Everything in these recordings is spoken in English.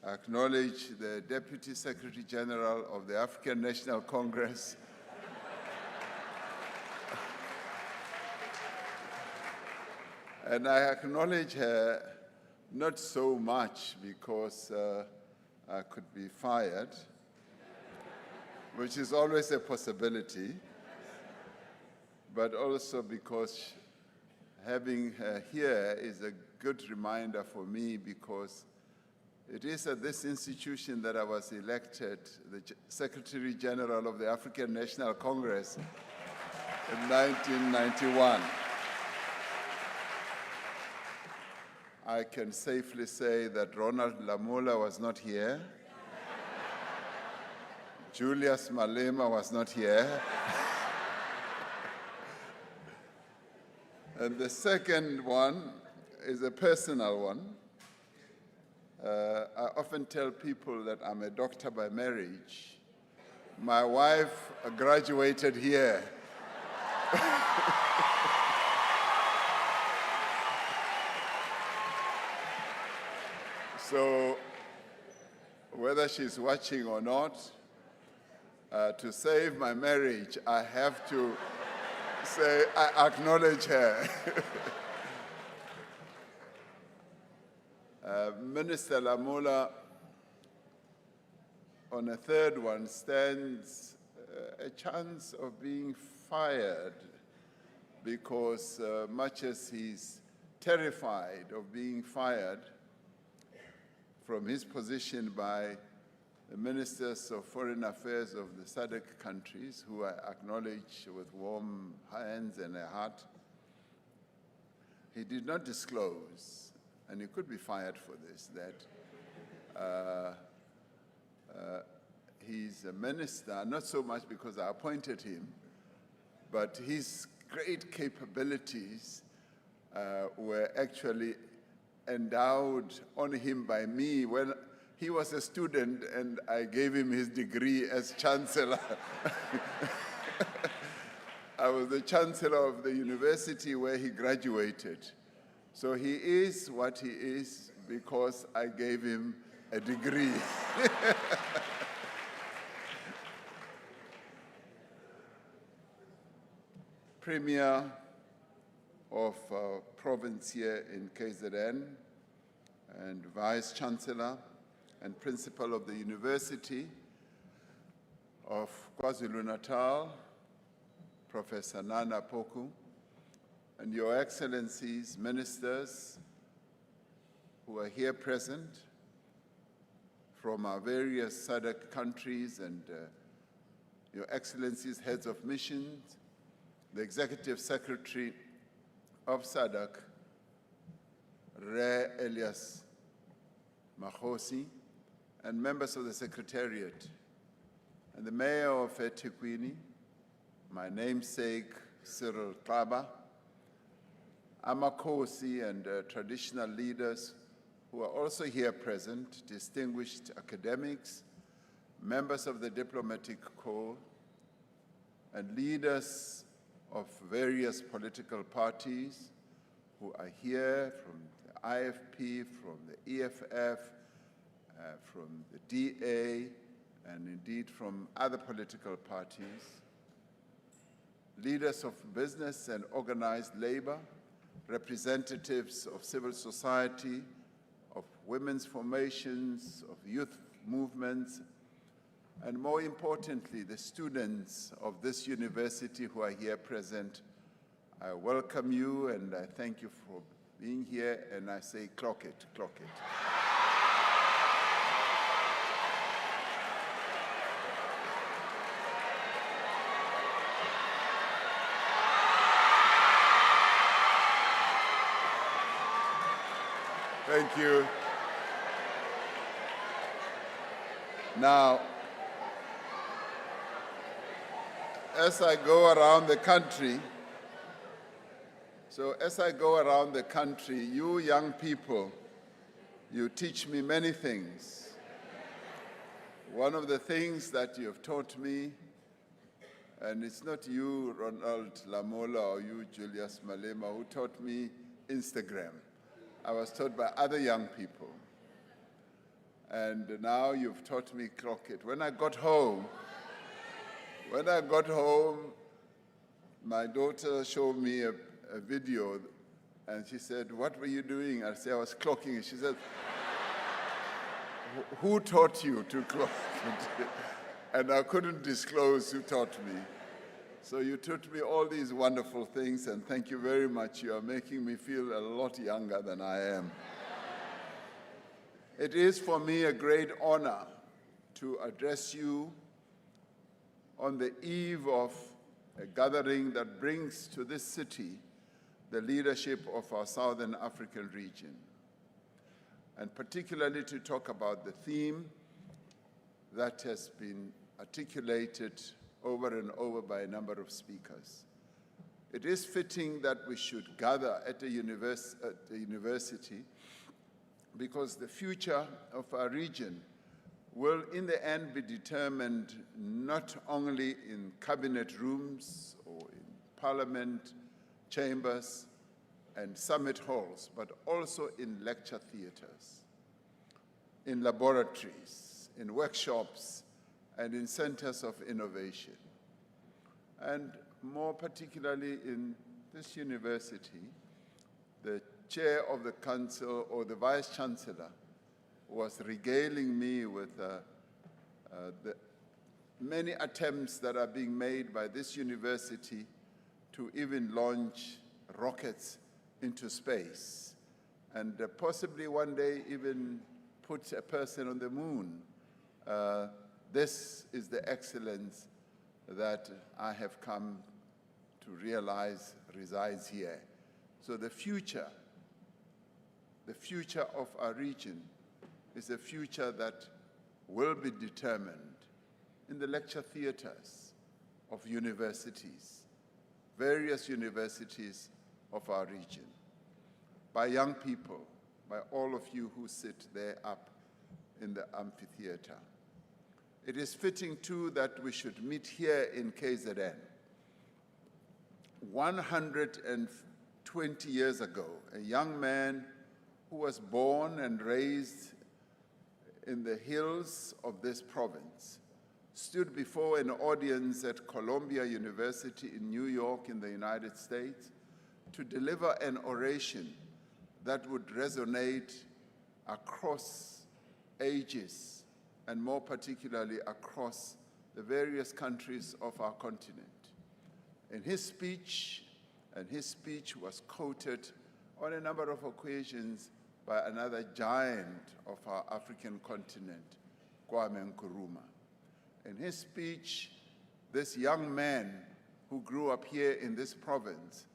I acknowledge the Deputy Secretary General of the African National Congress, and I acknowledge her not so much because I could be fired, which is always a possibility, but also because having her here is a good reminder for me, because it is at this institution that I was elected the Secretary General of the African National Congress in 1991. I can safely say that Ronald Lamola was not here. Julius Malema was not here. And the second one is a personal one. I often tell people that I'm a doctor by marriage. My wife graduated here. So whether she's watching or not, to save my marriage, I have to say I acknowledge her. Minister Lamola, on a third one, stands a chance of being fired, because much as he's terrified of being fired from his position by the ministers of foreign affairs of the SADC countries, who I acknowledge with warm hands and a heart, he did not disclose, and he could be fired for this, that he's a minister, not so much because I appointed him, but his great capabilities were actually endowed on him by me when he was a student and I gave him his degree as chancellor. I was the chancellor of the university where he graduated. So he is what he is because I gave him a degree. Premier of province here in KZN and Vice Chancellor and Principal of the University of KwaZulu-Natal, Professor Nana Poku, and Your Excellencies, Ministers who are here present from our various SADC countries, and Your Excellencies, Heads of Missions, the Executive Secretary of SADC, Re Elias Makhosi, and members of the Secretariat, and the Mayor of eThekwini, my namesake, Cyril, Amakhosi, and traditional leaders who are also here present, distinguished academics, members of the diplomatic corps, and leaders of various political parties who are here, from the IFP, from the EFF, from the DA, and indeed from other political parties, leaders of business and organized labor, representatives of civil society, of women's formations, of youth movements, and more importantly, the students of this university who are here present. I welcome you and I thank you for being here, and I say clock it, clock it. Thank you. Now, as I go around the country, you young people, you teach me many things. One of the things that you have taught me, and it's not you, Ronald Lamola, or you, Julius Malema, who taught me Instagram. I was taught by other young people. And now you've taught me clock it. When I got home, my daughter showed me a video, and she said, "What were you doing?" I said, "I was clocking it." She said, "Who taught you to clock it?" And I couldn't disclose who taught me. So you taught me all these wonderful things, and thank you very much. You are making me feel a lot younger than I am. It is for me a great honor to address you on the eve of a gathering that brings to this city the leadership of our Southern African region, and particularly to talk about the theme that has been articulated over and over by a number of speakers. It is fitting that we should gather at the university because the future of our region will in the end be determined not only in cabinet rooms or in parliament chambers and summit halls, but also in lecture theaters, in laboratories, in workshops, and in centers of innovation. And more particularly in this university, the chair of the council or the vice chancellor was regaling me with the many attempts that are being made by this university to even launch rockets into space, and possibly one day even put a person on the moon. This is the excellence that I have come to realize resides here. So the future of our region is a future that will be determined in the lecture theaters of universities, various universities of our region, by young people, by all of you who sit there up in the amphitheater. It is fitting, too, that we should meet here in KZN. 120 years ago, a young man who was born and raised in the hills of this province stood before an audience at Columbia University in New York in the United States to deliver an oration that would resonate across ages, and more particularly across the various countries of our continent. In his speech, and his speech was quoted on a number of occasions by another giant of our African continent, Kwame Nkrumah. In his speech, this young man who grew up here in this province,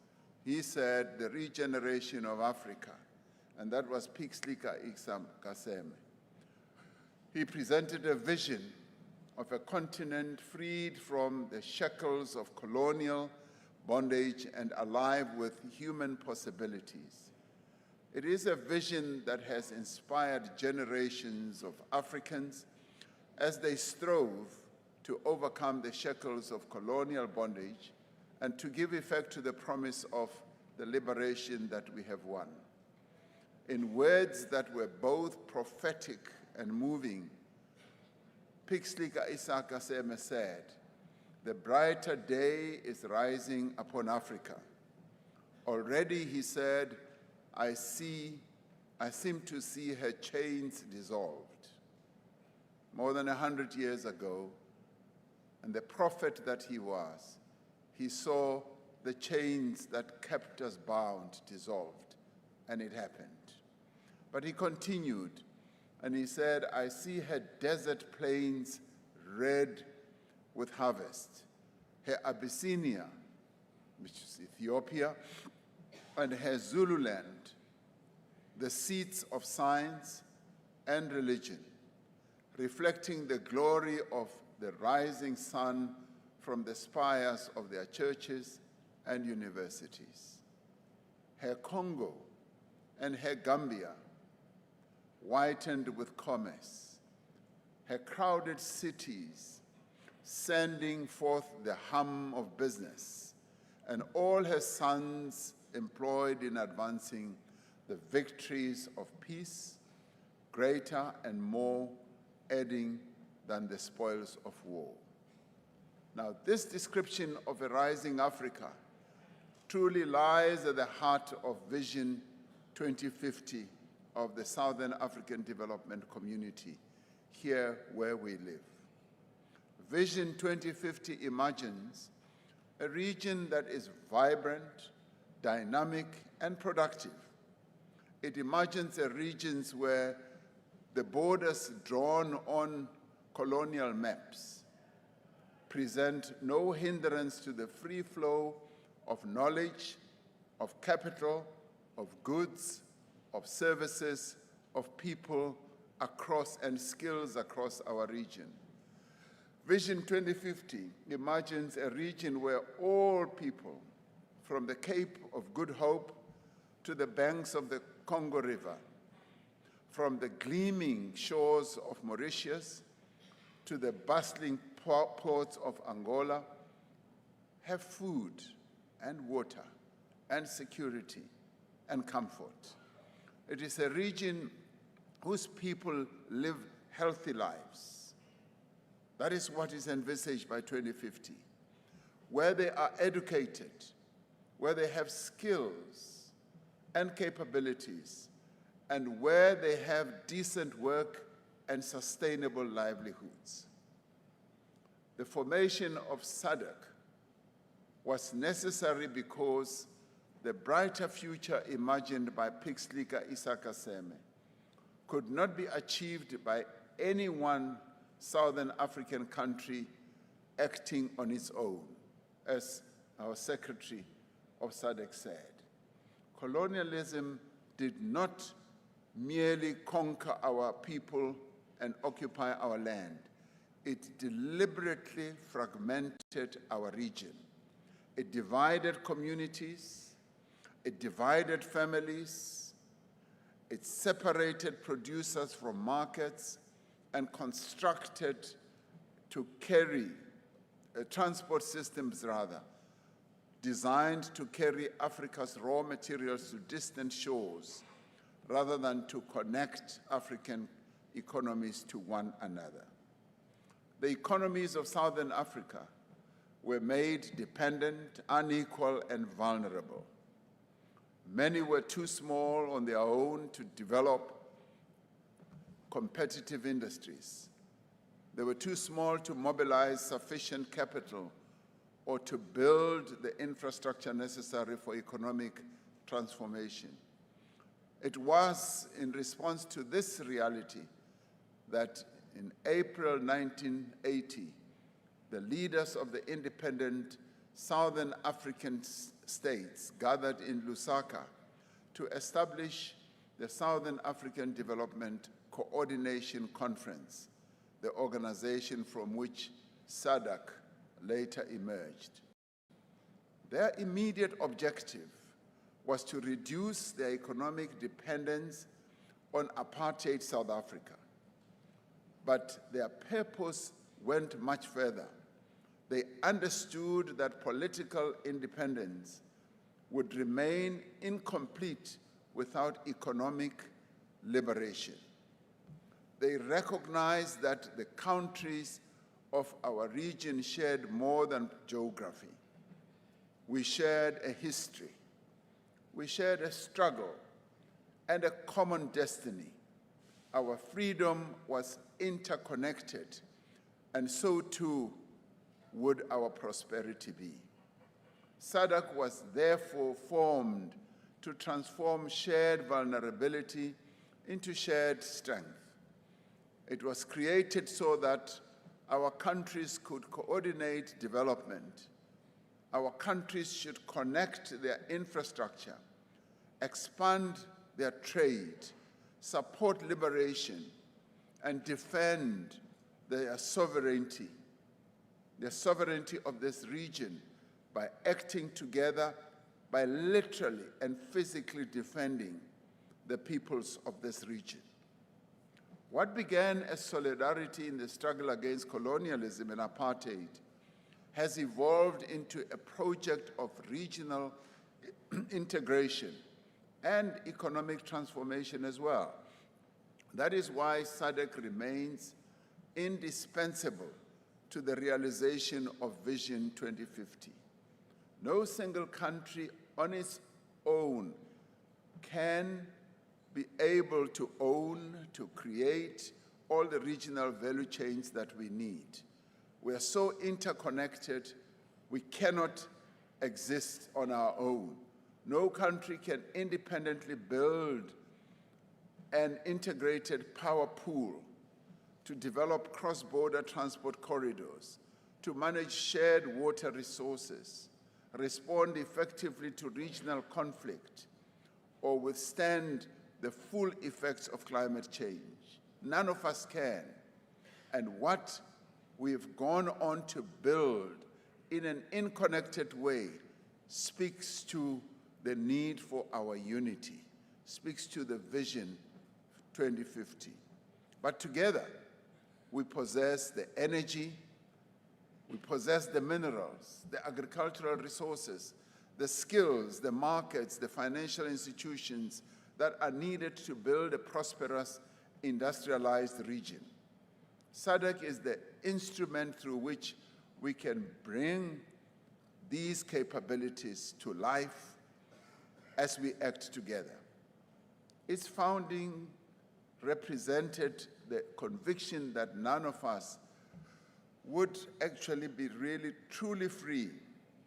he said the regeneration of Africa, and that was Pixlika Iksam Kaseme. He presented a vision of a continent freed from the shackles of colonial bondage and alive with human possibilities. It is a vision that has inspired generations of Africans as they strove to overcome the shackles of colonial bondage and to give effect to the promise of the liberation that we have won. In words that were both prophetic and moving, Pixlika Isakaseme said, "The brighter day is rising upon Africa. Already," he said, I seem to see her chains dissolved." More than 100 years ago, and the prophet that he was, he saw the chains that kept us bound dissolved, and it happened. But he continued, and he said, "I see her desert plains red with harvest, her Abyssinia, which is Ethiopia, and her Zululand, the seats of science and religion, reflecting the glory of the rising sun from the spires of their churches and universities. Her Congo and her Gambia, whitened with commerce, her crowded cities, sending forth the hum of business, and all her sons employed in advancing the victories of peace, greater and more adding than the spoils of war. Now, this description of a rising Africa truly lies at the heart of Vision 2050 of the Southern African Development Community, here where we live. Vision 2050 imagines a region that is vibrant, dynamic, and productive. It imagines a region where the borders drawn on colonial maps present no hindrance to the free flow of knowledge, of capital, of goods, of services, of people across and skills across our region. Vision 2050 imagines a region where all people, from the Cape of Good Hope to the banks of the Congo River, from the gleaming shores of Mauritius to the bustling ports of Angola, have food and water and security and comfort. It is a region whose people live healthy lives. That is what is envisaged by 2050, where they are educated, where they have skills and capabilities, and where they have decent work and sustainable livelihoods. The formation of SADC was necessary because the brighter future imagined by Pixlika Isakaseme could not be achieved by any one Southern African country acting on its own, as our Secretary of SADC said. Colonialism did not merely conquer our people and occupy our land. It deliberately fragmented our region. It divided communities, it divided families, it separated producers from markets, and constructed to carry, transport systems designed to carry Africa's raw materials to distant shores rather than to connect African economies to one another. The economies of Southern Africa were made dependent, unequal, and vulnerable. Many were too small on their own to develop competitive industries. They were too small to mobilize sufficient capital or to build the infrastructure necessary for economic transformation. It was in response to this reality that in April 1980, the leaders of the independent Southern African states gathered in Lusaka to establish the Southern African Development Coordination Conference, the organization from which SADC later emerged. Their immediate objective was to reduce their economic dependence on apartheid South Africa. But their purpose went much further. They understood that political independence would remain incomplete without economic liberation. They recognized that the countries of our region shared more than geography. We shared a history. We shared a struggle and a common destiny. Our freedom was interconnected, and so too would our prosperity be. SADC was therefore formed to transform shared vulnerability into shared strength. It was created so that our countries could coordinate development. Our countries should connect their infrastructure, expand their trade, support liberation, and defend their sovereignty of this region by acting together, by literally and physically defending the peoples of this region. What began as solidarity in the struggle against colonialism and apartheid has evolved into a project of regional integration and economic transformation as well. That is why SADC remains indispensable to the realization of Vision 2050. No single country on its own can be able to own, to create all the regional value chains that we need. We are so interconnected, we cannot exist on our own. No country can independently build an integrated power pool to develop cross-border transport corridors, to manage shared water resources, respond effectively to regional conflict, or withstand the full effects of climate change. None of us can. And what we've gone on to build in an unconnected way speaks to the need for our unity, speaks to the Vision 2050. But together, we possess the energy, we possess the minerals, the agricultural resources, the skills, the markets, the financial institutions that are needed to build a prosperous, industrialized region. SADC is the instrument through which we can bring these capabilities to life as we act together. Its founding represented the conviction that none of us would actually be really truly free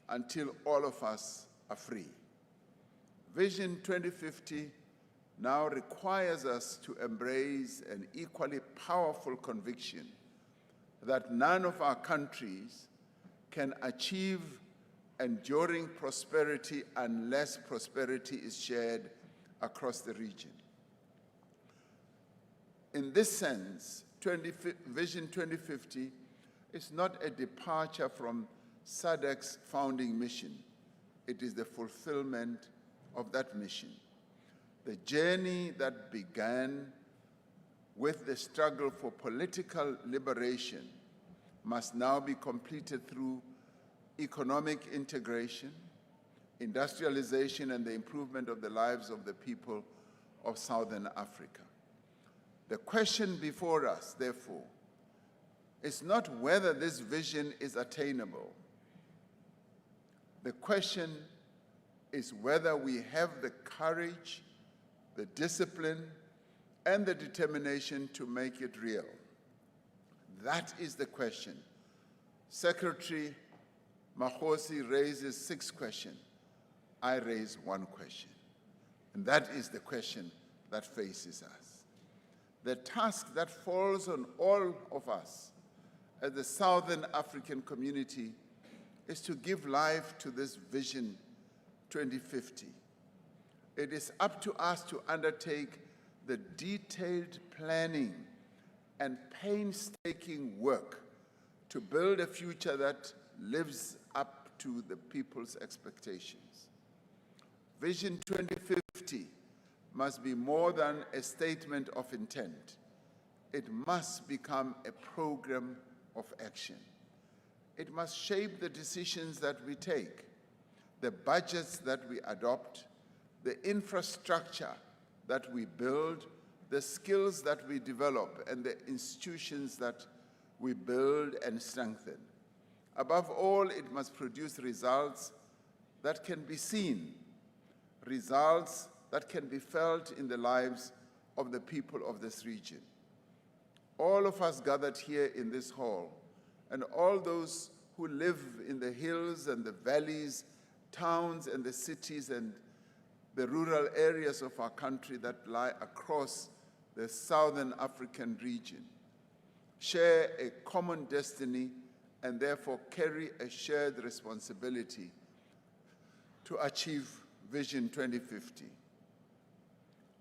until all of us are free. Vision 2050 now requires us to embrace an equally powerful conviction that none of our countries can achieve enduring prosperity unless prosperity is shared across the region. In this sense, Vision 2050 is not a departure from SADC's founding mission. It is the fulfillment of that mission. The journey that began with the struggle for political liberation must now be completed through economic integration, industrialization, and the improvement of the lives of the people of Southern Africa. The question before us, therefore, is not whether this vision is attainable. The question is whether we have the courage, the discipline, and the determination to make it real. That is the question. Secretary Mahosi raises 6 questions. I raise 1 question. And that is the question that faces us. The task that falls on all of us as the Southern African community is to give life to this Vision 2050. It is up to us to undertake the detailed planning and painstaking work to build a future that lives up to the people's expectations. Vision 2050 must be more than a statement of intent. It must become a program of action. It must shape the decisions that we take, the budgets that we adopt, the infrastructure that we build, the skills that we develop, and the institutions that we build and strengthen. Above all, it must produce results that can be seen, results that can be felt in the lives of the people of this region. All of us gathered here in this hall, and all those who live in the hills and the valleys, towns and the cities and the rural areas of our country that lie across the Southern African region, share a common destiny and therefore carry a shared responsibility to achieve Vision 2050.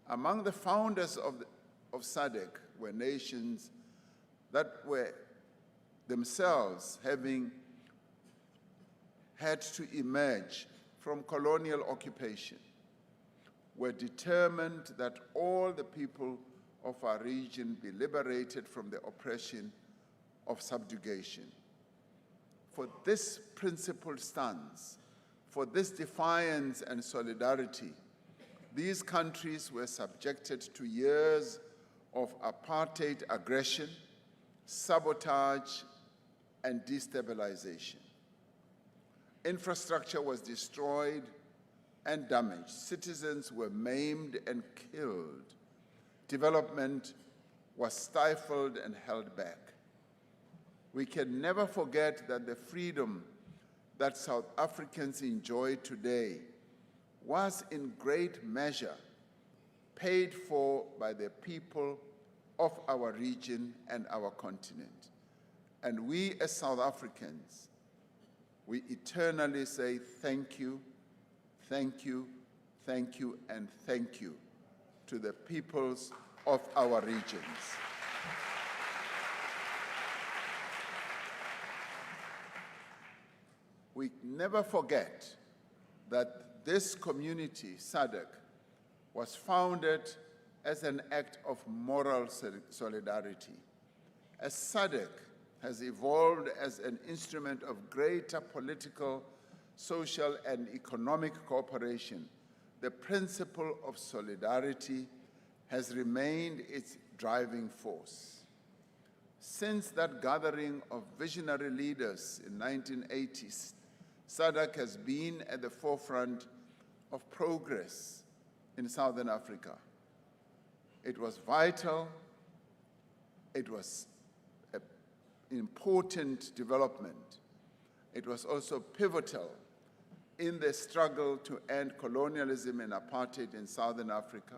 Among the founders of SADC were nations that were themselves having had to emerge from colonial occupation, were determined that all the people of our region be liberated from the oppression of subjugation. For this principled stance, for this defiance and solidarity, these countries were subjected to years of apartheid aggression, sabotage, and destabilization. Infrastructure was destroyed and damaged. Citizens were maimed and killed. Development was stifled and held back. We can never forget that the freedom that South Africans enjoy today was in great measure paid for by the people of our region and our continent. And we as South Africans, we eternally say thank you, thank you, thank you, and thank you to the peoples of our regions. We never forget that this community, SADC, was founded as an act of moral solidarity. As SADC has evolved as an instrument of greater political, social, and economic cooperation, the principle of solidarity has remained its driving force. Since that gathering of visionary leaders in the 1980s, SADC has been at the forefront of progress in Southern Africa. It was vital, it was an important development. It was also pivotal in the struggle to end colonialism and apartheid in Southern Africa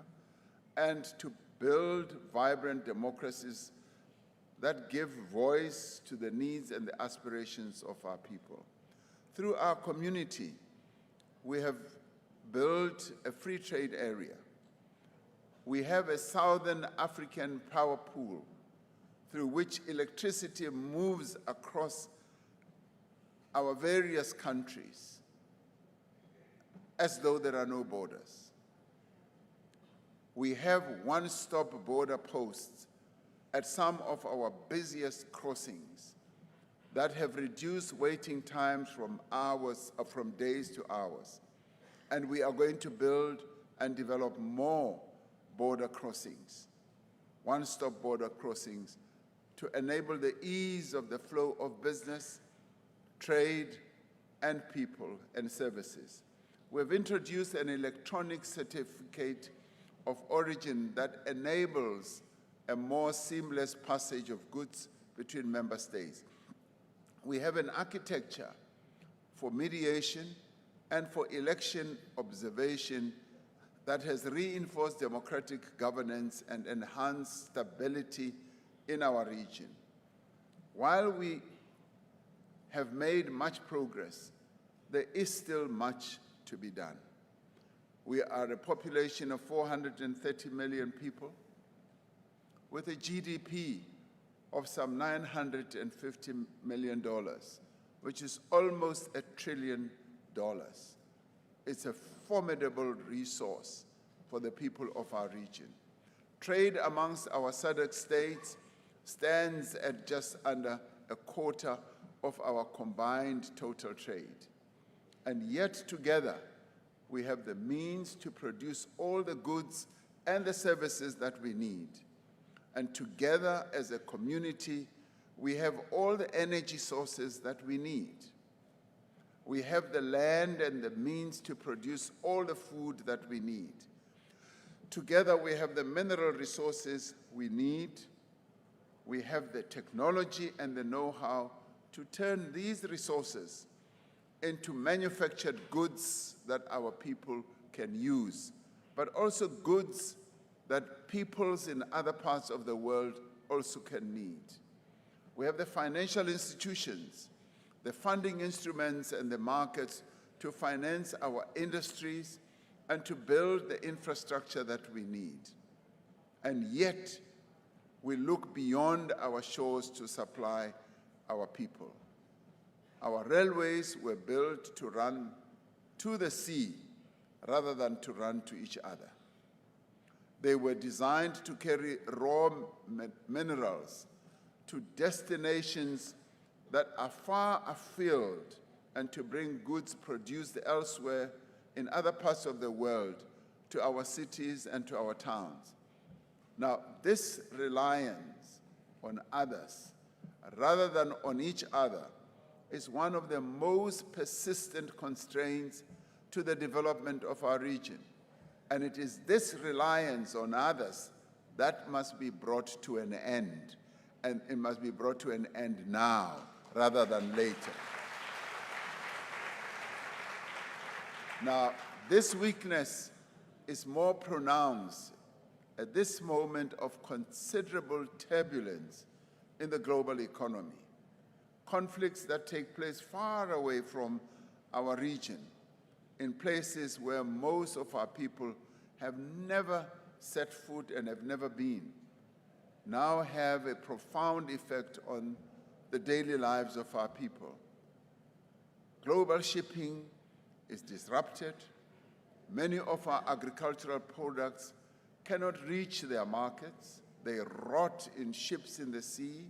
and to build vibrant democracies that give voice to the needs and the aspirations of our people. Through our community, we have built a free trade area. We have a Southern African power pool through which electricity moves across our various countries as though there are no borders. We have one-stop border posts at some of our busiest crossings that have reduced waiting times from days to hours. And we are going to build and develop more border crossings, one-stop border crossings, to enable the ease of the flow of business, trade, and people and services. We've introduced an electronic certificate of origin that enables a more seamless passage of goods between member states. We have an architecture for mediation and for election observation that has reinforced democratic governance and enhanced stability in our region. While we have made much progress, there is still much to be done. We are a population of 430 million people with a GDP of some $950 million, which is almost $1 trillion. It's a formidable resource for the people of our region. Trade amongst our SADC states stands at just under a quarter of our combined total trade. And yet together, we have the means to produce all the goods and the services that we need. And together as a community, we have all the energy sources that we need. We have the land and the means to produce all the food that we need. Together, we have the mineral resources we need. We have the technology and the know-how to turn these resources into manufactured goods that our people can use, but also goods that peoples in other parts of the world also can need. We have the financial institutions, the funding instruments and the markets to finance our industries and to build the infrastructure that we need. And yet, we look beyond our shores to supply our people. Our railways were built to run to the sea rather than to run to each other. They were designed to carry raw minerals to destinations that are far afield and to bring goods produced elsewhere in other parts of the world to our cities and to our towns. Now, this reliance on others rather than on each other is one of the most persistent constraints to the development of our region. And it is this reliance on others that must be brought to an end. And it must be brought to an end now rather than later. Now, this weakness is more pronounced at this moment of considerable turbulence in the global economy. Conflicts that take place far away from our region, in places where most of our people have never set foot and have never been, now have a profound effect on the daily lives of our people. Global shipping is disrupted. Many of our agricultural products cannot reach their markets. They rot in ships in the sea.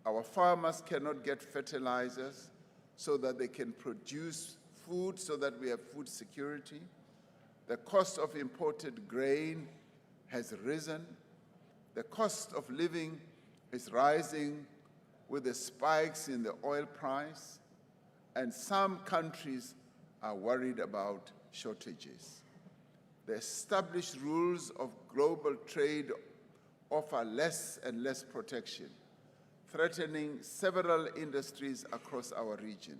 Our farmers cannot get fertilizers so that they can produce food so that we have food security. The cost of imported grain has risen. The cost of living is rising with the spikes in the oil price, and some countries are worried about shortages. The established rules of global trade offer less and less protection, threatening several industries across our region.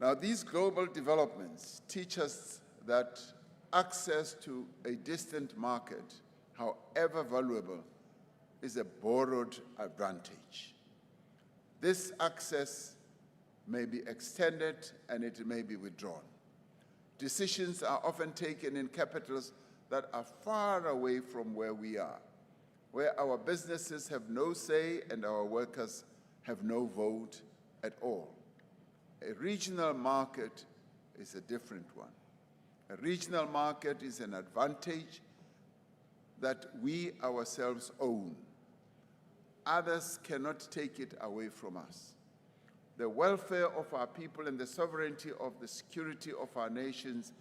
Now, these global developments teach us that access to a distant market, however valuable, is a borrowed advantage. This access may be extended and it may be withdrawn. Decisions are often taken in capitals that are far away from where we are, where our businesses have no say and our workers have no vote at all. A regional market is a different one. A regional market is an advantage that we ourselves own. Others cannot take it away from us. The welfare of our people and the sovereignty of the security of our nations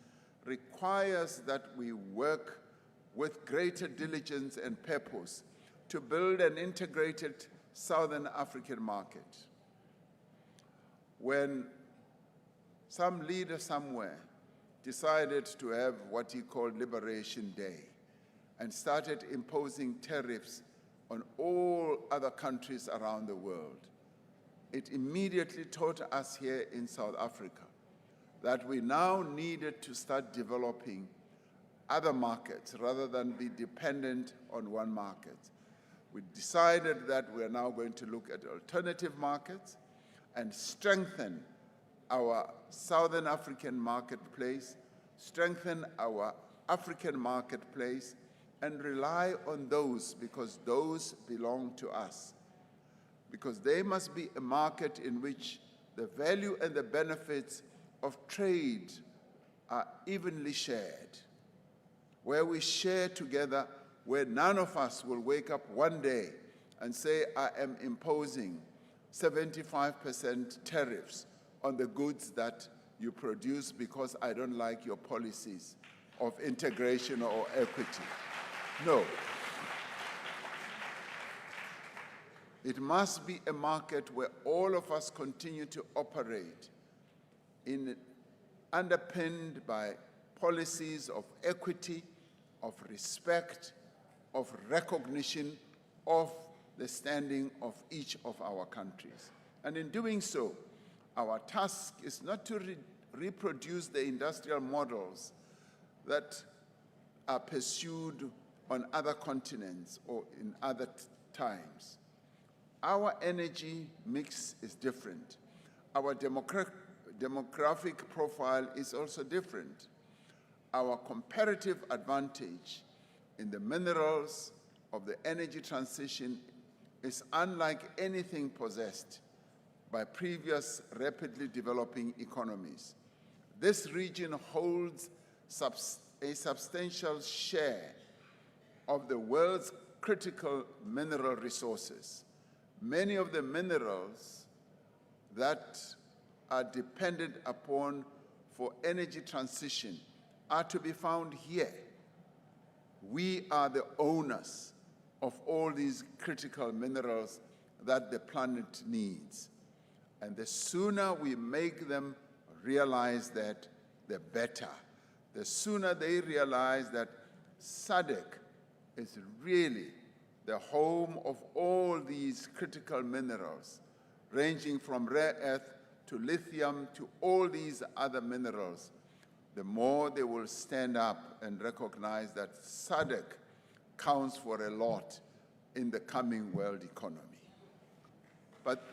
requires that we work with greater diligence and purpose to build an integrated Southern African market. When some leader somewhere decided to have what he called Liberation Day and started imposing tariffs on all other countries around the world, it immediately taught us here in South Africa that we now needed to start developing other markets rather than be dependent on one market. We decided that we are now going to look at alternative markets and strengthen our Southern African marketplace, strengthen our African marketplace, and rely on those because those belong to us. Because they must be a market in which the value and the benefits of trade are evenly shared, where we share together, where none of us will wake up one day and say, I am imposing 75% tariffs on the goods that you produce because I don't like your policies of integration or equity. No. It must be a market where all of us continue to operate underpinned by policies of equity, of respect, of recognition of the standing of each of our countries. And in doing so, our task is not to reproduce the industrial models that are pursued on other continents or in other times. Our energy mix is different. Our demographic profile is also different. Our comparative advantage in the minerals of the energy transition is unlike anything possessed by previous rapidly developing economies. This region holds a substantial share of the world's critical mineral resources. Many of the minerals that are dependent upon for energy transition are to be found here. We are the owners of all these critical minerals that the planet needs. And the sooner we make them realize that, the better. The sooner they realize that SADC is really the home of all these critical minerals, ranging from rare earth to lithium to all these other minerals, the more they will stand up and recognize that SADC counts for a lot in the coming world economy. But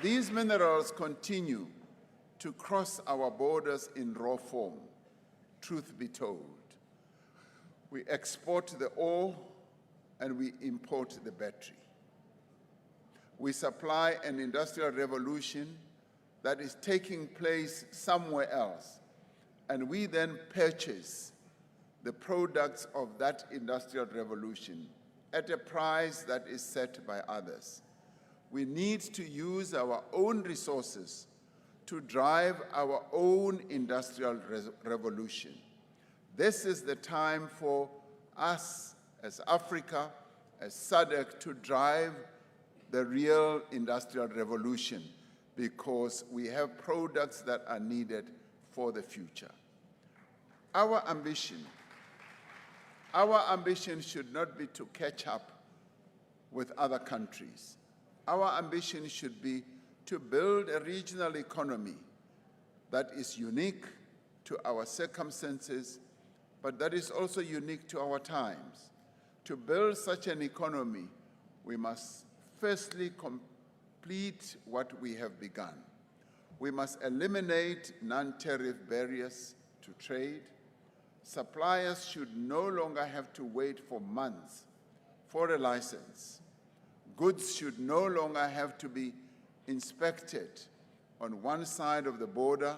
these minerals continue to cross our borders in raw form, truth be told. We export the ore and we import the battery. We supply an industrial revolution that is taking place somewhere else, and we then purchase the products of that industrial revolution at a price that is set by others. We need to use our own resources to drive our own industrial revolution. This is the time for us as Africa, as SADC, to drive the real industrial revolution, because we have products that are needed for the future. Our ambition should not be to catch up with other countries. Our ambition should be to build a regional economy that is unique to our circumstances, but that is also unique to our times. To build such an economy, we must firstly complete what we have begun. We must eliminate non-tariff barriers to trade. Suppliers should no longer have to wait for months for a license. Goods should no longer have to be inspected on one side of the border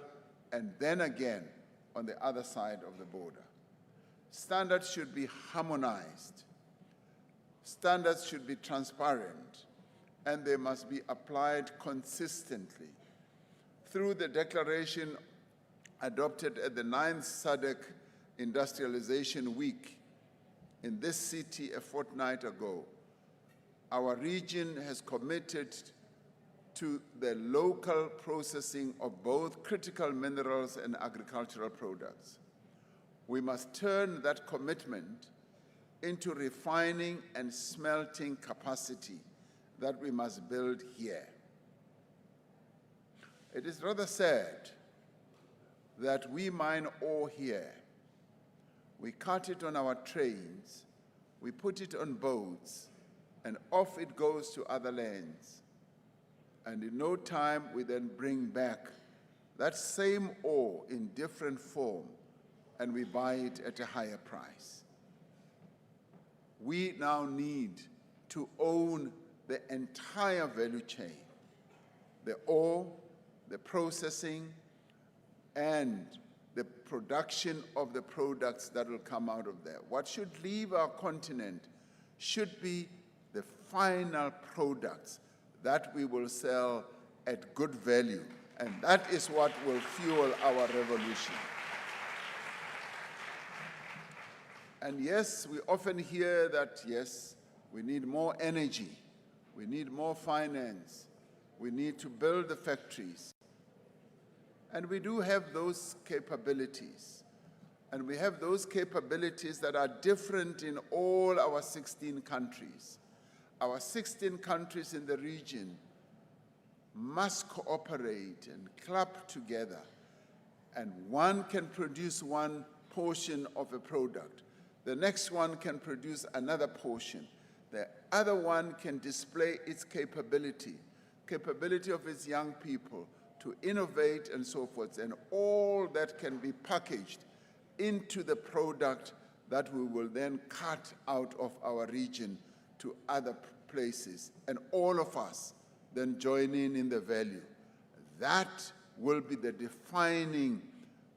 and then again on the other side of the border. Standards should be harmonized. Standards should be transparent, and they must be applied consistently. Through the declaration adopted at the 9th SADC Industrialization Week in this city a fortnight ago, our region has committed to the local processing of both critical minerals and agricultural products. We must turn that commitment into refining and smelting capacity that we must build here. It is rather sad that we mine ore here. We cut it on our trains, we put it on boats, and off it goes to other lands. And in no time, we then bring back that same ore in different form, and we buy it at a higher price. We now need to own the entire value chain, the ore, the processing, and the production of the products that will come out of there. What should leave our continent should be the final products that we will sell at good value, and that is what will fuel our revolution. And yes, we often hear that, yes, we need more energy, we need more finance, we need to build the factories. And we do have those capabilities. And we have those capabilities that are different in all our 16 countries. Our 16 countries in the region must cooperate and clap together. And one can produce one portion of a product. The next one can produce another portion. The other one can display its capability of its young people to innovate and so forth. And all that can be packaged into the product that we will then cut out of our region to other places. And all of us then join in the value. That will be the defining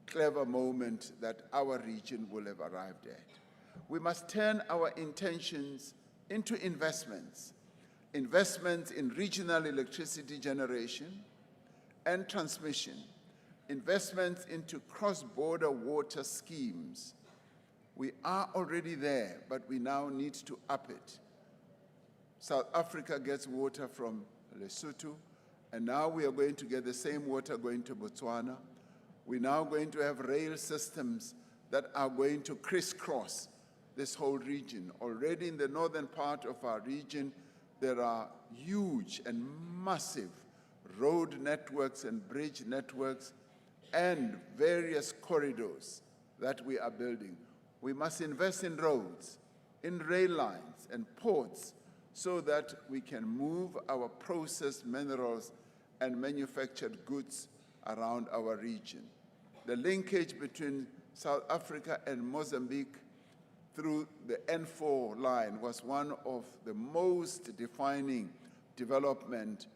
clever moment that our region will have arrived at. We must turn our intentions into investments. Investments in regional electricity generation and transmission, investments into cross-border water schemes. We are already there, but we now need to up it. South Africa gets water from Lesotho, and now we are going to get the same water going to Botswana. We're now going to have rail systems that are going to crisscross this whole region. Already in the northern part of our region, there are huge and massive road networks and bridge networks and various corridors that we are building. We must invest in roads, in rail lines and ports so that we can move our processed minerals and manufactured goods around our region. The linkage between South Africa and Mozambique through the N4 line was one of the most defining development,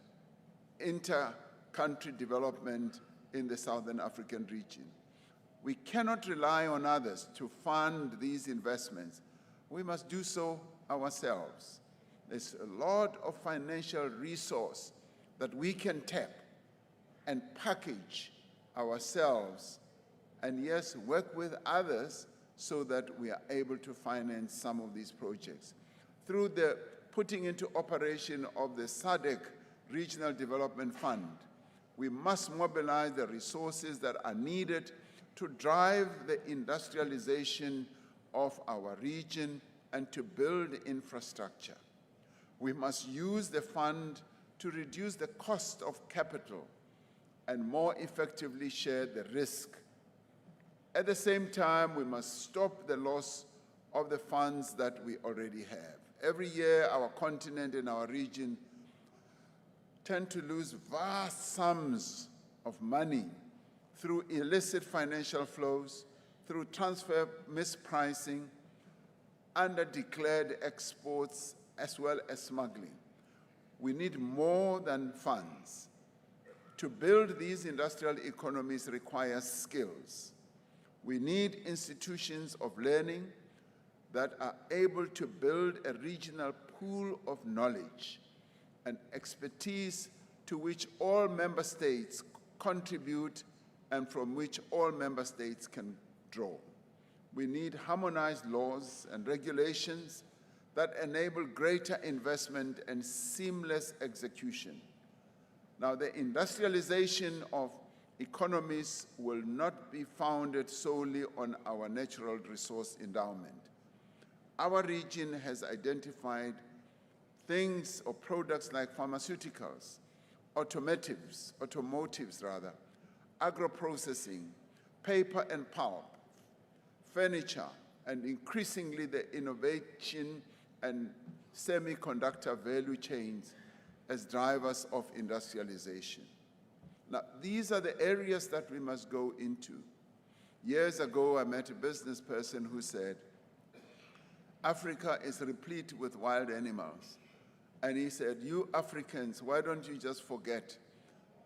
inter-country development in the Southern African region. We cannot rely on others to fund these investments. We must do so ourselves. There's a lot of financial resource that we can tap and package ourselves, and yes, work with others so that we are able to finance some of these projects. Through the putting into operation of the SADC Regional Development Fund, we must mobilize the resources that are needed to drive the industrialization of our region and to build infrastructure. We must use the fund to reduce the cost of capital and more effectively share the risk. At the same time, we must stop the loss of the funds that we already have. Every year, our continent and our region tend to lose vast sums of money through illicit financial flows, through transfer mispricing, under-declared exports, as well as smuggling. We need more than funds. To build these industrial economies requires skills. We need institutions of learning that are able to build a regional pool of knowledge and expertise to which all member states contribute and from which all member states can draw. We need harmonized laws and regulations that enable greater investment and seamless execution. Now, the industrialization of economies will not be founded solely on our natural resource endowment. Our region has identified things or products like pharmaceuticals, automotives, agro-processing, paper and pulp, furniture, and increasingly the innovation and semiconductor value chains as drivers of industrialization. Now, these are the areas that we must go into. Years ago, I met a business person who said, Africa is replete with wild animals. And he said, you Africans, why don't you just forget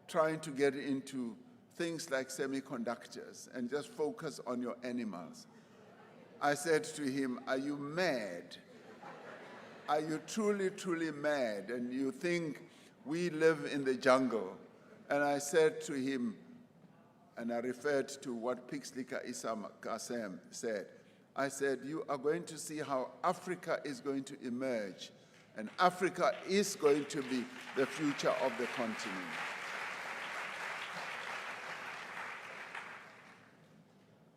trying to get into things like semiconductors and just focus on your animals? I said to him, are you mad? Are you truly, truly mad? And you think we live in the jungle? And I said to him, and I referred to what Pixlika Isam Kasem said, I said, you are going to see how Africa is going to emerge, and Africa is going to be the future of the continent.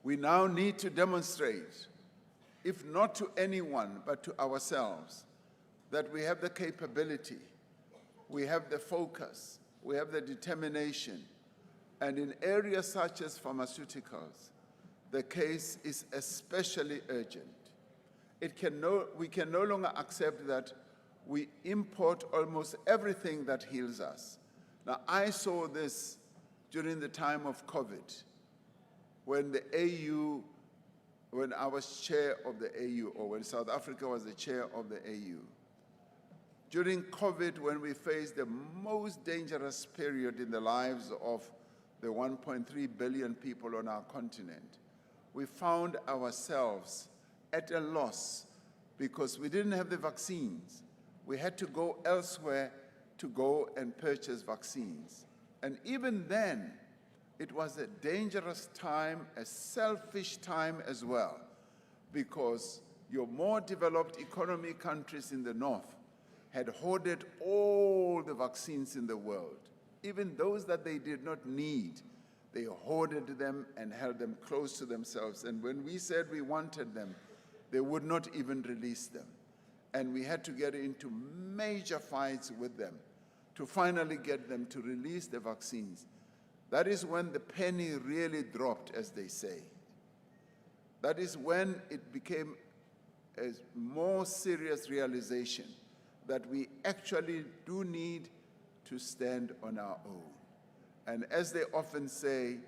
We now need to demonstrate, if not to anyone, but to ourselves, that we have the capability, we have the focus, we have the determination, and in areas such as pharmaceuticals, the case is especially urgent. We can no longer accept that we import almost everything that heals us. Now, I saw this during the time of COVID, when the AU, when I was chair of the AU, or when South Africa was the chair of the AU. During COVID, when we faced the most dangerous period in the lives of the 1.3 billion people on our continent, we found ourselves at a loss because we didn't have the vaccines. We had to go elsewhere to go and purchase vaccines. And even then, it was a dangerous time, a selfish time as well, because your more developed economy countries in the north had hoarded all the vaccines in the world. Even those that they did not need, they hoarded them and held them close to themselves. And when we said we wanted them, they would not even release them. And we had to get into major fights with them to finally get them to release the vaccines. That is when the penny really dropped, as they say. That is when it became a more serious realization that we actually do need to stand on our own. And as they often say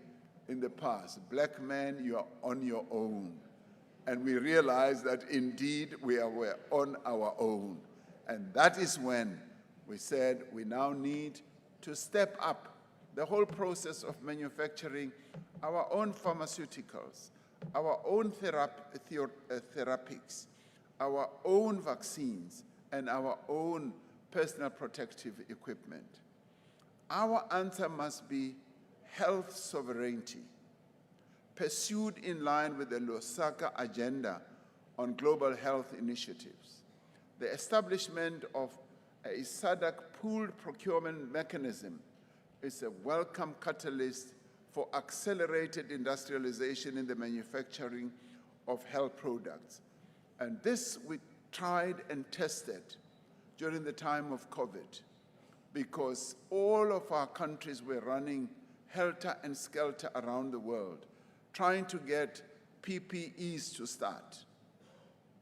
in the past, black man, you are on your own. And we realize that indeed we are on our own. And that is when we said we now need to step up the whole process of manufacturing our own pharmaceuticals, our own therapies, our own vaccines, and our own personal protective equipment. Our answer must be health sovereignty, pursued in line with the Lusaka Agenda on global health initiatives. The establishment of a SADC pooled procurement mechanism is a welcome catalyst for accelerated industrialization in the manufacturing of health products. And this we tried and tested during the time of COVID, because all of our countries were running helter and skelter around the world, trying to get PPEs to start.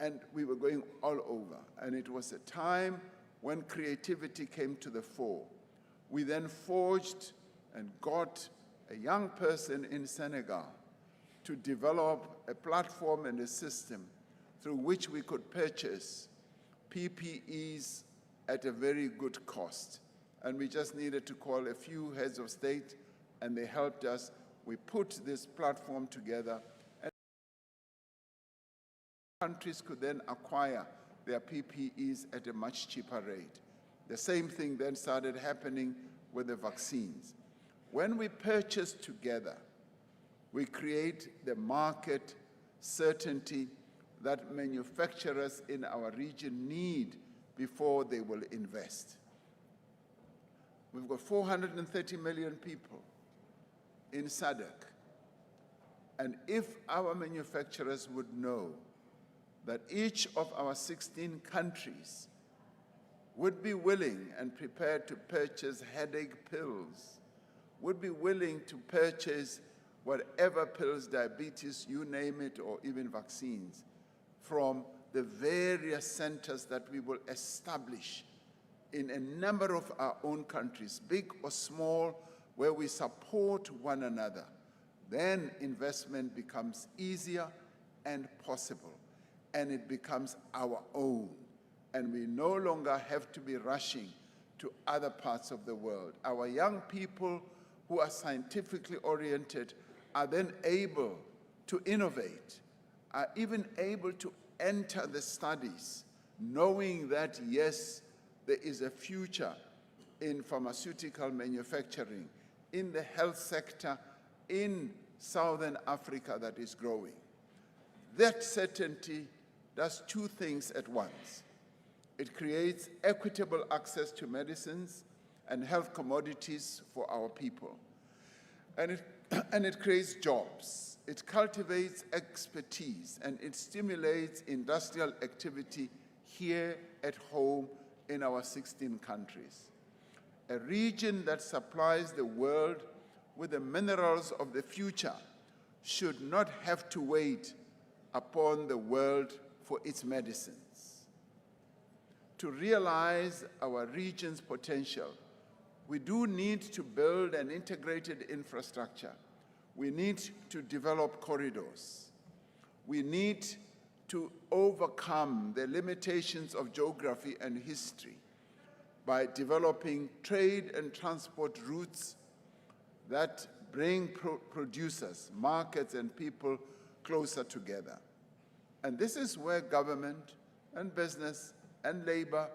And we were going all over. And it was a time when creativity came to the fore. We then forged and got a young person in Senegal to develop a platform and a system through which we could purchase PPEs at a very good cost. And we just needed to call a few heads of state, and they helped us. We put this platform together, and countries could then acquire their PPEs at a much cheaper rate. The same thing then started happening with the vaccines. When we purchase together, we create the market certainty that manufacturers in our region need before they will invest. We've got 430 million people in SADC. And if our manufacturers would know that each of our 16 countries would be willing and prepared to purchase headache pills, would be willing to purchase whatever pills, diabetes, you name it, or even vaccines, from the various centers that we will establish in a number of our own countries, big or small, where we support one another, then investment becomes easier and possible, and it becomes our own. And we no longer have to be rushing to other parts of the world. Our young people who are scientifically oriented are then able to innovate, are even able to enter the studies, knowing that, yes, there is a future in pharmaceutical manufacturing, in the health sector, in Southern Africa that is growing. That certainty does two things at once. It creates equitable access to medicines and health commodities for our people. And it creates jobs. It cultivates expertise, and it stimulates industrial activity here at home in our 16 countries. A region that supplies the world with the minerals of the future should not have to wait upon the world for its medicines. To realize our region's potential, we do need to build an integrated infrastructure. We need to develop corridors. We need to overcome the limitations of geography and history by developing trade and transport routes that bring producers, markets, and people closer together. And this is where government and business and labor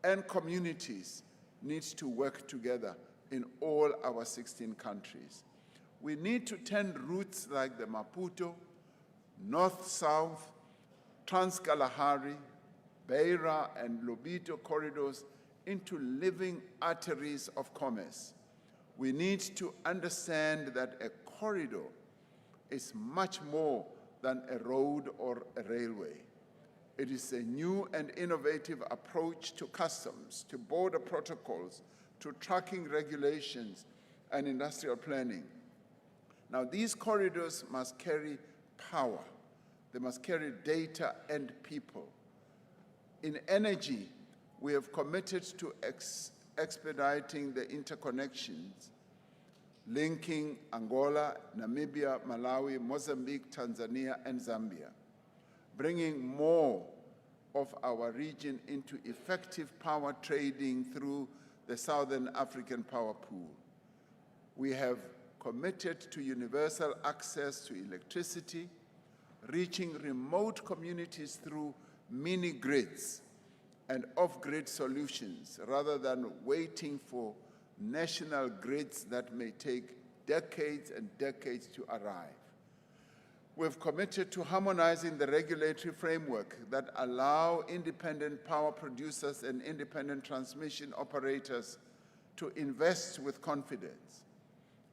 and communities need to work together in all our 16 countries. We need to turn routes like the Maputo, North-South, Trans-Kalahari, Beira, and Lobito corridors into living arteries of commerce. We need to understand that a corridor is much more than a road or a railway. It is a new and innovative approach to customs, to border protocols, to tracking regulations, and industrial planning. Now, these corridors must carry power. They must carry data and people. In energy, we have committed to expediting the interconnections linking Angola, Namibia, Malawi, Mozambique, Tanzania, and Zambia, bringing more of our region into effective power trading through the Southern African Power Pool. We have committed to universal access to electricity, reaching remote communities through mini-grids and off-grid solutions rather than waiting for national grids that may take decades and decades to arrive. We've committed to harmonizing the regulatory framework that allow independent power producers and independent transmission operators to invest with confidence.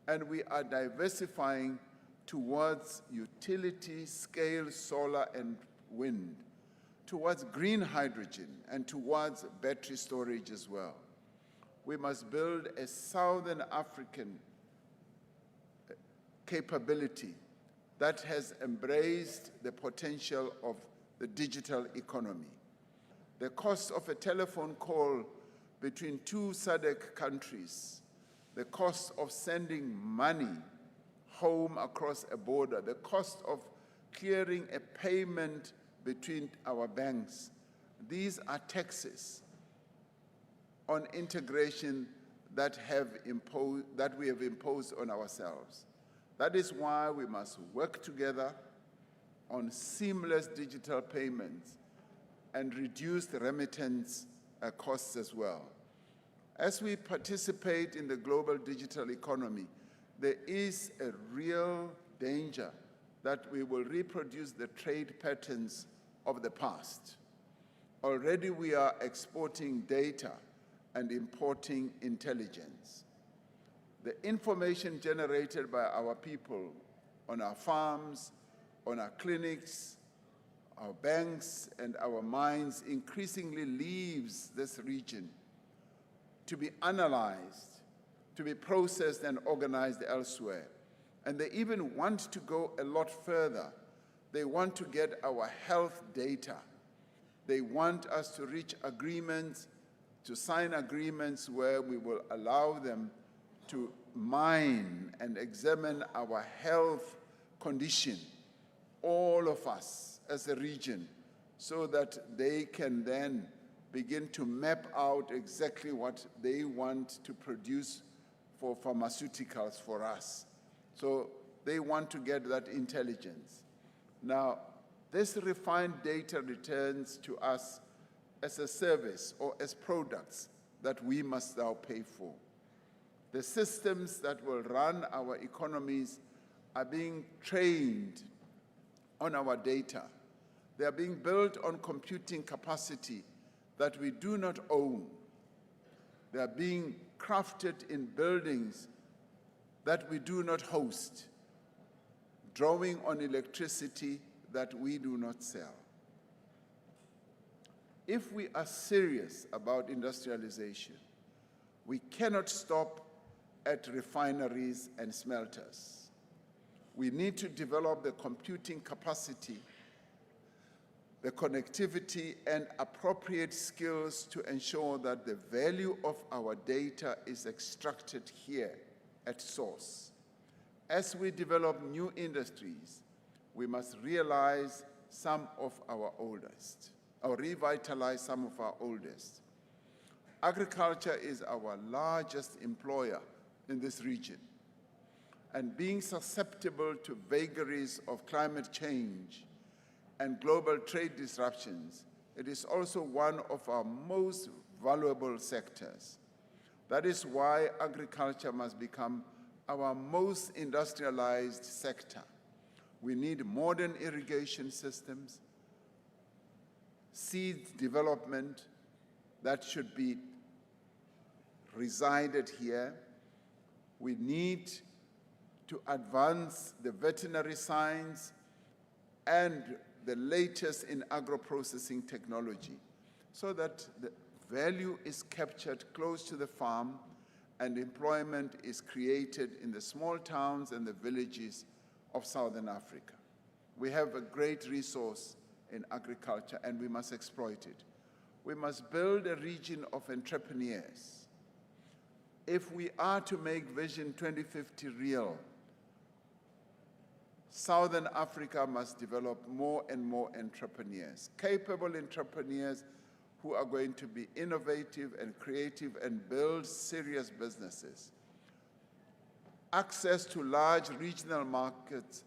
And we are diversifying towards utility-scale solar and wind, towards green hydrogen, and towards battery storage as well. We must build a Southern African capability that has embraced the potential of the digital economy. The cost of a telephone call between two SADC countries, the cost of sending money home across a border, the cost of clearing a payment between our banks, these are taxes on integration that we have imposed on ourselves. That is why we must work together on seamless digital payments and reduce the remittance costs as well. As we participate in the global digital economy, there is a real danger that we will reproduce the trade patterns of the past. Already we are exporting data and importing intelligence. The information generated by our people on our farms, on our clinics, our banks, and our mines increasingly leaves this region to be analyzed, to be processed and organized elsewhere. And they even want to go a lot further. They want to get our health data. They want us to reach agreements, to sign agreements where we will allow them to mine and examine our health condition, all of us as a region, so that they can then begin to map out exactly what they want to produce for pharmaceuticals for us. So they want to get that intelligence. Now, this refined data returns to us as a service or as products that we must now pay for. The systems that will run our economies are being trained on our data. They are being built on computing capacity that we do not own. They are being crafted in buildings that we do not host, drawing on electricity that we do not sell. If we are serious about industrialization, we cannot stop at refineries and smelters. We need to develop the computing capacity, the connectivity, and appropriate skills to ensure that the value of our data is extracted here at source. As we develop new industries, we must realize some of our oldest, or revitalize some of our oldest. Agriculture is our largest employer in this region, and being susceptible to vagaries of climate change and global trade disruptions, it is also one of our most valuable sectors. That is why agriculture must become our most industrialized sector. We need modern irrigation systems, seed development that should be resided here. We need to advance the veterinary science and the latest in agro-processing technology so that the value is captured close to the farm and employment is created in the small towns and the villages of Southern Africa. We have a great resource in agriculture and we must exploit it. We must build a region of entrepreneurs. If we are to make Vision 2050 real, Southern Africa must develop more and more entrepreneurs, capable entrepreneurs who are going to be innovative and creative and build serious businesses. Access to large regional markets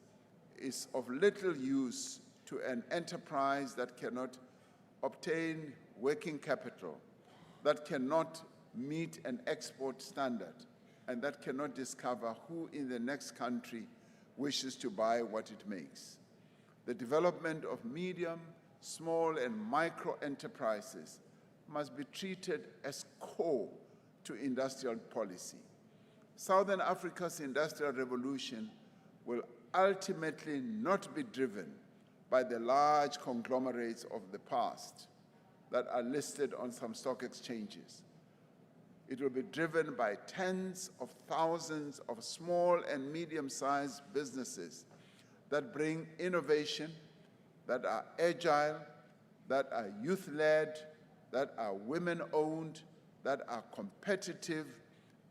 is of little use to an enterprise that cannot obtain working capital, that cannot meet an export standard, and that cannot discover who in the next country wishes to buy what it makes. The development of medium, small, and micro enterprises must be treated as core to industrial policy. Southern Africa's industrial revolution will ultimately not be driven by the large conglomerates of the past that are listed on some stock exchanges. It will be driven by tens of thousands of small and medium-sized businesses that bring innovation, that are agile, that are youth-led, that are women-owned, that are competitive,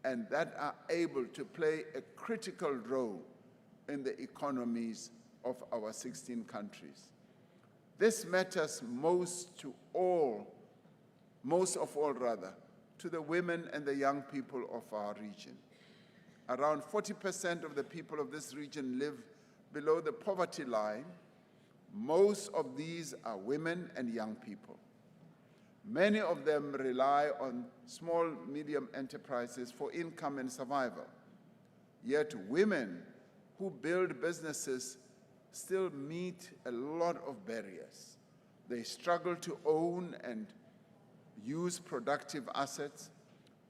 and that are able to play a critical role in the economies of our 16 countries. This matters most of all, to the women and the young people of our region. Around 40% of the people of this region live below the poverty line. Most of these are women and young people. Many of them rely on small, medium enterprises for income and survival. Yet women who build businesses still meet a lot of barriers. They struggle to own and use productive assets.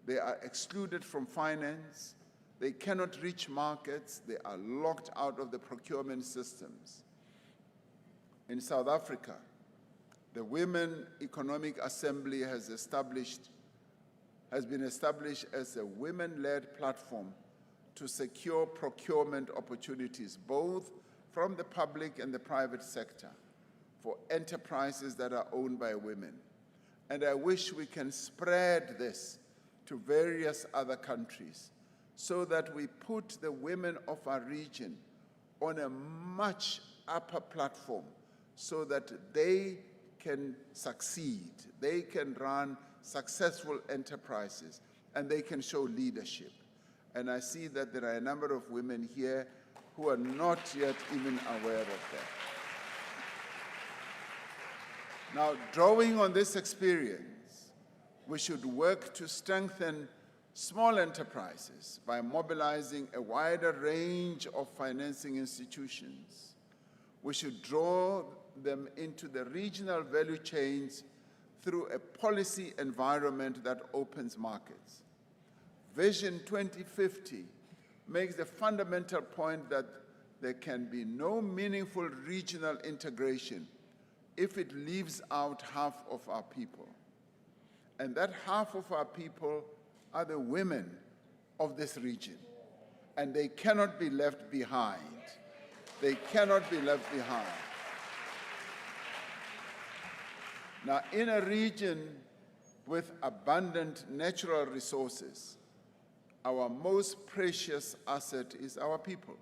They are excluded from finance. They cannot reach markets. They are locked out of the procurement systems. In South Africa, the Women Economic Assembly has been established as a women-led platform to secure procurement opportunities, both from the public and the private sector, for enterprises that are owned by women. And I wish we can spread this to various other countries so that we put the women of our region on a much upper platform so that they can succeed, they can run successful enterprises, and they can show leadership. And I see that there are a number of women here who are not yet even aware of that. Now, drawing on this experience, we should work to strengthen small enterprises by mobilizing a wider range of financing institutions. We should draw them into the regional value chains through a policy environment that opens markets. Vision 2050 makes the fundamental point that there can be no meaningful regional integration if it leaves out half of our people. And that half of our people are the women of this region. And they cannot be left behind. They cannot be left behind. Now, in a region with abundant natural resources, our most precious asset is our people.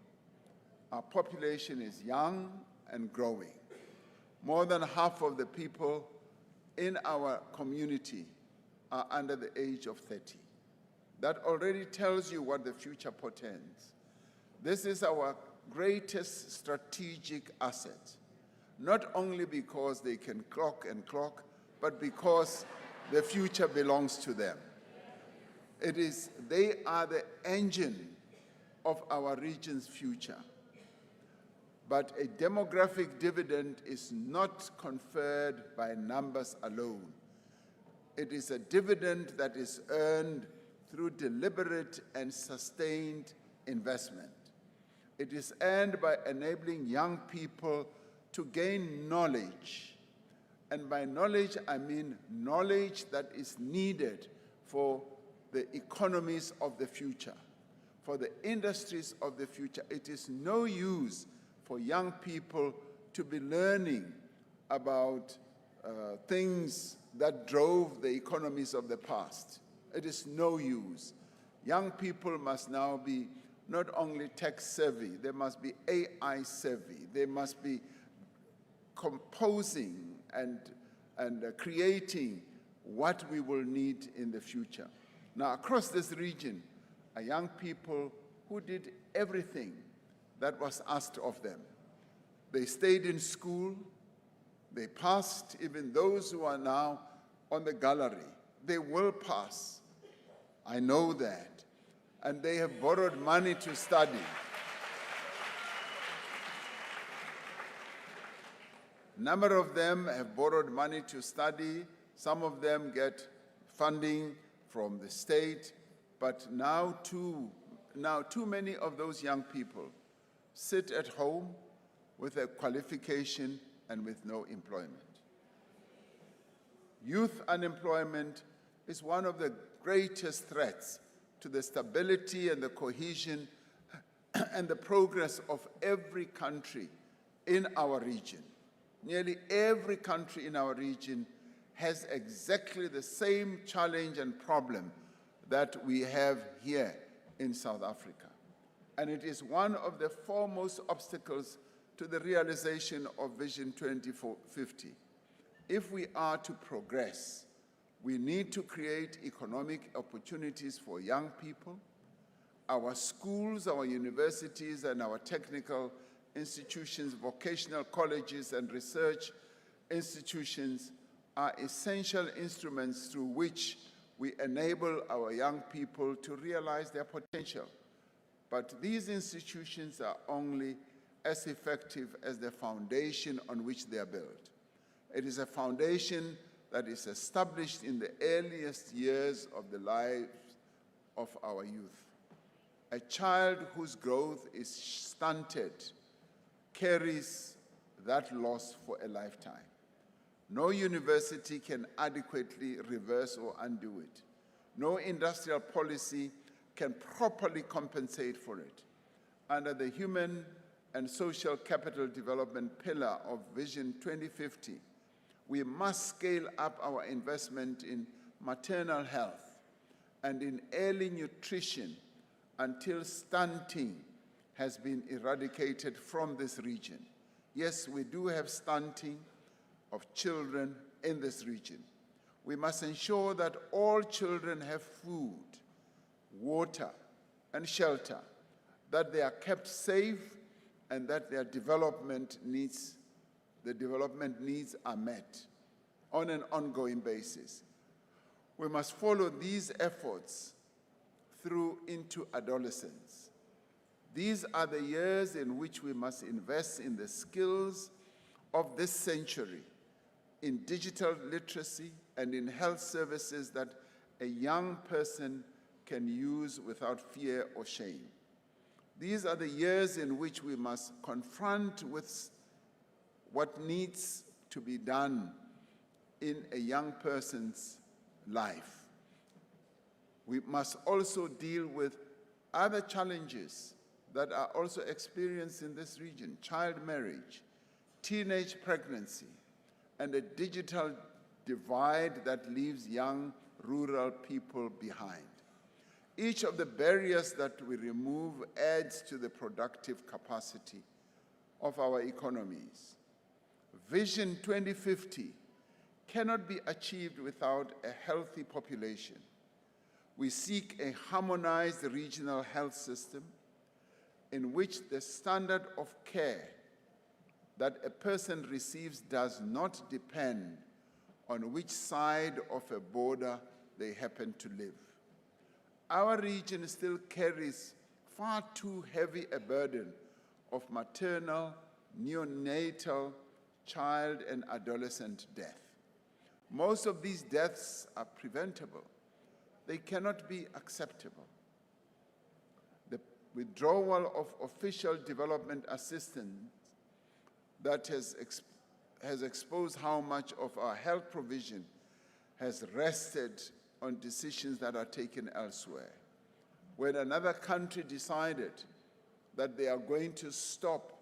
Our population is young and growing. More than half of the people in our community are under the age of 30. That already tells you what the future portends. This is our greatest strategic asset, not only because they can clock and clock, but because the future belongs to them. They are the engine of our region's future. But a demographic dividend is not conferred by numbers alone. It is a dividend that is earned through deliberate and sustained investment. It is earned by enabling young people to gain knowledge. And by knowledge, I mean knowledge that is needed for the economies of the future, for the industries of the future. It is no use for young people to be learning about things that drove the economies of the past. It is no use. Young people must now be not only tech savvy, they must be AI savvy, they must be composing and creating what we will need in the future. Now, across this region are young people who did everything that was asked of them. They stayed in school, they passed, even those who are now on the gallery. They will pass, I know that. And they have borrowed money to study. A number of them have borrowed money to study. Some of them get funding from the state, but now too many of those young people sit at home with a qualification and with no employment. Youth unemployment is one of the greatest threats to the stability and the cohesion and the progress of every country in our region. Nearly every country in our region has exactly the same challenge and problem that we have here in South Africa. And it is one of the foremost obstacles to the realization of Vision 2050. If we are to progress, we need to create economic opportunities for young people. Our schools, our universities, and our technical institutions, vocational colleges, and research institutions are essential instruments through which we enable our young people to realize their potential. But these institutions are only as effective as the foundation on which they are built. It is a foundation that is established in the earliest years of the lives of our youth. A child whose growth is stunted carries that loss for a lifetime. No university can adequately reverse or undo it. No industrial policy can properly compensate for it. Under the human and social capital development pillar of Vision 2050, we must scale up our investment in maternal health and in early nutrition until stunting has been eradicated from this region. Yes, we do have stunting of children in this region. We must ensure that all children have food, water, and shelter, that they are kept safe, and that their development needs are met on an ongoing basis. We must follow these efforts through into adolescence. These are the years in which we must invest in the skills of this century, in digital literacy and in health services that a young person can use without fear or shame. These are the years in which we must confront with what needs to be done in a young person's life. We must also deal with other challenges that are also experienced in this region: child marriage, teenage pregnancy, and a digital divide that leaves young rural people behind. Each of the barriers that we remove adds to the productive capacity of our economies. Vision 2050 cannot be achieved without a healthy population. We seek a harmonized regional health system in which the standard of care that a person receives does not depend on which side of a border they happen to live. Our region still carries far too heavy a burden of maternal, neonatal, child, and adolescent death. Most of these deaths are preventable. They cannot be acceptable. The withdrawal of official development assistance that has exposed how much of our health provision has rested on decisions that are taken elsewhere. When another country decided that they are going to stop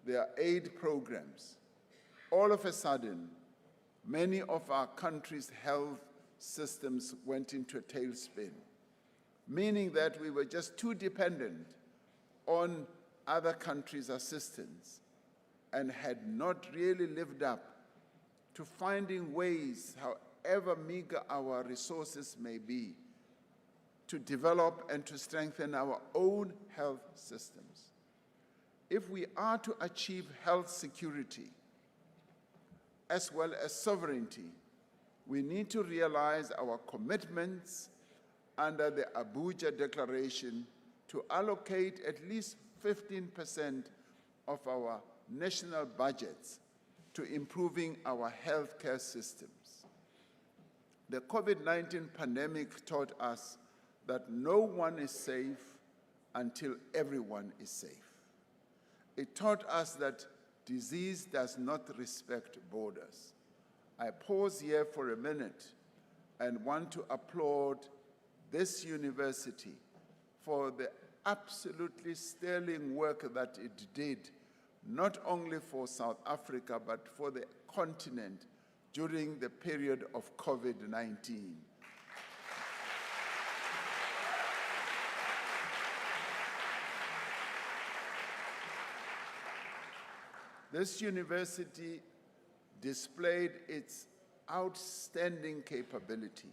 their aid programs, all of a sudden, many of our country's health systems went into a tailspin, meaning that we were just too dependent on other countries' assistance and had not really lived up to finding ways, however meager our resources may be, to develop and to strengthen our own health systems. If we are to achieve health security as well as sovereignty, we need to realize our commitments under the Abuja Declaration to allocate at least 15% of our national budgets to improving our healthcare systems. The COVID-19 pandemic taught us that no one is safe until everyone is safe. It taught us that disease does not respect borders. I pause here for a minute and want to applaud this university for the absolutely sterling work that it did, not only for South Africa, but for the continent during the period of COVID-19. This university displayed its outstanding capability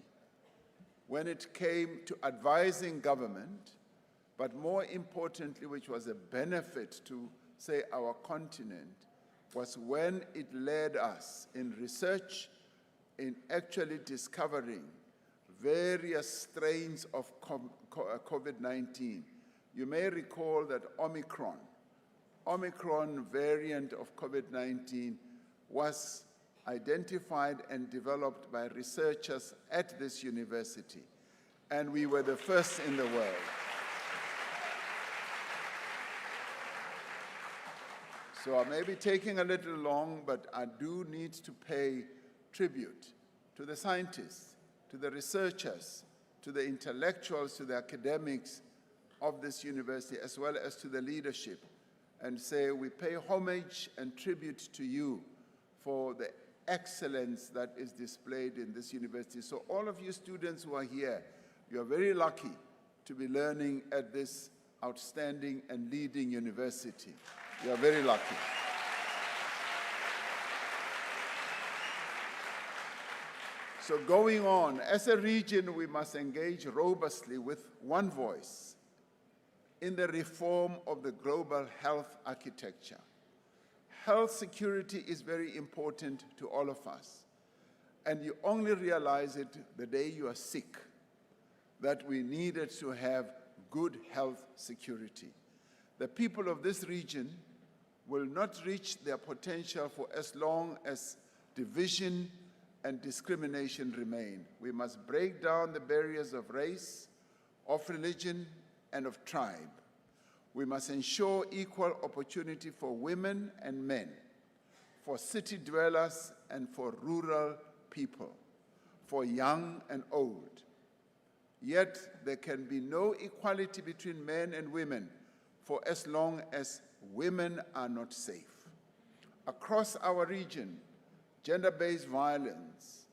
when it came to advising government, but more importantly, which was a benefit to, say, our continent, was when it led us in research in actually discovering various strains of COVID-19. You may recall that Omicron variant of COVID-19 was identified and developed by researchers at this university, and we were the first in the world. So I may be taking a little long, but I do need to pay tribute to the scientists, to the researchers, to the intellectuals, to the academics of this university, as well as to the leadership, and say we pay homage and tribute to you for the excellence that is displayed in this university. So all of you students who are here, you are very lucky to be learning at this outstanding and leading university. You are very lucky. So going on, as a region, we must engage robustly with one voice in the reform of the global health architecture. Health security is very important to all of us, and you only realize it the day you are sick, that we needed to have good health security. The people of this region will not reach their potential for as long as division and discrimination remain. We must break down the barriers of race, of religion, and of tribe. We must ensure equal opportunity for women and men, for city dwellers and for rural people, for young and old. Yet there can be no equality between men and women for as long as women are not safe. Across our region, gender-based violence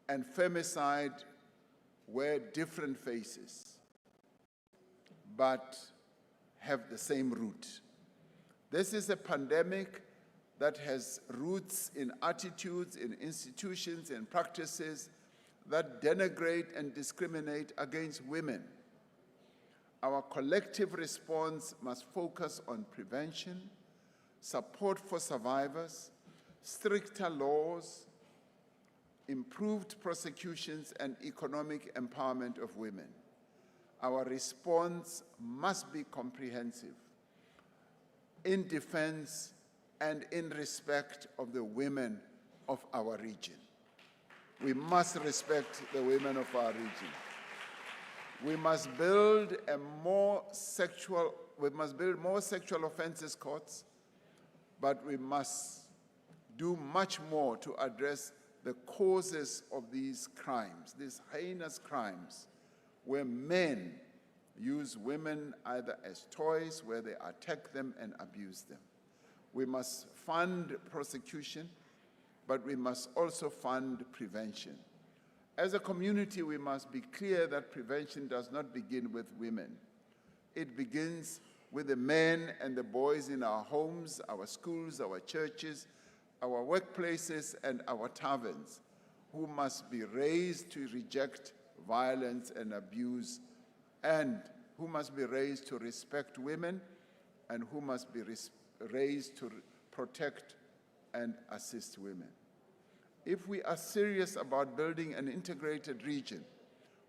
and femicide wear different faces, but have the same root. This is a pandemic that has roots in attitudes, in institutions, and practices that denigrate and discriminate against women. Our collective response must focus on prevention, support for survivors, stricter laws, improved prosecutions, and economic empowerment of women. our response must be comprehensive in defense and in respect of the women of our region. We must respect the women of our region. We must build more sexual offences courts, but we must do much more to address the causes of these crimes, these heinous crimes, where men use women either as toys, where they attack them and abuse them. We must fund prosecution, but we must also fund prevention. As a community, we must be clear that prevention does not begin with women. It begins with the men and the boys in our homes, our schools, our churches, our workplaces, and our taverns, who must be raised to reject violence and abuse, and who must be raised to respect women, and who must be raised to protect and assist women. If we are serious about building an integrated region,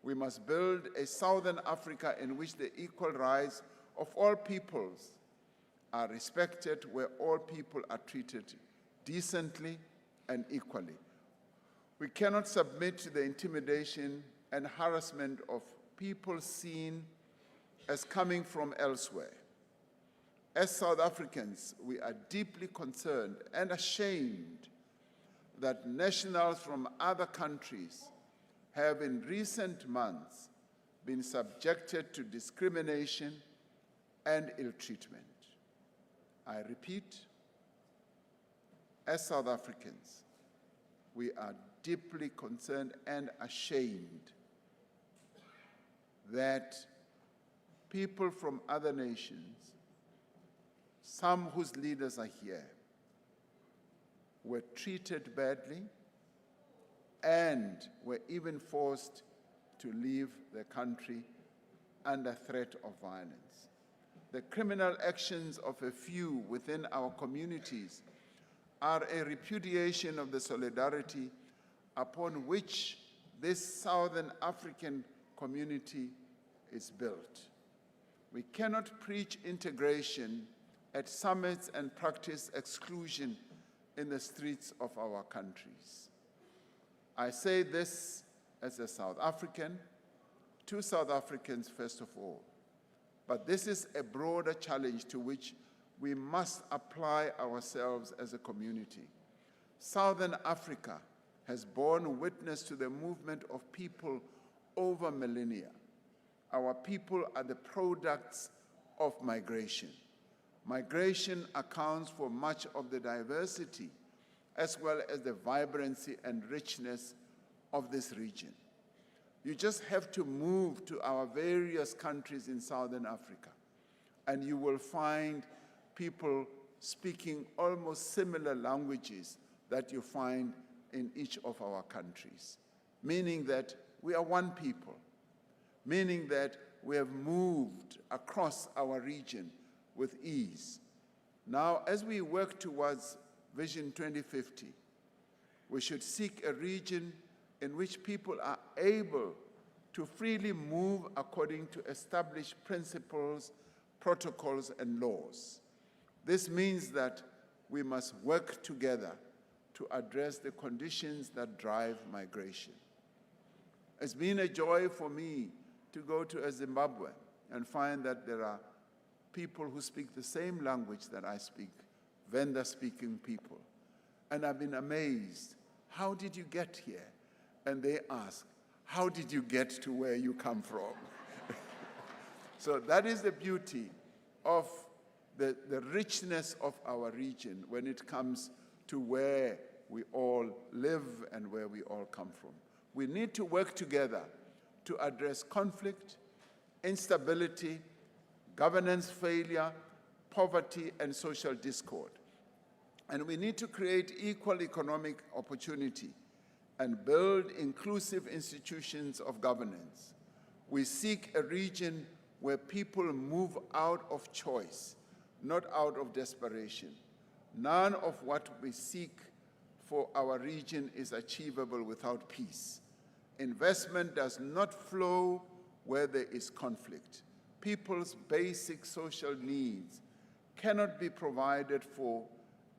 we must build a Southern Africa in which the equal rights of all peoples are respected, where all people are treated decently and equally. We cannot submit to the intimidation and harassment of people seen as coming from elsewhere. As South Africans, we are deeply concerned and ashamed that nationals from other countries have in recent months been subjected to discrimination and ill treatment. I repeat, as South Africans, we are deeply concerned and ashamed that people from other nations, some whose leaders are here, were treated badly and were even forced to leave the country under threat of violence. The criminal actions of a few within our communities are a repudiation of the solidarity upon which this Southern African community is built. We cannot preach integration at summits and practice exclusion in the streets of our countries. I say this as a South African, to South Africans first of all, but this is a broader challenge to which we must apply ourselves as a community. Southern Africa has borne witness to the movement of people over millennia. Our people are the products of migration. Migration accounts for much of the diversity as well as the vibrancy and richness of this region. You just have to move to our various countries in Southern Africa, and you will find people speaking almost similar languages that you find in each of our countries, meaning that we are one people, meaning that we have moved across our region with ease. Now, as we work towards Vision 2050, we should seek a region in which people are able to freely move according to established principles, protocols, and laws. This means that we must work together to address the conditions that drive migration. It's been a joy for me to go to Zimbabwe and find that there are people who speak the same language that I speak, Venda-speaking people. And I've been amazed. How did you get here? And they ask, how did you get to where you come from? So that is the beauty of the richness of our region when it comes to where we all live and where we all come from. We need to work together to address conflict, instability, governance failure, poverty, and social discord. And we need to create equal economic opportunity and build inclusive institutions of governance. We seek a region where people move out of choice, not out of desperation. None of what we seek for our region is achievable without peace. Investment does not flow where there is conflict. People's basic social needs cannot be provided for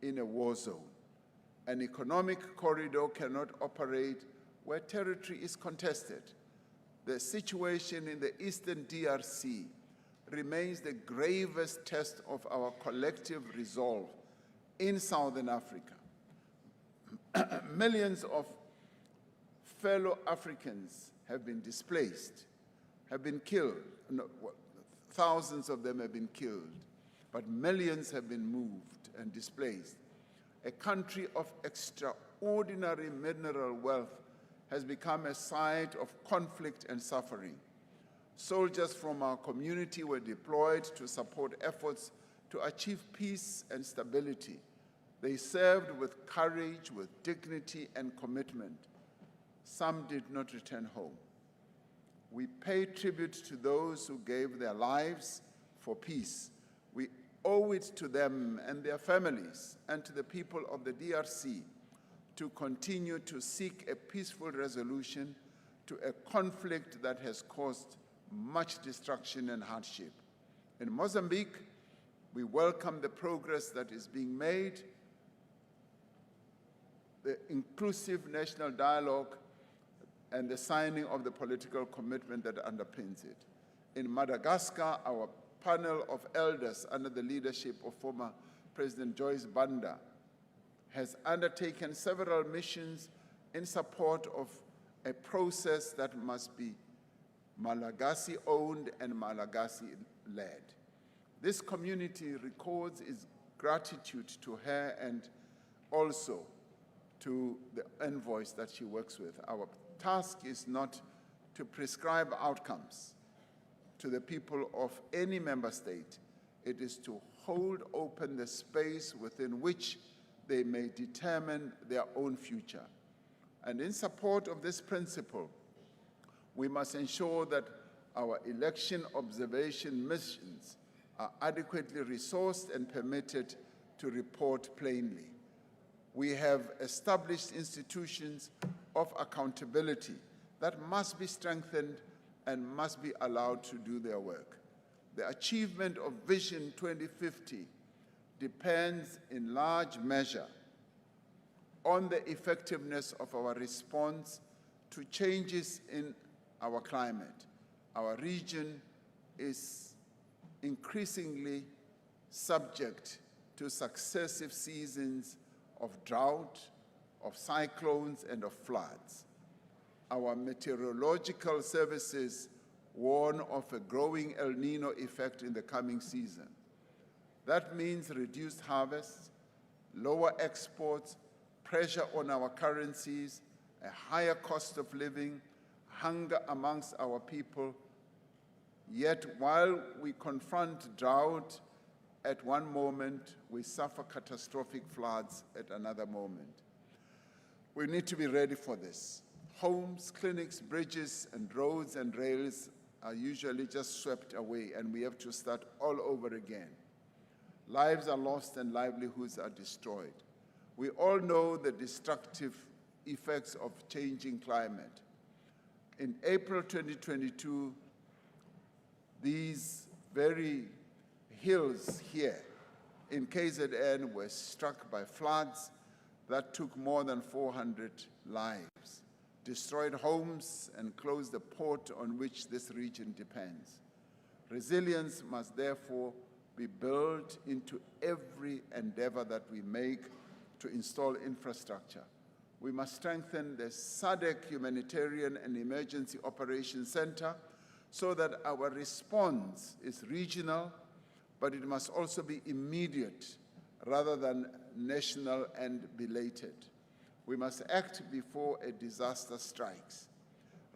in a war zone. An economic corridor cannot operate where territory is contested. The situation in the eastern DRC remains the gravest test of our collective resolve in Southern Africa. Millions of fellow Africans have been displaced, have been killed. No, thousands of them have been killed, but millions have been moved and displaced. A country of extraordinary mineral wealth has become a site of conflict and suffering. Soldiers from our community were deployed to support efforts to achieve peace and stability. They served with courage, with dignity and commitment. Some did not return home. We pay tribute to those who gave their lives for peace. We owe it to them and their families and to the people of the DRC to continue to seek a peaceful resolution to a conflict that has caused much destruction and hardship. In Mozambique, we welcome the progress that is being made, the inclusive national dialogue, and the signing of the political commitment that underpins it. In Madagascar, our panel of elders under the leadership of former President Joyce Banda has undertaken several missions in support of a process that must be Malagasy-owned and Malagasy-led. This community records its gratitude to her and also to the envoys that she works with. Our task is not to prescribe outcomes to the people of any member state. It is to hold open the space within which they may determine their own future. And in support of this principle, we must ensure that our election observation missions are adequately resourced and permitted to report plainly. We have established institutions of accountability that must be strengthened and must be allowed to do their work. The achievement of Vision 2050 depends in large measure on the effectiveness of our response to changes in our climate. Our region is increasingly subject to successive seasons of drought, of cyclones, and of floods. Our meteorological services warn of a growing El Nino effect in the coming season. That means reduced harvests, lower exports, pressure on our currencies, a higher cost of living, hunger amongst our people. Yet while we confront drought at one moment, we suffer catastrophic floods at another moment. We need to be ready for this. Homes, clinics, bridges, and roads and rails are usually just swept away, and we have to start all over again. Lives are lost and livelihoods are destroyed. We all know the destructive effects of changing climate. In April 2022, these very hills here in KZN were struck by floods that took more than 400 lives, destroyed homes, and closed the port on which this region depends. Resilience must therefore be built into every endeavor that we make to install infrastructure. We must strengthen the SADC Humanitarian and Emergency Operations Center so that our response is regional, but it must also be immediate rather than national and belated. We must act before a disaster strikes,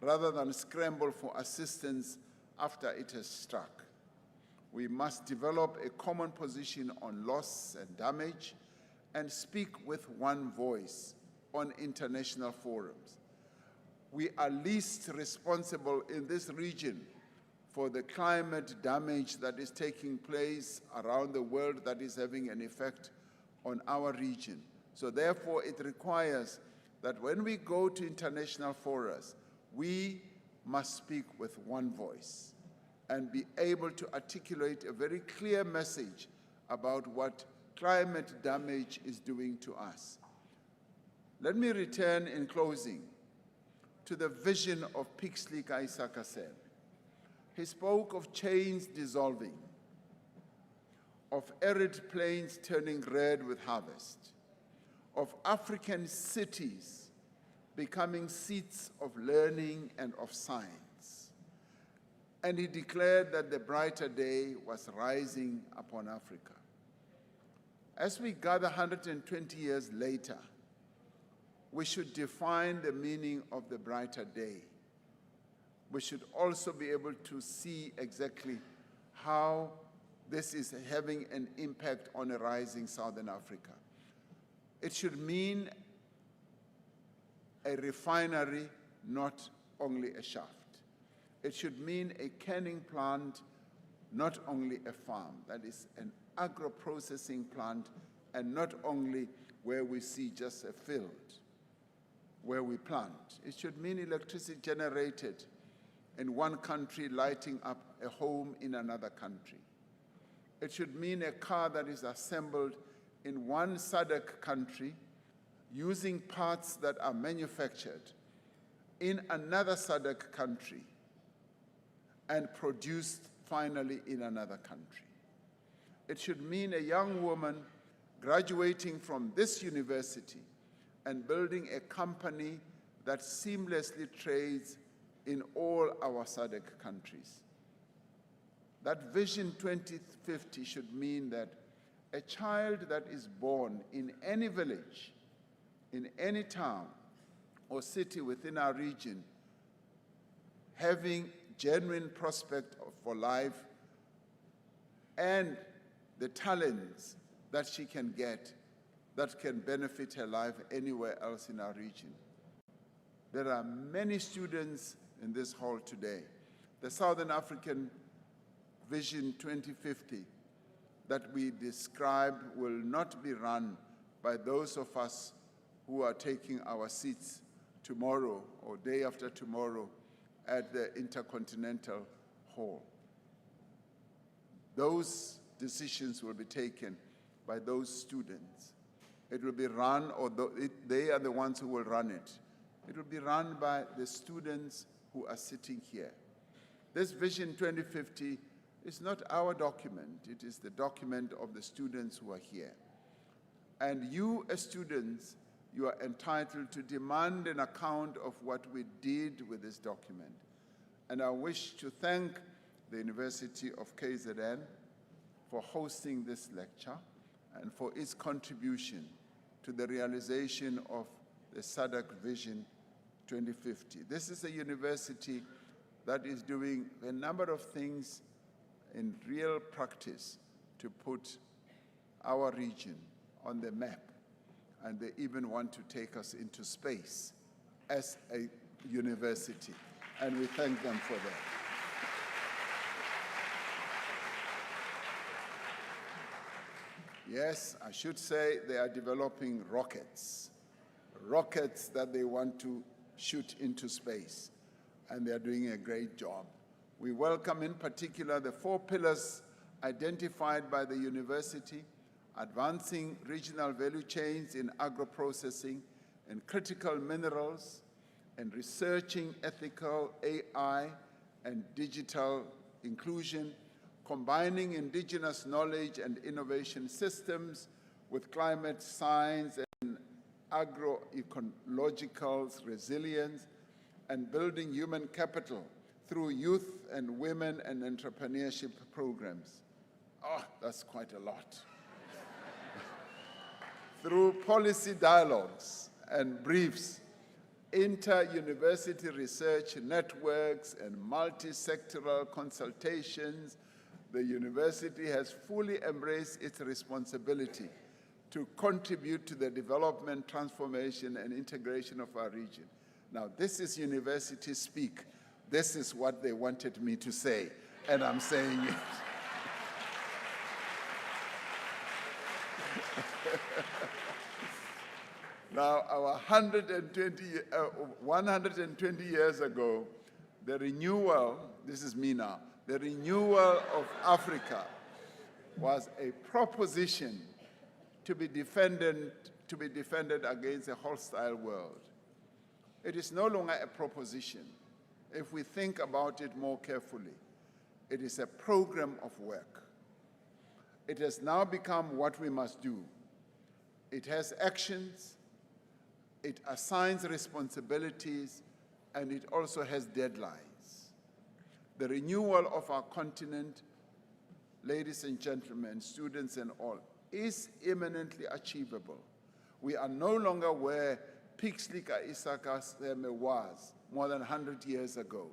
rather than scramble for assistance after it has struck. We must develop a common position on loss and damage and speak with one voice on international forums. We are least responsible in this region for the climate damage that is taking place around the world that is having an effect on our region. So therefore, it requires that when we go to international forums, we must speak with one voice and be able to articulate a very clear message about what climate damage is doing to us. Let me return in closing to the vision of Pixley Kaisakasen. He spoke of chains dissolving, of arid plains turning red with harvest, of African cities becoming seats of learning and of science. And he declared that the brighter day was rising upon Africa. As we gather 120 years later, we should define the meaning of the brighter day. We should also be able to see exactly how this is having an impact on a rising Southern Africa. It should mean a refinery, not only a shaft. It should mean a canning plant, not only a farm. That is an agro-processing plant, and not only where we see just a field where we plant. It should mean electricity generated in one country lighting up a home in another country. It should mean a car that is assembled in one SADC country using parts that are manufactured in another SADC country and produced finally in another country. It should mean a young woman graduating from this university and building a company that seamlessly trades in all our SADC countries. That Vision 2050 should mean that a child that is born in any village, in any town or city within our region, having genuine prospect for life and the talents that she can get that can benefit her life anywhere else in our region. There are many students in this hall today. The Southern African Vision 2050 that we describe will not be run by those of us who are taking our seats tomorrow or day after tomorrow at the Intercontinental Hall. Those decisions will be taken by those students. It will be run, or they are the ones who will run it. It will be run by the students who are sitting here. This Vision 2050 is not our document. It is the document of the students who are here. And you, as students, you are entitled to demand an account of what we did with this document. And I wish to thank the University of KZN for hosting this lecture and for its contribution to the realization of the SADC Vision 2050. This is a university that is doing a number of things in real practice to put our region on the map. And they even want to take us into space as a university. And we thank them for that. Yes, I should say they are developing rockets that they want to shoot into space, and they are doing a great job. We welcome in particular the 4 pillars identified by the university: advancing regional value chains in agro-processing and critical minerals, and researching ethical AI and digital inclusion, combining indigenous knowledge and innovation systems with climate science and agroecological resilience, and building human capital through youth and women and entrepreneurship programs. Oh, that's quite a lot. Through policy dialogues and briefs, inter-university research networks, and multi-sectoral consultations, the university has fully embraced its responsibility to contribute to the development, transformation, and integration of our region. Now, this is university speak. This is what they wanted me to say, and I'm saying it. Now, 120 years ago, the renewal, this is me now, the renewal of Africa was a proposition to be defended against a hostile world. It is no longer a proposition. If we think about it more carefully, it is a program of work. It has now become what we must do. It has actions, it assigns responsibilities, and it also has deadlines. The renewal of our continent, ladies and gentlemen, students and all, is imminently achievable. We are no longer where Pixlika Isaka Seme was more than 100 years ago.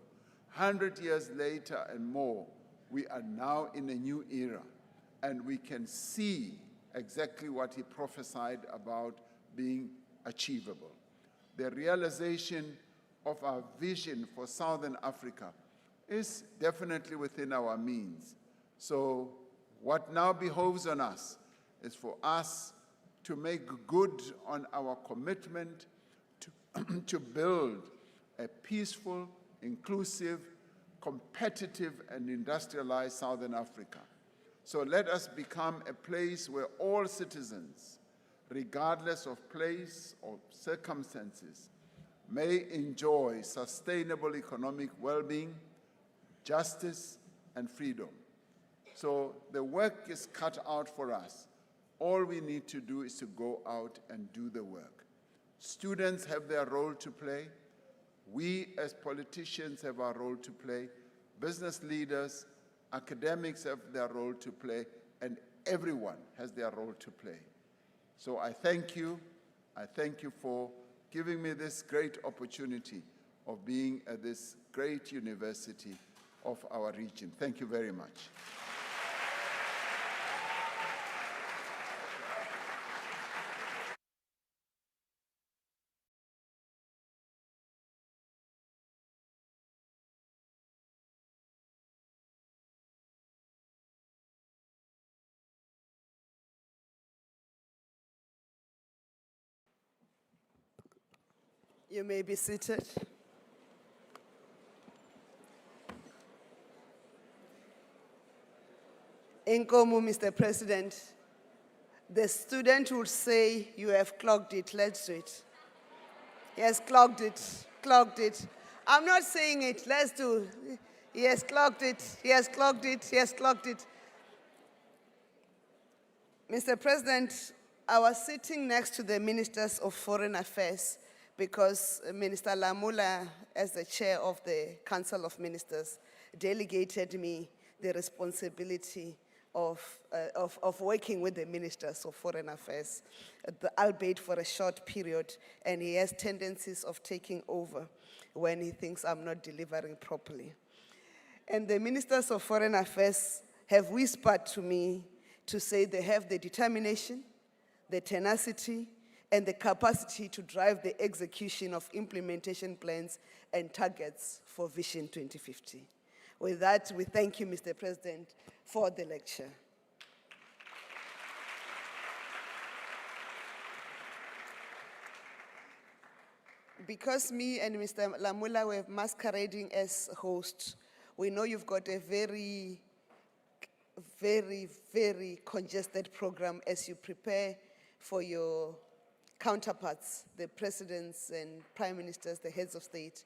100 years later and more, we are now in a new era, and we can see exactly what he prophesied about being achievable. The realization of our vision for Southern Africa is definitely within our means. So what now behoves on us is for us to make good on our commitment to build a peaceful, inclusive, competitive, and industrialized Southern Africa. So let us become a place where all citizens, regardless of place or circumstances, may enjoy sustainable economic well-being, justice, and freedom. So the work is cut out for us. All we need to do is to go out and do the work. Students have their role to play. We as politicians have our role to play. Business leaders, academics have their role to play, and everyone has their role to play. So I thank you. I thank you for giving me this great opportunity of being at this great university of our region. Thank you very much. You may be seated. Inkomu, Mr. President, the student would say, you have clocked it, let's do it. He has clocked it, clocked it. I'm not saying it, let's do it. He has clocked it, he has clocked it, he has clocked it. Mr. President, I was sitting next to the Ministers of Foreign Affairs because Minister Lamula, as the chair of the Council of Ministers, delegated me the responsibility of working with the Ministers of Foreign Affairs, albeit for a short period, and he has tendencies of taking over when he thinks I'm not delivering properly. And the Ministers of Foreign Affairs have whispered to me to say they have the determination, the tenacity, and the capacity to drive the execution of implementation plans and targets for Vision 2050. With that, we thank you, Mr. President, for the lecture. Because me and Mr. Lamula were masquerading as hosts, we know you've got a very, very, very congested program as you prepare for your counterparts, the presidents and prime ministers, the heads of state,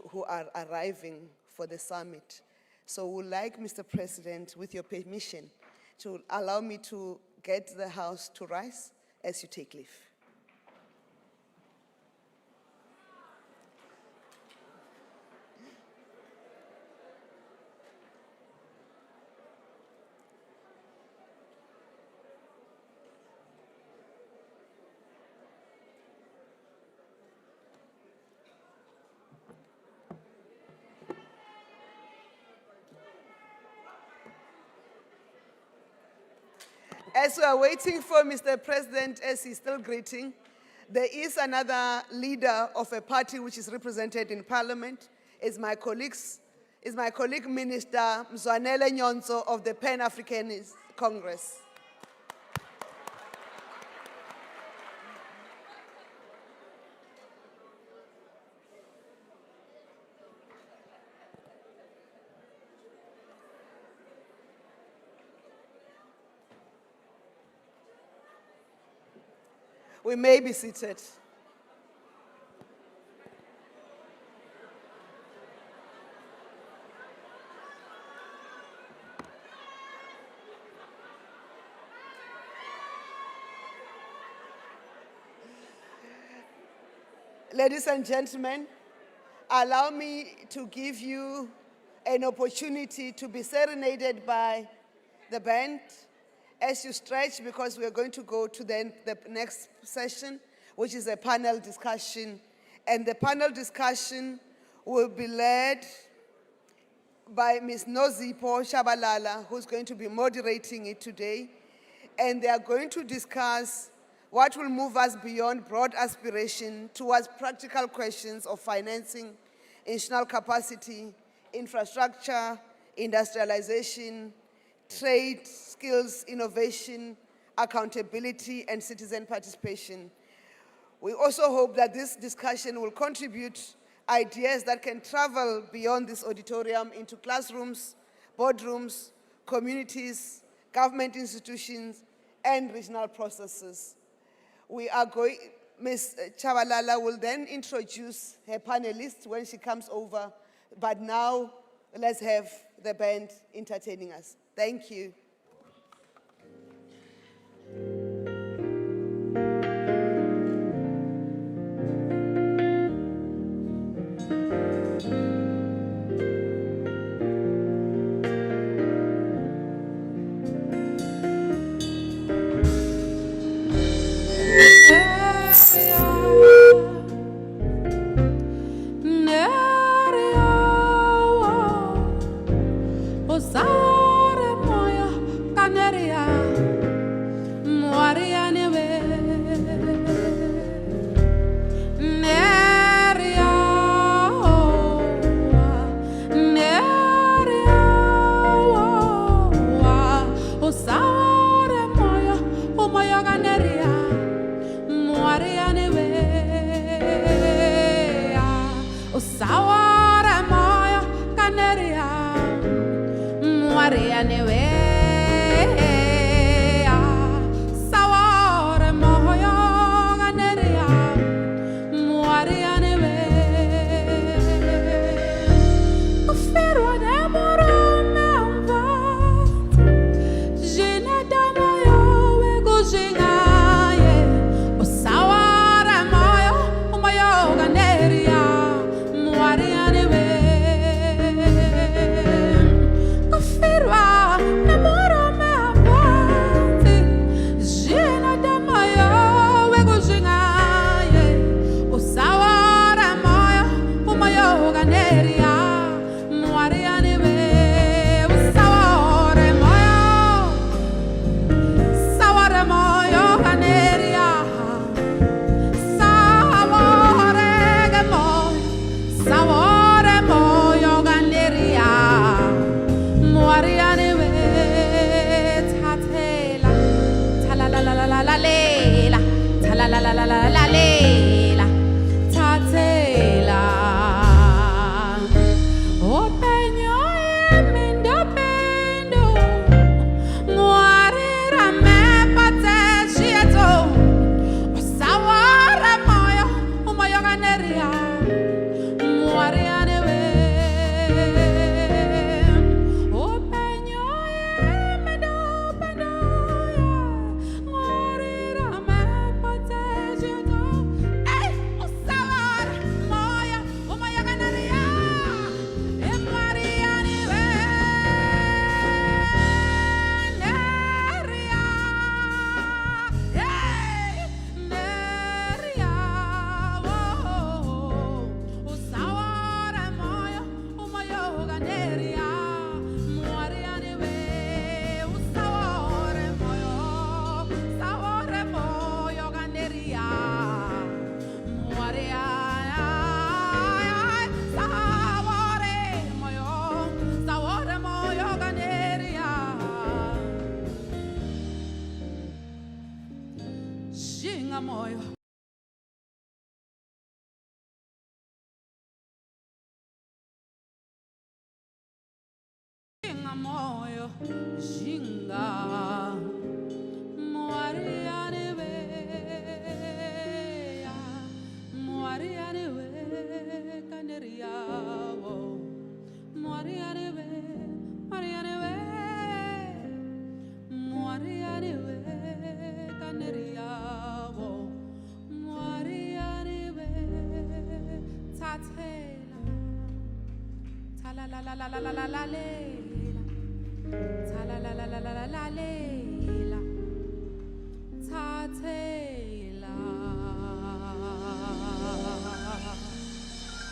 who are arriving for the summit. So we'd like, Mr. President, with your permission, to allow me to get the House to rise as you take leave. As we are waiting for Mr. President, as he's still greeting, there is another leader of a party which is represented in Parliament. Is my colleague Minister Mzwanele Nyonso of the Pan-Africanist Congress. We may be seated. Ladies and gentlemen, allow me to give you an opportunity to be serenaded by the band as you stretch, because we are going to go to the next session, which is a panel discussion. And the panel discussion will be led by Ms. Nozipo Shabalala, who's going to be moderating it today. And they are going to discuss what will move us beyond broad aspiration towards practical questions of financing, institutional capacity, infrastructure, industrialization, trade, skills, innovation, accountability, and citizen participation. We also hope that this discussion will contribute ideas that can travel beyond this auditorium into classrooms, boardrooms, communities, government institutions, and regional processes. Ms. Chabalala will then introduce her panelists when she comes over, but now let's have the band entertaining us. Thank you.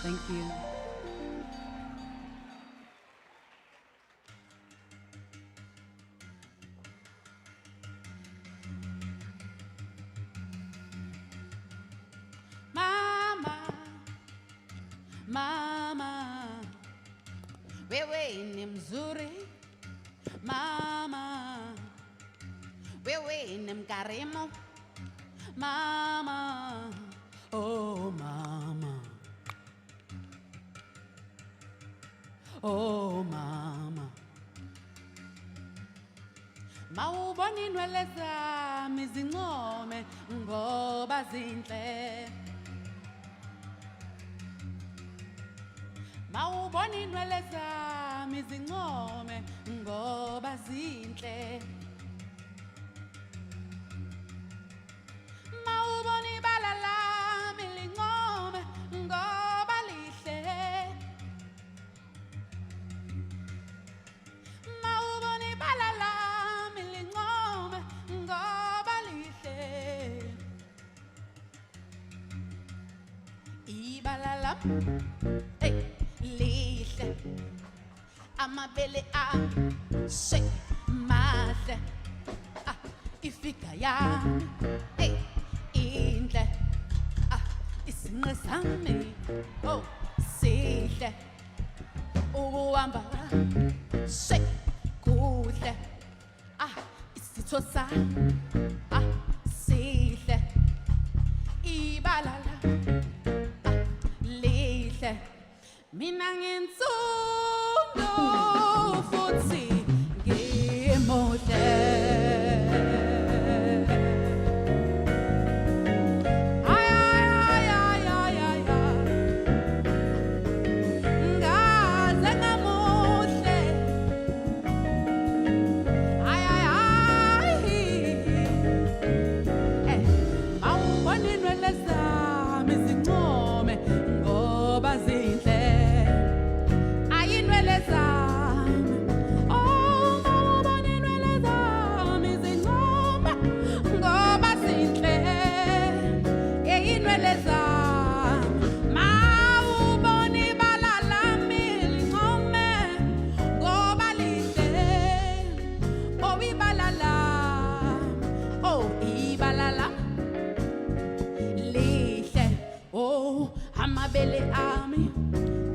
Thank you. Mama, mama, wewe ni mzuri. Mama, wewe ni mkarimu. Mama, oh mama, oh mama. Mawubona inwele zami zincome ngoba zinhle. Mawubona inwele zami zincome ngoba zinhle. Mawubona ibala lami lincome ngoba lihle. Mawubona ibala lami lincome ngoba lihle. Ibala lami, hey, lihle. Amabele ami, shake, mahle. Ah, ifika yami, hey, inhle. Ah, isinqe sami, oh, sihle. Ukuhamba, shake, kuhle. Ah, isitho sami, ah, sihle. Ibala lami, ah, lihle. Mina nginsundu futhi ngimuhle. Ay ay ay ay ay ay. Ngaze ngamuhle. Ay ay ay. Mawubona inwele zami zincome ngoba zinhle. Ayinwele zami, oh mawubona inwele zami zincome ngoba zinhle. Ayinwele zami, mawubona ibala lami lincome ngoba lihle. Oh ibala lami, oh ibala lami lihle. Oh amabele ami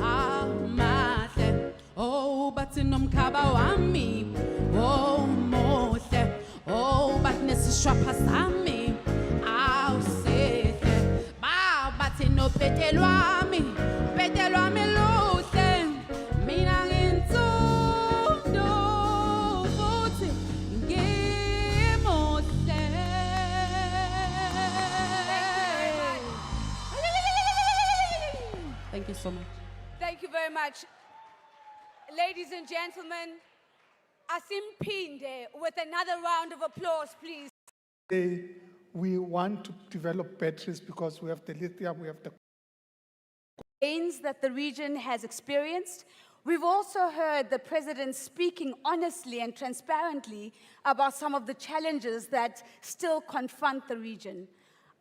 amahle. Oh bathi nomkhaba wami, oh muhle. Oh bathi nesishwapha sami awusihle. Bathi nopete lwami, pete lwami luhle. Mina nginsundu futhi ngimuhle. Thank you so much. Thank you very much. Ladies and gentlemen, Asimpinde with another round of applause, please. We want to develop batteries because we have the lithium, we have the Gains that the region has experienced. We've also heard the president speaking honestly and transparently about some of the challenges that still confront the region.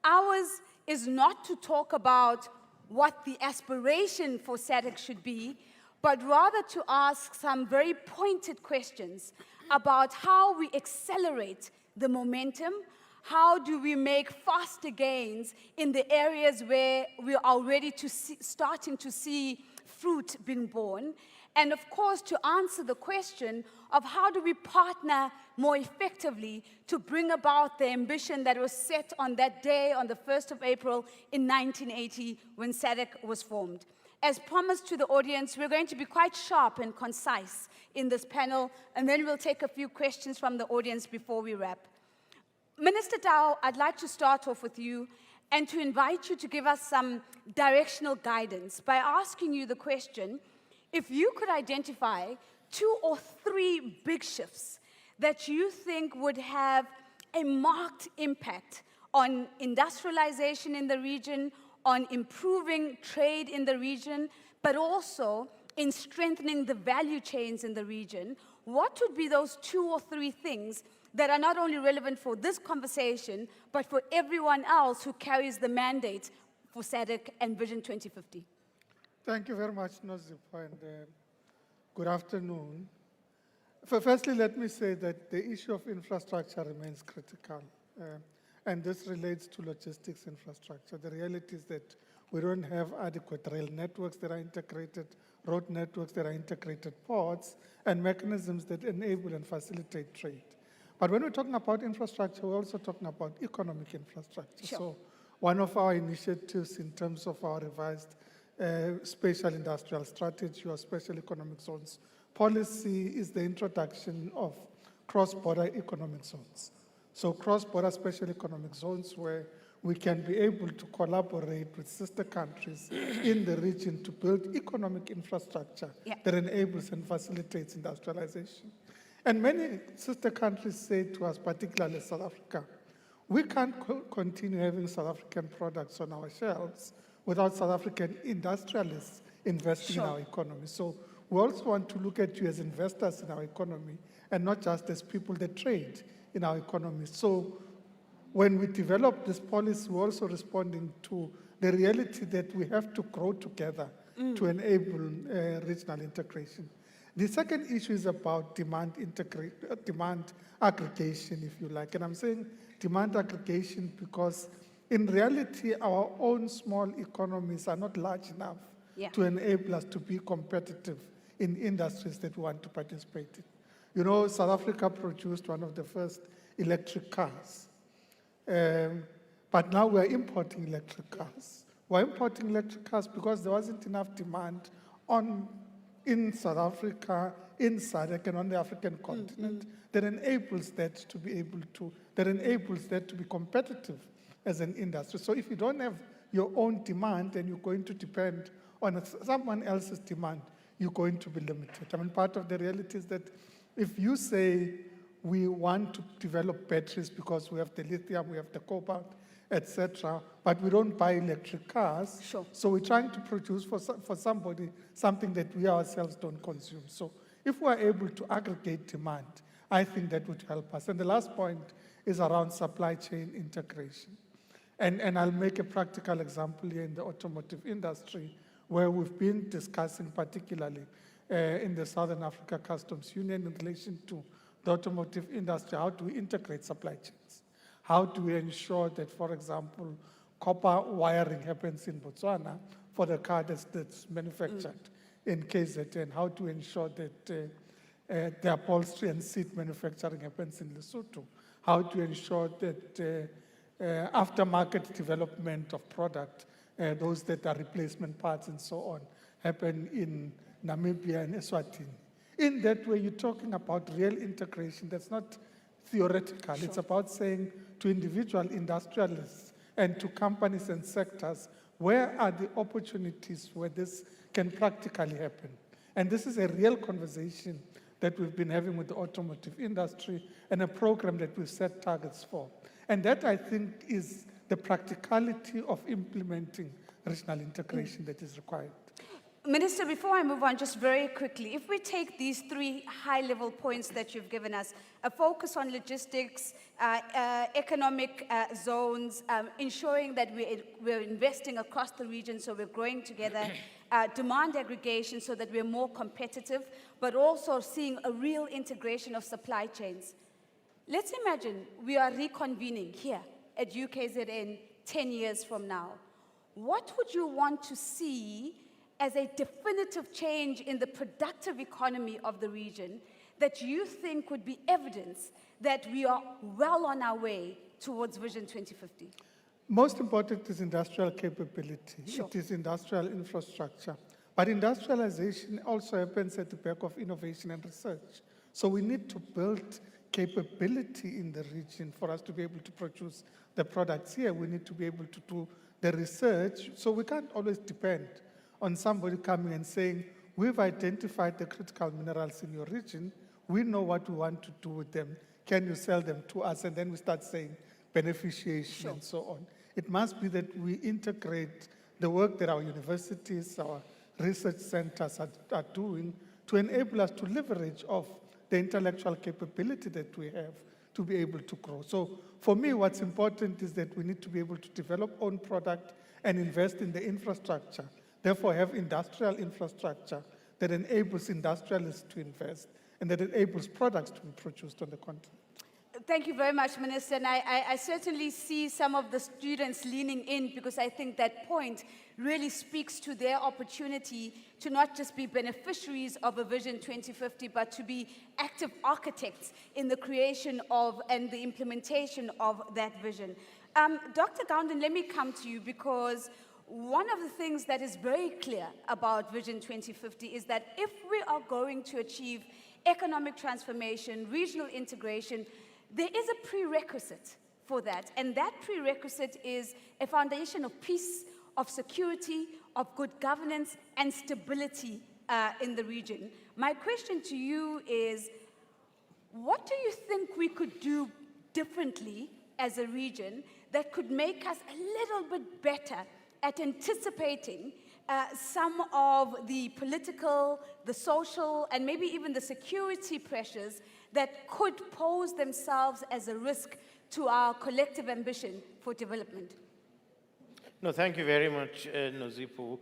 Ours is not to talk about what the aspiration for SADC should be, but rather to ask some very pointed questions about how we accelerate the momentum, how do we make faster gains in the areas where we are already starting to see fruit being born, and of course to answer the question of how do we partner more effectively to bring about the ambition that was set on that day, on the 1st of April in 1980 when SADC was formed. As promised to the audience, we're going to be quite sharp and concise in this panel, and then we'll take a few questions from the audience before we wrap. Minister Tao, I'd like to start off with you and to invite you to give us some directional guidance by asking you the question, if you could identify 2 or 3 big shifts that you think would have a marked impact on industrialization in the region, on improving trade in the region, but also in strengthening the value chains in the region, what would be those 2 or 3 things that are not only relevant for this conversation, but for everyone else who carries the mandate for SADC and Vision 2050? Thank you very much, Nozipho, and good afternoon. Firstly, let me say that the issue of infrastructure remains critical, and this relates to logistics infrastructure. The reality is that we don't have adequate rail networks that are integrated, road networks that are integrated, ports, and mechanisms that enable and facilitate trade. But when we're talking about infrastructure, we're also talking about economic infrastructure. Sure. So one of our initiatives in terms of our revised spatial industrial strategy or special economic zones policy is the introduction of cross-border economic zones. So cross-border special economic zones where we can be able to collaborate with sister countries in the region to build economic infrastructure that enables and facilitates industrialization. And many sister countries say to us, particularly South Africa, we can't continue having South African products on our shelves without South African industrialists investing in our economy. So we also want to look at you as investors in our economy and not just as people that trade in our economy. So when we develop this policy, we're also responding to the reality that we have to grow together to enable regional integration. The second issue is about demand aggregation, if you like. And I'm saying demand aggregation because in reality, our own small economies are not large enough to enable us to be competitive in industries that we want to participate in. You know, South Africa produced one of the first electric cars. But now we're importing electric cars. We're importing electric cars because there wasn't enough demand in South Africa, in SADC, and on the African continent that enables that to be competitive as an industry. So if you don't have your own demand and you're going to depend on someone else's demand, you're going to be limited. I mean, part of the reality is that if you say we want to develop batteries because we have the lithium, we have the cobalt, etc., but we don't buy electric cars, so we're trying to produce for somebody something that we ourselves don't consume. So if we're able to aggregate demand, I think that would help us. And the last point is around supply chain integration. And I'll make a practical example here in the automotive industry, where we've been discussing particularly in the Southern Africa Customs Union in relation to the automotive industry, how do we integrate supply chains? How do we ensure that, for example, copper wiring happens in Botswana for the car that's manufactured in KZN? How to ensure that the upholstery and seat manufacturing happens in Lesotho? How to ensure that aftermarket development of product, those that are replacement parts and so on, happen in Namibia and Eswatini. In that way, you're talking about real integration that's not theoretical. It's about saying to individual industrialists and to companies and sectors, where are the opportunities where this can practically happen? And this is a real conversation that we've been having with the automotive industry and a program that we've set targets for. And that, I think, is the practicality of implementing regional integration that is required. Minister, before I move on, just very quickly, if we take these 3 high-level points that you've given us, a focus on logistics, economic zones, ensuring that we're investing across the region so we're growing together, demand aggregation so that we're more competitive, but also seeing a real integration of supply chains. Let's imagine we are reconvening here at UKZN 10 years from now. What would you want to see as a definitive change in the productive economy of the region that you think would be evidence that we are well on our way towards Vision 2050? Most important is industrial capability. Sure. It is industrial infrastructure. But industrialization also happens at the back of innovation and research. So we need to build capability in the region for us to be able to produce the products here. We need to be able to do the research. So we can't always depend on somebody coming and saying, we've identified the critical minerals in your region, we know what we want to do with them, can you sell them to us? And then we start saying beneficiation and so on. It must be that we integrate the work that our universities, our research centers are doing to enable us to leverage off the intellectual capability that we have to be able to grow. So for me, what's important is that we need to be able to develop own product and invest in the infrastructure, therefore have industrial infrastructure that enables industrialists to invest and that enables products to be produced on the continent. Thank you very much, Minister. And I certainly see some of the students leaning in, because I think that point really speaks to their opportunity to not just be beneficiaries of a Vision 2050, but to be active architects in the creation of and the implementation of that vision. Dr. Gounden, let me come to you, because one of the things that is very clear about Vision 2050 is that if we are going to achieve economic transformation, regional integration, there is a prerequisite for that, and that prerequisite is a foundation of peace, of security, of good governance, and stability in the region. My question to you is, what do you think we could do differently as a region that could make us a little bit better at anticipating some of the political, the social, and maybe even the security pressures that could pose themselves as a risk to our collective ambition for development? No, thank you very much, Nozipo.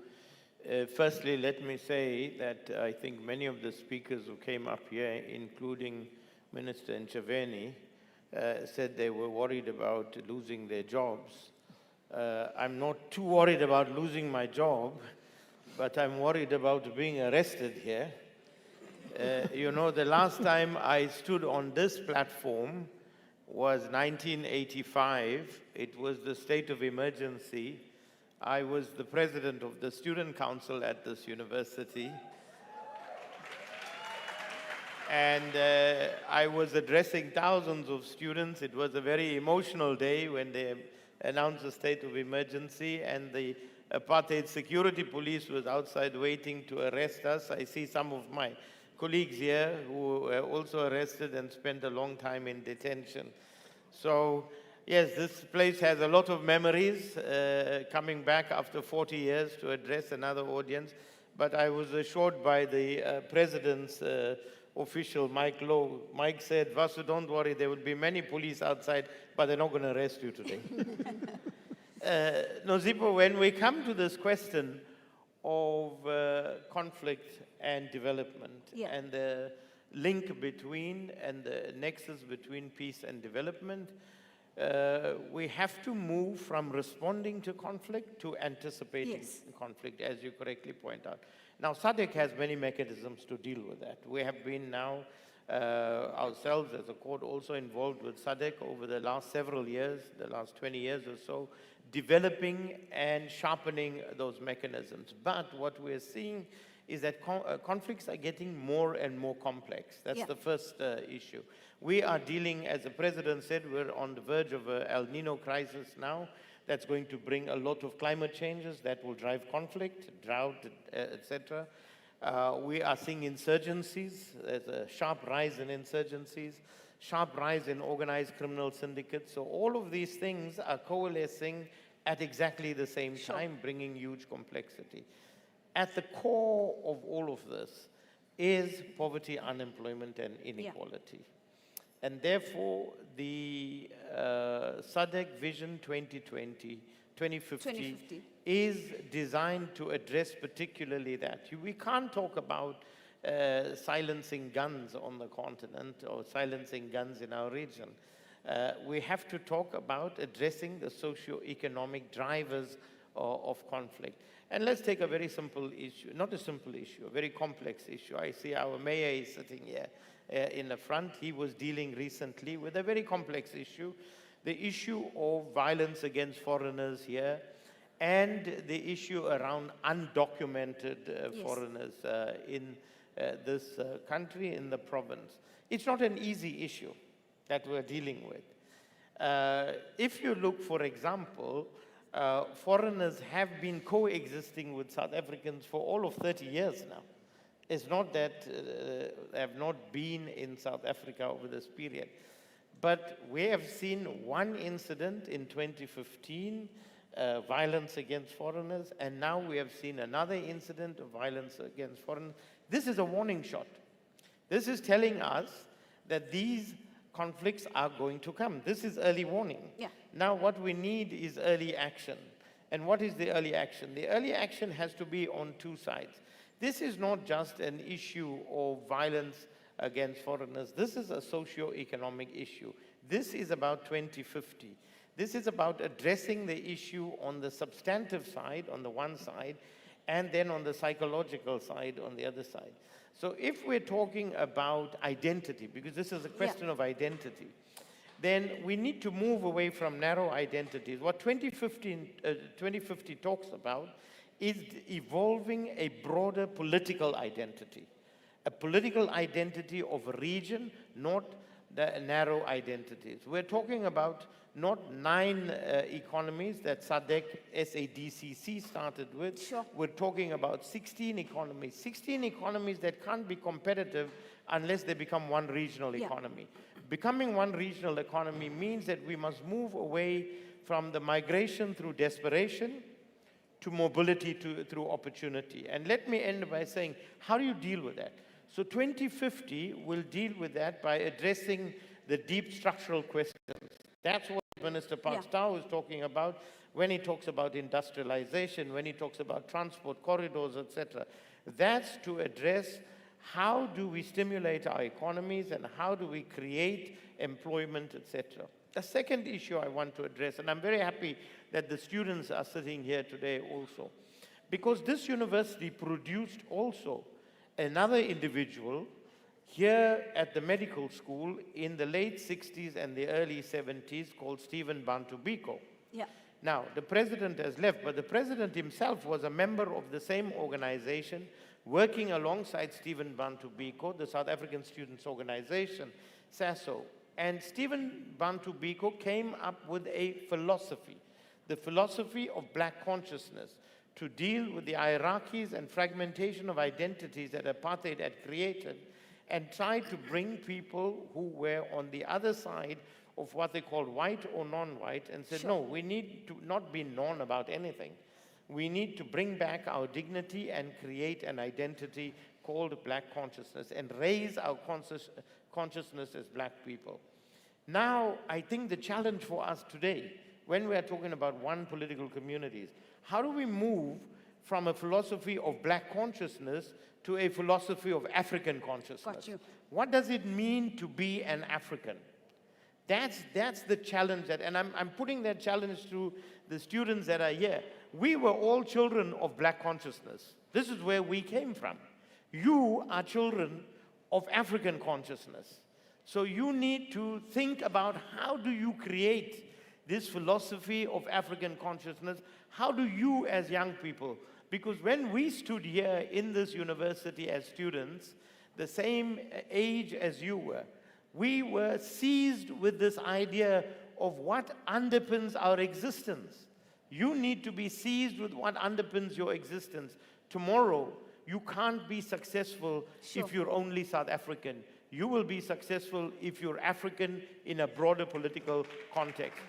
Firstly, let me say that I think many of the speakers who came up here, including Minister Ntshavheni, said they were worried about losing their jobs. I'm not too worried about losing my job, but I'm worried about being arrested here. You know, the last time I stood on this platform was 1985. It was the state of emergency. I was the president of the student council at this university. And I was addressing thousands of students. It was a very emotional day when they announced the state of emergency, and the apartheid security police was outside waiting to arrest us. I see some of my colleagues here who were also arrested and spent a long time in detention. So, yes, this place has a lot of memories, coming back after 40 years to address another audience. But I was assured by the president's official, Mike Lowe. Mike said, Vasu, don't worry, there will be many police outside, but they're not going to arrest you today. Nozipo, when we come to this question of conflict and development, and the link between and the nexus between peace and development, we have to move from responding to conflict to anticipating conflict, as you correctly point out. Now, SADC has many mechanisms to deal with that. We have been now ourselves as a court also involved with SADC over the last several years, the last 20 years or so, developing and sharpening those mechanisms. But what we're seeing is that conflicts are getting more and more complex. That's the first issue. We are dealing, as the president said, we're on the verge of an El Nino crisis now. That's going to bring a lot of climate changes that will drive conflict, drought, etc. We are seeing insurgencies. There's a sharp rise in insurgencies, sharp rise in organized criminal syndicates. So all of these things are coalescing at exactly the same time, bringing huge complexity. At the core of all of this is poverty, unemployment, and inequality. And therefore, the SADC Vision 2050 is designed to address particularly that. We can't talk about silencing guns on the continent or silencing guns in our region. We have to talk about addressing the socio-economic drivers of conflict. And let's take a very simple issue, not a simple issue, a very complex issue. I see our mayor is sitting here in the front. He was dealing recently with a very complex issue, the issue of violence against foreigners here, and the issue around undocumented foreigners in this country, in the province. It's not an easy issue that we're dealing with. If you look, for example, foreigners have been coexisting with South Africans for all of 30 years now. It's not that they have not been in South Africa over this period. But we have seen one incident in 2015 violence against foreigners, and now we have seen another incident of violence against foreigners. This is a warning shot. This is telling us that these conflicts are going to come. This is early warning. Yeah. Now what we need is early action. And what is the early action? The early action has to be on two sides. This is not just an issue of violence against foreigners. This is a socio-economic issue. This is about 2050. This is about addressing the issue on the substantive side, on the one side, and then on the psychological side, on the other side. So if we're talking about identity, because this is a question of identity, then we need to move away from narrow identities. What 2050 talks about is evolving a broader political identity of a region, not the narrow identities. We're talking about not 9 economies that SADC started with. Sure. We're talking about 16 economies. 16 economies that can't be competitive unless they become one regional economy. Becoming one regional economy means that we must move away from the migration through desperation to mobility through opportunity. And let me end by saying, how do you deal with that? So 2050 will deal with that by addressing the deep structural questions. That's what Minister Pakstau is talking about when he talks about industrialization, when he talks about transport corridors, etc. That's to address how do we stimulate our economies and how do we create employment, etc. The second issue I want to address, and I'm very happy that the students are sitting here today also, because this university produced also another individual here at the medical school in the late 60s and the early 70s called Stephen Bantu Biko. Yeah. Now, the president has left, but the president himself was a member of the same organization, working alongside Stephen Bantu Biko, the South African Students' Organization, SASO. And Stephen Bantu Biko came up with a philosophy, the philosophy of black consciousness, to deal with the hierarchies and fragmentation of identities that apartheid had created, and tried to bring people who were on the other side of what they called white or non-white, and said, no, we need to not be known about anything. We need to bring back our dignity and create an identity called black consciousness and raise our consciousness as black people. Now, I think the challenge for us today, when we are talking about one political community, is how do we move from a philosophy of black consciousness to a philosophy of African consciousness? Got you. What does it mean to be an African? That's the challenge, and I'm putting that challenge to the students that are here. We were all children of black consciousness. This is where we came from. You are children of African consciousness. So you need to think about how do you create this philosophy of African consciousness? How do you as young people, because when we stood here in this university as students, the same age as you were, we were seized with this idea of what underpins our existence. You need to be seized with what underpins your existence. Tomorrow, you can't be successful if you're only South African. You will be successful if you're African in a broader political context.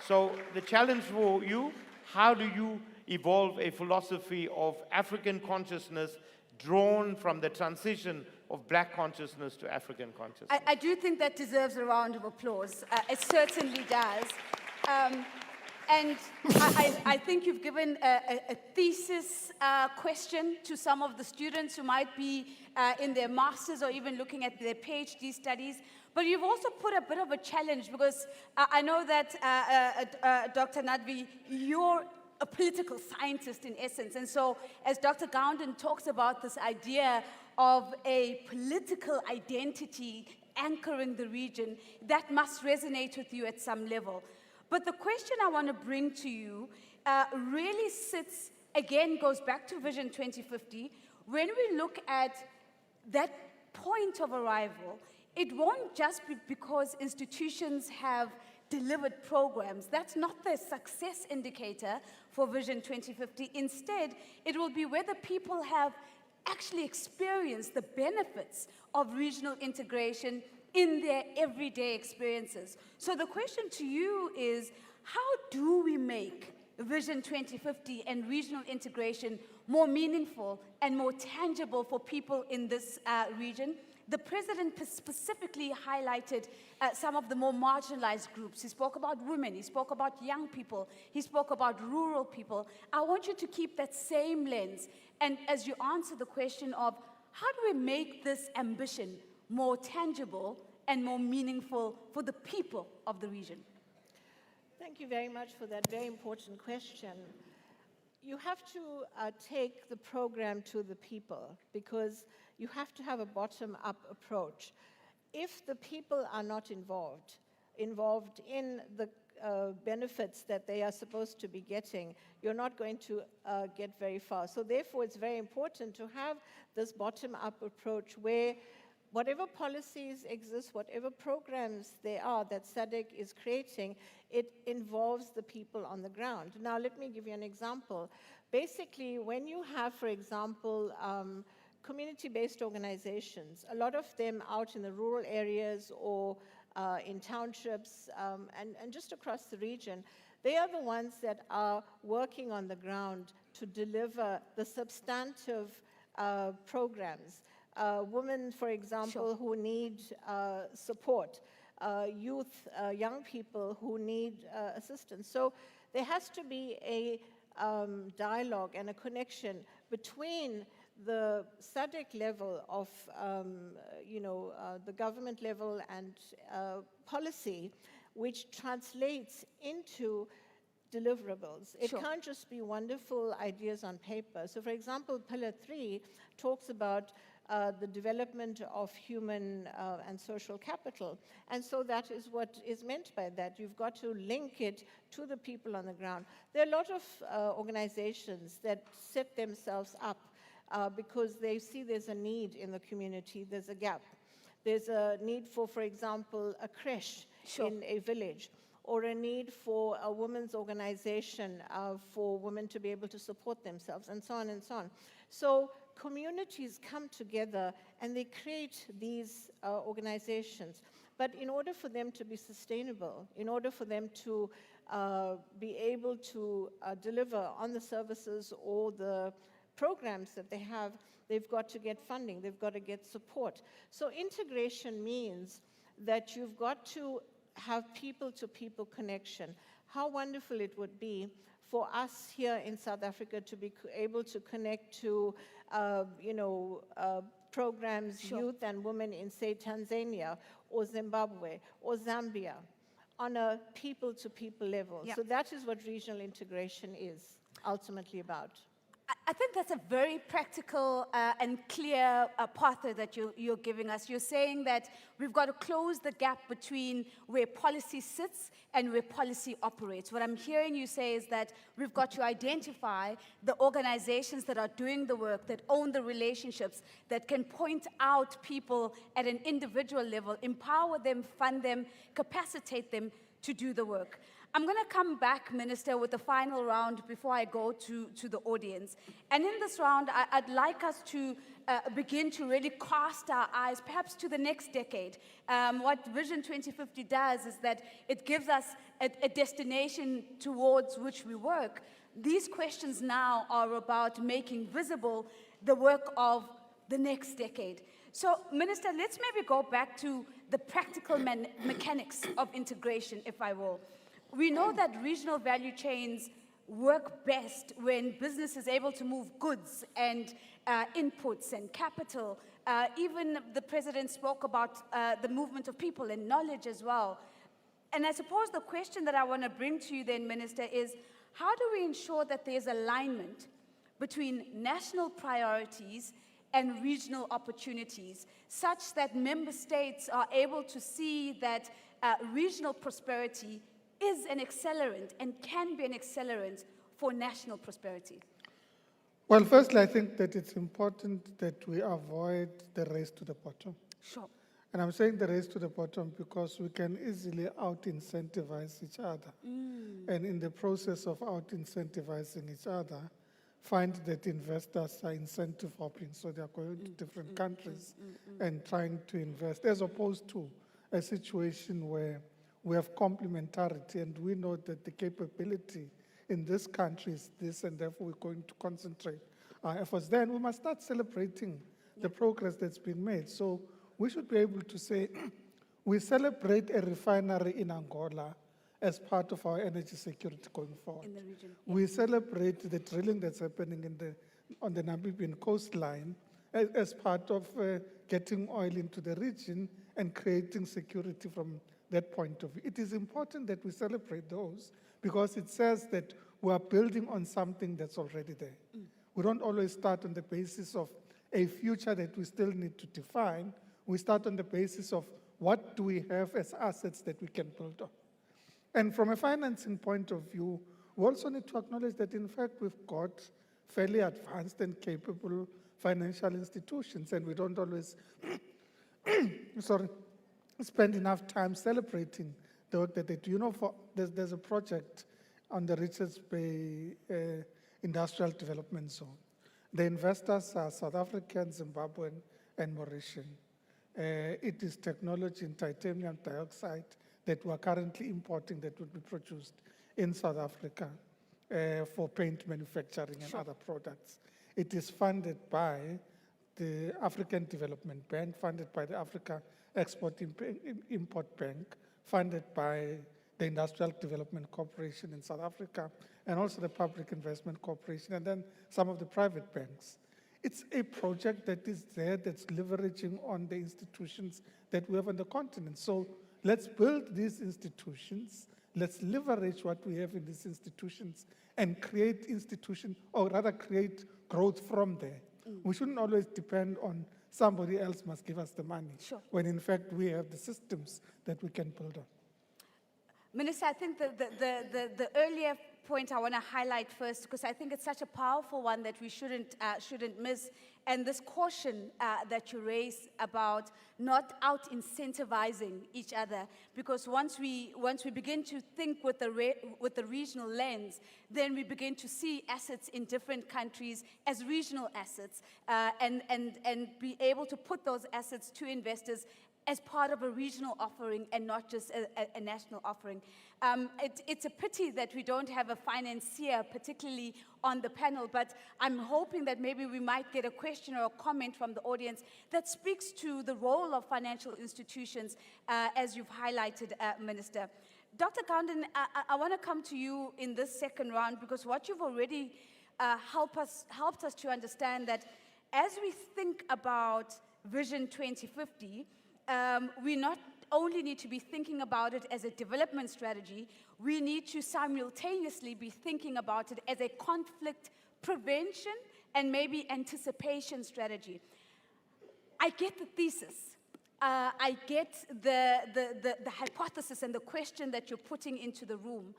So the challenge for you, how do you evolve a philosophy of African consciousness drawn from the transition of black consciousness to African consciousness? I do think that deserves a round of applause. It certainly does. And I think you've given a thesis question to some of the students who might be in their masters or even looking at their PhD studies. But you've also put a bit of a challenge, because I know that, Dr. Nadvi, you're a political scientist in essence. And so as Dr. Gounden talks about this idea of a political identity anchoring the region, that must resonate with you at some level. But the question I want to bring to you really sits, again, goes back to Vision 2050. When we look at that point of arrival, it won't just be because institutions have delivered programs. That's not the success indicator for Vision 2050. Instead, it will be whether people have actually experienced the benefits of regional integration in their everyday experiences. So the question to you is, how do we make Vision 2050 and regional integration more meaningful and more tangible for people in this region. The president specifically highlighted some of the more marginalized groups. He spoke about women, he spoke about young people, he spoke about rural people. I want you to keep that same lens. And as you answer the question of how do we make this ambition more tangible and more meaningful for the people of the region? Thank you very much for that very important question. You have to take the program to the people because you have to have a bottom-up approach. If the people are not involved in the benefits that they are supposed to be getting, you're not going to get very far. So therefore, it's very important to have this bottom-up approach where whatever policies exist, whatever programs there are that SADC is creating, it involves the people on the ground. Now, let me give you an example. Basically, when you have, for example, community-based organizations, a lot of them out in the rural areas or in townships and just across the region, they are the ones that are working on the ground to deliver the substantive programs. Women, for example, who need support, youth, young people who need assistance. So there has to be a dialogue and a connection between the SADC level of, the government level and policy, which translates into deliverables. It can't just be wonderful ideas on paper. So, for example, Pillar 3 talks about the development of human and social capital. And so that is what is meant by that. You've got to link it to the people on the ground. There are a lot of organizations that set themselves up because they see there's a need in the community, there's a gap. There's a need for example, a creche in a village, or a need for a women's organization for women to be able to support themselves, and so on and so on. So communities come together and they create these organizations. But in order for them to be sustainable, in order for them to be able to deliver on the services or the programs that they have, they've got to get funding, they've got to get support. So integration means that you've got to have people-to-people connection. How wonderful it would be for us here in South Africa to be able to connect to, programs, youth and women in, say, Tanzania or Zimbabwe or Zambia on a people-to-people level. So that is what regional integration is ultimately about. I think that's a very practical and clear pathway that you're giving us. You're saying that we've got to close the gap between where policy sits and where policy operates. What I'm hearing you say is that we've got to identify the organizations that are doing the work, that own the relationships, that can point out people at an individual level, empower them, fund them, capacitate them to do the work. I'm going to come back, Minister, with the final round before I go to the audience. And in this round, I'd like us to begin to really cast our eyes, perhaps to the next decade. What Vision 2050 does is that it gives us a destination towards which we work. These questions now are about making visible the work of the next decade. So, Minister, let's maybe go back to the practical mechanics of integration, if I will. We know that regional value chains work best when business is able to move goods and inputs and capital. Even the president spoke about the movement of people and knowledge as well. And I suppose the question that I want to bring to you then, Minister, is how do we ensure that there's alignment between national priorities and regional opportunities, such that member states are able to see that regional prosperity is an accelerant and can be an accelerant for national prosperity? Well, firstly, I think that it's important that we avoid the race to the bottom. Sure. And I'm saying the race to the bottom because we can easily out-incentivize each other. And in the process of out-incentivizing each other, find that investors are incentive hopping, so they're going to different countries and trying to invest, as opposed to a situation where we have complementarity and we know that the capability in this country is this, and therefore we're going to concentrate our efforts. Then we must start celebrating the progress that's been made. So we should be able to say, we celebrate a refinery in Angola as part of our energy security going forward. In the region. We celebrate the drilling that's happening on the Namibian coastline as part of getting oil into the region and creating security from that point of view. It is important that we celebrate those because it says that we are building on something that's already there. We don't always start on the basis of a future that we still need to define. We start on the basis of what do we have as assets that we can build on. And from a financing point of view, we also need to acknowledge that, in fact, we've got fairly advanced and capable financial institutions, and we don't always spend enough time celebrating the work that they do. You know, there's a project on the Richards Bay Industrial Development Zone. The investors are South African, Zimbabwean, and Mauritian. It is technology in titanium dioxide that we're currently importing that would be produced in South Africa for paint manufacturing and other products. It is funded by the African Development Bank, funded by the Africa Export-Import Bank, funded by the Industrial Development Corporation in South Africa, and also the Public Investment Corporation, and then some of the private banks. It's a project that is there that's leveraging on the institutions that we have on the continent. So let's build these institutions, let's leverage what we have in these institutions and create institutions, or rather create growth from there. We shouldn't always depend on somebody else must give us the money, when in fact we have the systems that we can build on. Minister, I think the earlier point I want to highlight first, because I think it's such a powerful one that we shouldn't miss, and this caution that you raised about not out-incentivizing each other, because once we begin to think with the regional lens, then we begin to see assets in different countries as regional assets, and be able to put those assets to investors as part of a regional offering and not just a national offering. It's a pity that we don't have a financier, particularly on the panel, but I'm hoping that maybe we might get a question or a comment from the audience that speaks to the role of financial institutions, as you've highlighted, Minister. Dr. Gandon, I want to come to you in this second round, because what you've already helped us to understand that as we think about Vision 2050, we not only need to be thinking about it as a development strategy, we need to simultaneously be thinking about it as a conflict prevention and maybe anticipation strategy. I get the thesis. I get the hypothesis and the question that you're putting into the room.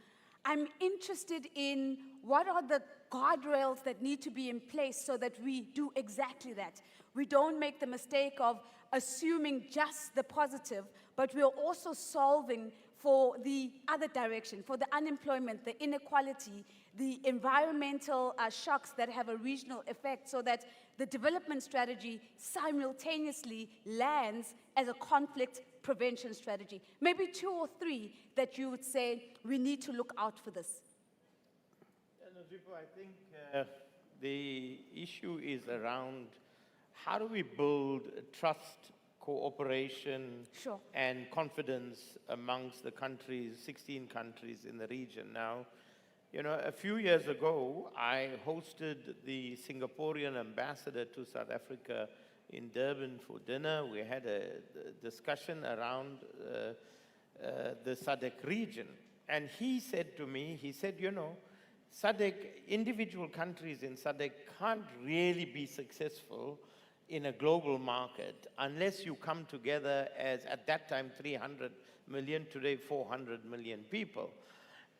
I'm interested in what are the guardrails that need to be in place so that we do exactly that. We don't make the mistake of assuming just the positive, but we're also solving for the other direction, for the unemployment, the inequality, the environmental shocks that have a regional effect, so that the development strategy simultaneously lands as a conflict prevention strategy. Maybe 2 or 3 that you would say we need to look out for this. I think the issue is around how do we build trust, cooperation, and confidence amongst the countries, 16 countries in the region. Now, you know, a few years ago, I hosted the Singaporean ambassador to South Africa in Durban for dinner. We had a discussion around the SADC region. And he said to me, he said, you know, SADC, individual countries in SADC can't really be successful in a global market unless you come together as, at that time, 300 million, today 400 million people.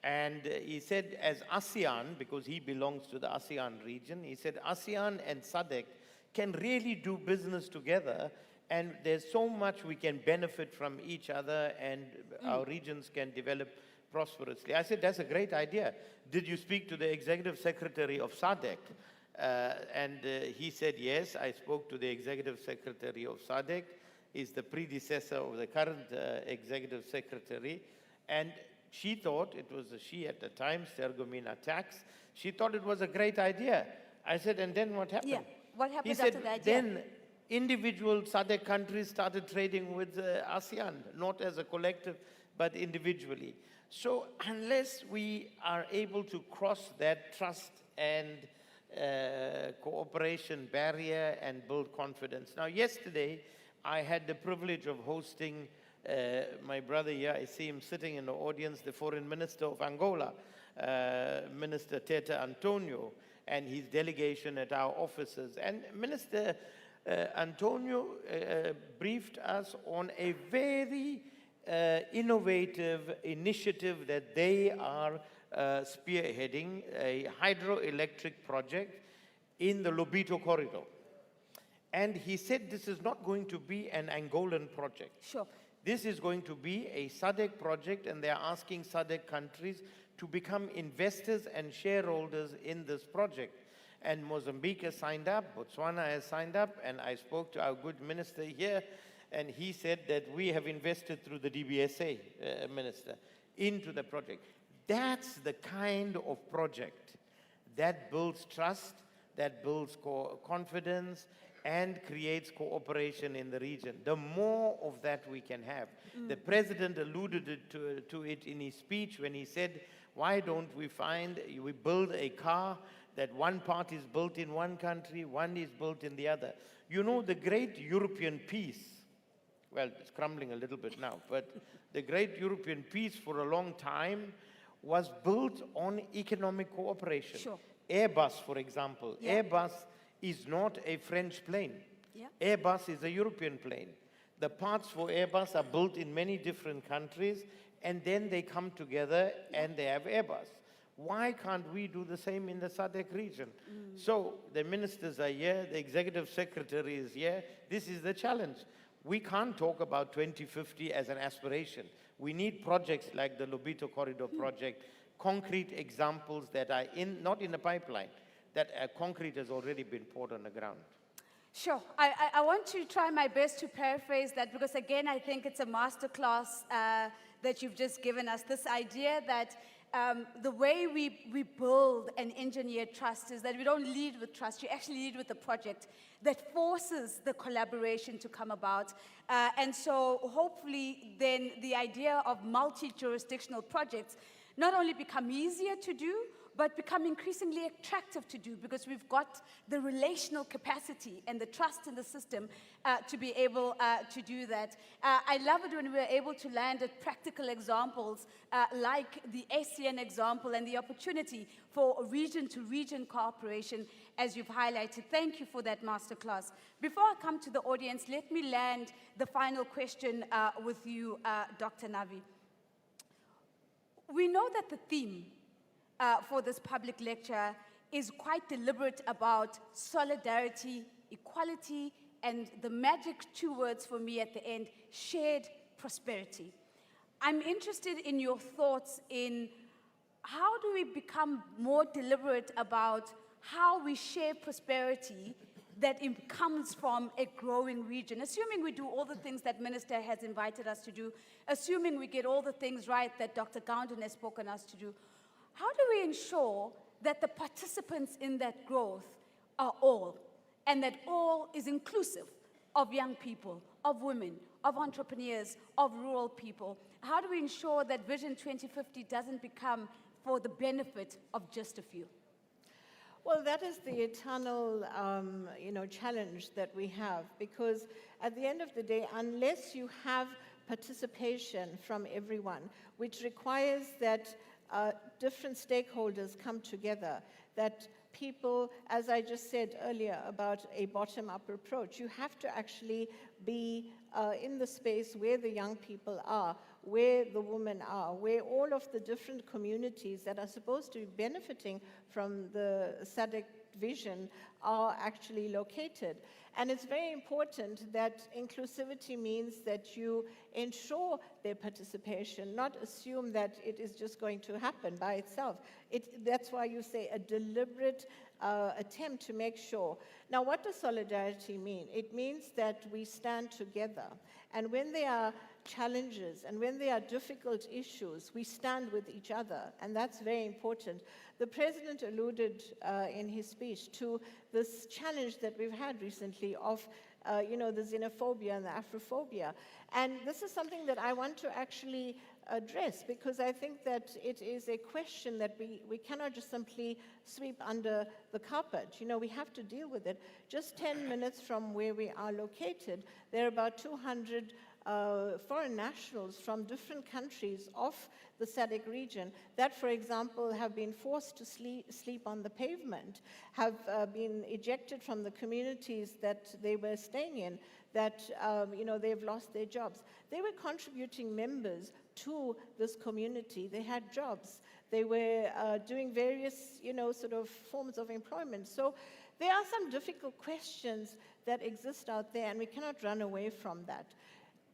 And he said, as ASEAN, because he belongs to the ASEAN region, he said ASEAN and SADC can really do business together, and there's so much we can benefit from each other, and our regions can develop prosperously. I said, that's a great idea. Did you speak to the executive secretary of SADC? And he said, yes, I spoke to the executive secretary of SADC. He's the predecessor of the current executive secretary. And she thought, it was a she at the time, Sergomina Tax, she thought it was a great idea. I said, and then what happened? Yeah. What happened He after said, that? then individual SADC countries started trading with ASEAN, not as a collective, but individually. So unless we are able to cross that trust and cooperation barrier and build confidence. Now, yesterday, I had the privilege of hosting my brother here, I see him sitting in the audience, the Foreign Minister of Angola, Minister Tete Antonio, and his delegation at our offices. And Minister Antonio briefed us on a very innovative initiative that they are spearheading, a hydroelectric project in the Lobito corridor. And he said this is not going to be an Angolan project. Sure. This is going to be a SADC project, and they're asking SADC countries to become investors and shareholders in this project. And Mozambique has signed up, Botswana has signed up, and I spoke to our good minister here, and he said that we have invested through the DBSA minister into the project. That's the kind of project that builds trust, that builds confidence, and creates cooperation in the region. The more of that we can have. The president alluded to it in his speech when he said, why don't we build a car that one part is built in one country, one is built in the other. You know, the great European peace, well, it's crumbling a little bit now, but the great European peace for a long time was built on economic cooperation. Sure. Airbus, for example. Yeah. Airbus is not a French plane. Yeah. Airbus is a European plane. The parts for Airbus are built in many different countries, and then they come together and they have Airbus. Why can't we do the same in the SADC region? So the ministers are here, the executive secretary is here. This is the challenge. We can't talk about 2050 as an aspiration. We need projects like the Lobito Corridor project, concrete examples that are not in the pipeline, that concrete has already been poured on the ground. Sure. I want to try my best to paraphrase that because, again, I think it's a masterclass that you've just given us. This idea that the way we build and engineer trust is that we don't lead with trust. You actually lead with a project that forces the collaboration to come about. And so hopefully then the idea of multi-jurisdictional projects not only become easier to do, but become increasingly attractive to do because we've got the relational capacity and the trust in the system to be able to do that. I love it when we're able to land at practical examples like the ASEAN example and the opportunity for region-to-region cooperation as you've highlighted. Thank you for that masterclass. Before I come to the audience, let me land the final question with you, Dr. Navi. We know that the theme for this public lecture is quite deliberate about solidarity, equality, and the magic two words for me at the end, shared prosperity. I'm interested in your thoughts in how do we become more deliberate about how we share prosperity that comes from a growing region, assuming we do all the things that Minister has invited us to do, assuming we get all the things right that Dr. Gounden has spoken us to do. How do we ensure that the participants in that growth are all, and that all is inclusive of young people, of women, of entrepreneurs, of rural people? How do we ensure that Vision 2050 doesn't become for the benefit of just a few? Well, that is the eternal, challenge that we have, because at the end of the day, unless you have participation from everyone, which requires that different stakeholders come together, that people, as I just said earlier about a bottom-up approach, you have to actually be in the space where the young people are, where the women are, where all of the different communities that are supposed to be benefiting from the SADC vision are actually located. And it's very important that inclusivity means that you ensure their participation, not assume that it is just going to happen by itself. That's why you say a deliberate attempt to make sure. Now, what does solidarity mean? It means that we stand together. And when there are challenges and when there are difficult issues, we stand with each other, and that's very important. The President alluded in his speech to this challenge that we've had recently of the xenophobia and the Afrophobia. And this is something that I want to actually address, because I think that it is a question that we cannot just simply sweep under the carpet. We have to deal with it. Just 10 minutes from where we are located, there are about 200 foreign nationals from different countries of the SADC region that, for example, have been forced to sleep on the pavement, have been ejected from the communities that they were staying in, that they've lost their jobs. They were contributing members to this community. They had jobs. They were doing various, sort of forms of employment. So there are some difficult questions that exist out there, and we cannot run away from that.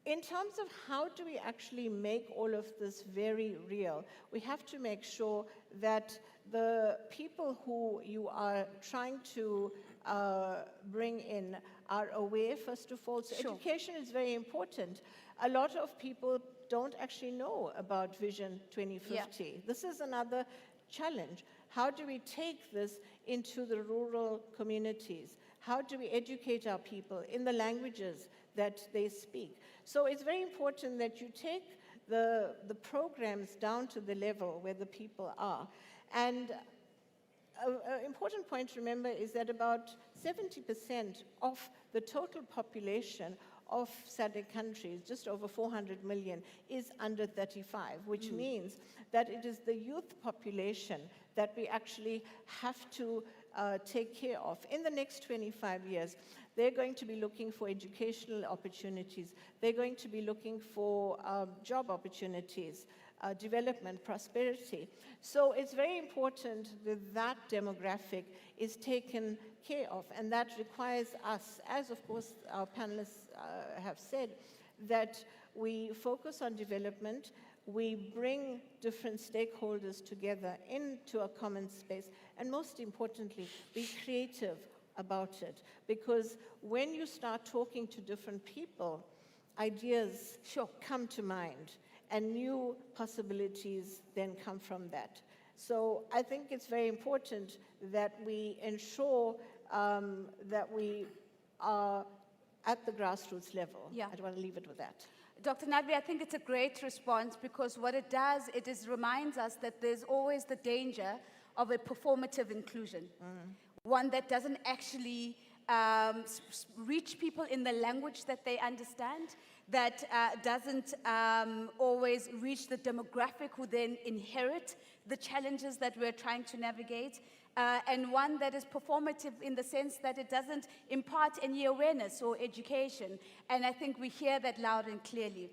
In terms of how do we actually make all of this very real, we have to make sure that the people who you are trying to bring in are aware, first of all. So education is very important. A lot of people don't actually know about Vision 2050. Yeah. This is another challenge. How do we take this into the rural communities? How do we educate our people in the languages that they speak? So it's very important that you take the programs down to the level where the people are. And an important point to remember is that about 70% of the total population of SADC countries, just over 400 million, is under 35, which means that it is the youth population that we actually have to take care of. In the next 25 years, they're going to be looking for educational opportunities. They're going to be looking for job opportunities, development, prosperity. So it's very important that that demographic is taken care of, and that requires us, as of course our panelists have said, that we focus on development, we bring different stakeholders together into a common space, and most importantly, be creative about it. Because when you start talking to different people, ideas come to mind, and new possibilities then come from that. So I think it's very important that we ensure that we are at the grassroots level. Yeah. I want to leave it with that. Dr. Nadvi, I think it's a great response, because what it does, it reminds us that there's always the danger of a performative inclusion, one that doesn't actually reach people in the language that they understand, that doesn't always reach the demographic who then inherit the challenges that we're trying to navigate, and one that is performative in the sense that it doesn't impart any awareness or education. And I think we hear that loud and clearly.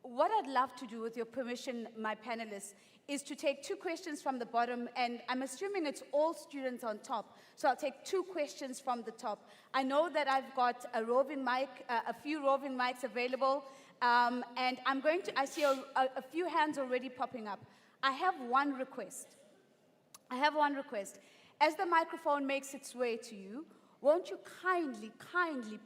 What I'd love to do, with your permission, my panelists, is to take 2 questions from the bottom, and I'm assuming it's all students on top, so I'll take 2 questions from the top. I know that I've got a roving mic, a few roving mics available, and I'm going to, I see a few hands already popping up. I have one request. As the microphone makes its way to you, won't you kindly,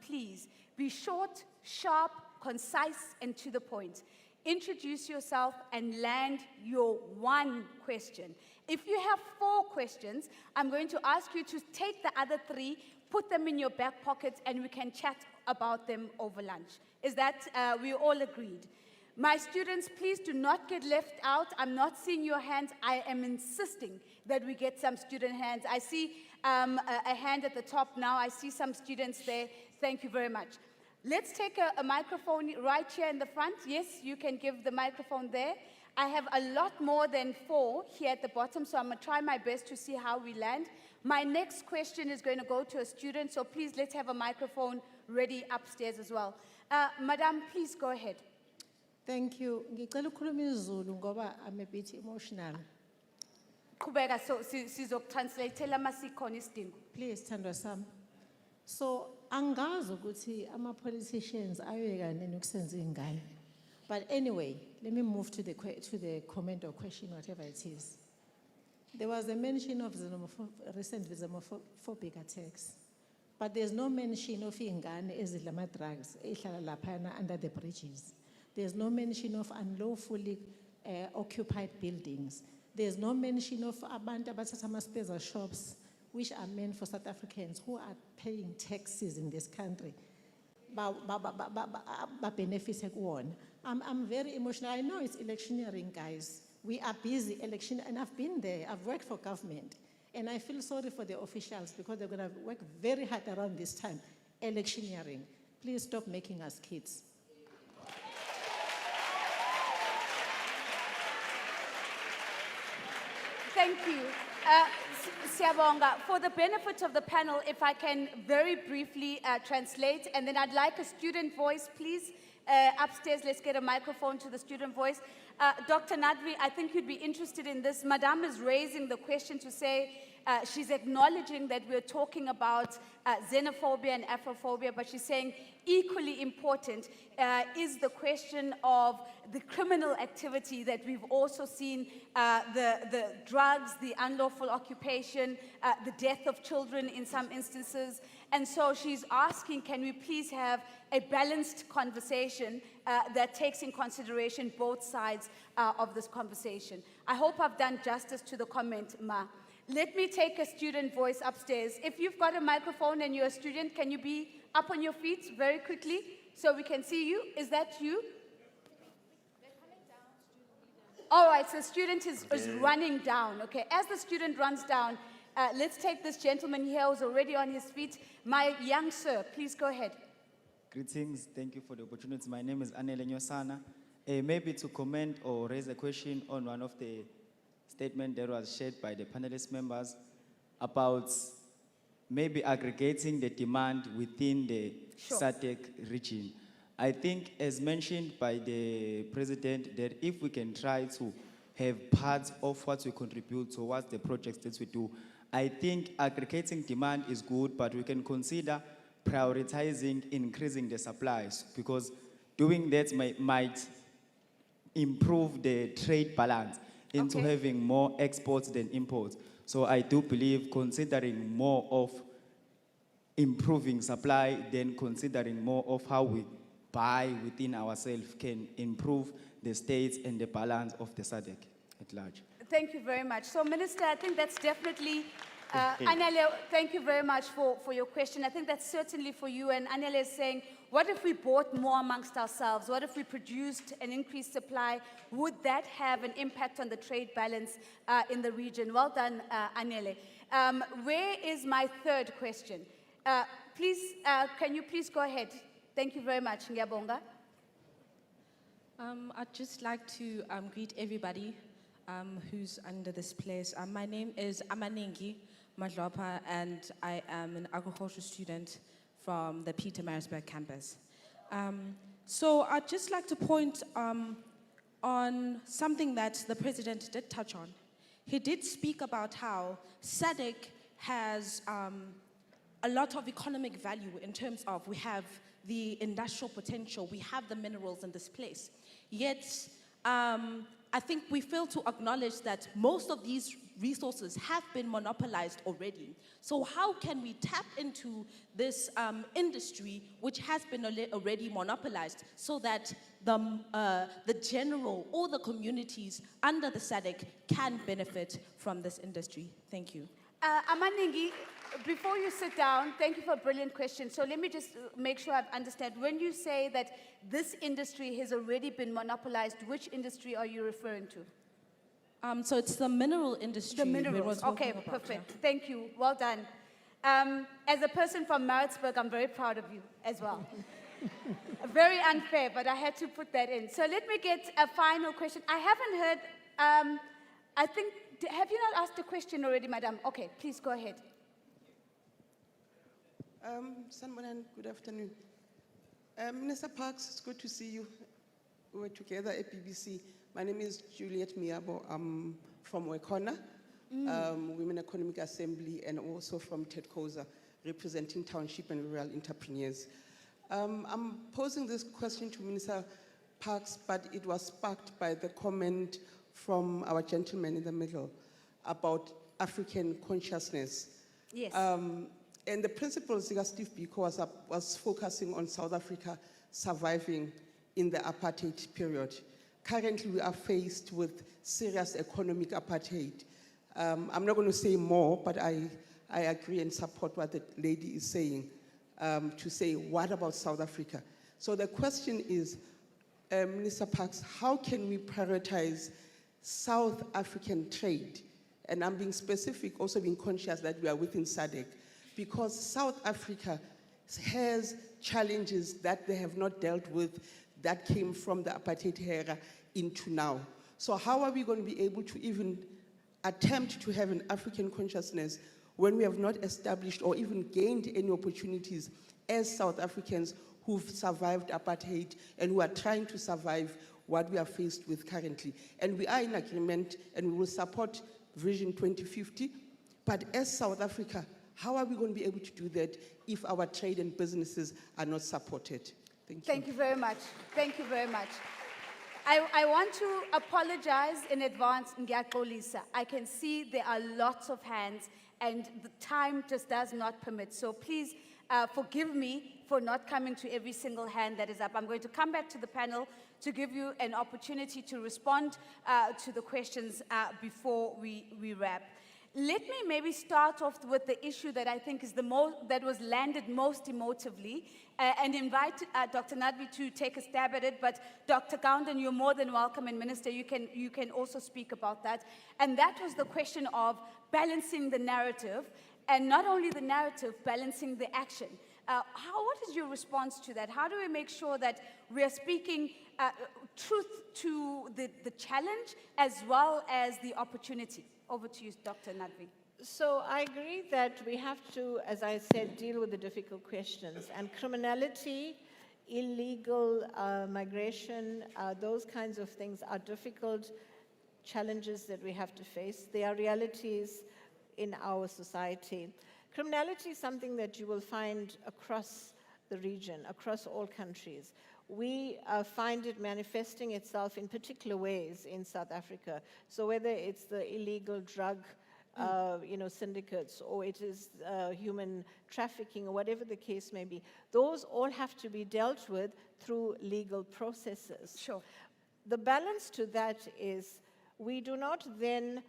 please, be short, sharp, concise, and to the point. Introduce yourself and land your one question. If you have 4 questions, I'm going to ask you to take the other 3, put them in your back pockets, and we can chat about them over lunch. Is that, we all agreed? My students, please do not get left out. I'm not seeing your hands. I am insisting that we get some student hands. I see a hand at the top now. I see some students there. Thank you very much. Let's take a microphone right here in the front. Yes, you can give the microphone there. I have a lot more than 4 here at the bottom, so I'm going to try my best to see how we land. My next question is going to go to a student, so please let's have a microphone ready upstairs as well. Madam, please go ahead. Thank you. Ngicela ukukhuluma isiZulu ngoba I'm a bit emotional. Qhubeka, so sizokutranslateela masikhona isidingo. Please, Thandwa Sam. So angazi ukuthi ama-politicians ayoyeka nini ukusenza ingane. But anyway, let me move to the comment or question, whatever it is. There was a mention of recent xenophobic attacks, but there's no mention of ingane ezidla ama-drugs ehlala laphana under the bridges. There's no mention of unlawfully occupied buildings. There's no mention of abantu abathatha spaza shops, which are meant for South Africans who are paying taxes in this country. Benefit one. I'm very emotional. I know it's electioneering, guys. We are busy election, and I've been there. I've worked for government, and I feel sorry for the officials because they're going to work very hard around this time. Electioneering. Please stop making us kids. Thank you. Siyabonga. For the benefit of the panel, if I can very briefly translate, and then I'd like a student voice, please. Upstairs, let's get a microphone to the student voice. Dr. Nadvi, I think you'd be interested in this. Madame is raising the question to say, she's acknowledging that we're talking about xenophobia and Afrophobia, but she's saying equally important is the question of the criminal activity that we've also seen, the drugs, the unlawful occupation, the death of children in some instances. And so she's asking, can we please have a balanced conversation that takes in consideration both sides of this conversation. I hope I've done justice to the comment, Ma. Let me take a student voice upstairs. If you've got a microphone and you're a student, can you be up on your feet very quickly so we can see you? Is that you? All right, so student is running down. Okay, as the student runs down, let's take this gentleman here who's already on his feet. My young sir, please go ahead. Greetings, thank you for the opportunity. My name is Anele Nyosana. Maybe to comment or raise a question on one of the statements that was shared by the panelist members about maybe aggregating the demand within the SADC region. I think, as mentioned by the president, that if we can try to have parts of what we contribute towards the projects that we do, I think aggregating demand is good, but we can consider prioritizing increasing the supplies, because doing that might improve the trade balance into having more exports than imports. So I do believe considering more of improving supply than considering more of how we buy within ourselves can improve the states and the balance of the SADC at large. Thank you very much. So, Minister, I think that's definitely, Anele, thank you very much for your question. I think that's certainly for you. And Anele is saying, what if we bought more amongst ourselves? What if we produced an increased supply? Would that have an impact on the trade balance in the region? Well done, Anele. Where is my third question? Please, can you please go ahead? Thank you very much, Ngiyabonga. I'd just like to greet everybody who's under this place. My name is Amaningi Madlopa, and I am an agriculture student from the Pietermaritzburg campus. So I'd just like to point on something that the president did touch on. He did speak about how SADC has a lot of economic value in terms of we have the industrial potential, we have the minerals in this place. Yet, I think we fail to acknowledge that most of these resources have been monopolized already. So how can we tap into this industry which has been already monopolized so that the general or the communities under the SADC can benefit from this industry? Thank you. Amaningi, before you sit down, thank you for a brilliant question. So let me just make sure I understand. When you say that this industry has already been monopolized, which industry are you referring to? So it's the mineral industry. The minerals. Okay, perfect. Thank you. Well done. As a person from Maritzburg, I'm very proud of you as well. Very unfair, but I had to put that in. So let me get a final question. I haven't heard, I think, have you not asked a question already, madam? Okay, please go ahead. Sanbonan, good afternoon. Minister Parks, it's good to see you. We were together at BBC. My name is Juliet Miabo. I'm from Wekona, Women Economic Assembly, and also from TEDCOSA, representing township and rural entrepreneurs. I'm posing this question to Minister Parks, but it was sparked by the comment from our gentleman in the middle about African consciousness. Yes. And the principles that Steve Biko was focusing on South Africa surviving in the apartheid period. Currently, we are faced with serious economic apartheid. I'm not going to say more, but I agree and support what the lady is saying, to say, what about South Africa? So the question is, Minister Parks, how can we prioritize South African trade? And I'm being specific, also being conscious that we are within SADC, because South Africa has challenges that they have not dealt with that came from the apartheid era into now. So how are we going to be able to even attempt to have an African consciousness when we have not established or even gained any opportunities as South Africans who've survived apartheid and who are trying to survive what we are faced with currently? And we are in agreement and we will support Vision 2050, but as South Africa, how are we going to be able to do that if our trade and businesses are not supported? Thank you. Thank you very much. Thank you very much. I want to apologize in advance, Ngiyaxolisa. I can see there are lots of hands and the time just does not permit. So please forgive me for not coming to every single hand that is up. I'm going to come back to the panel to give you an opportunity to respond to the questions before we wrap. Let me maybe start off with the issue that I think is that was landed most emotively, and invite Dr. Nadvi to take a stab at it. But Dr. Gounden, you're more than welcome, and Minister, you can also speak about that. And that was the question of balancing the narrative, and not only the narrative, balancing the action. What is your response to that? How do we make sure that we are speaking truth to the challenge as well as the opportunity? Over to you, Dr. Nadvi. So I agree that we have to, as I said, deal with the difficult questions. And criminality, illegal migration, those kinds of things are difficult challenges that we have to face. They are realities in our society. Criminality is something that you will find across the region, across all countries. We find it manifesting itself in particular ways in South Africa. So whether it's the illegal drug syndicates, or it is human trafficking, or whatever the case may be, those all have to be dealt with through legal processes. Sure. The balance to that is we do not then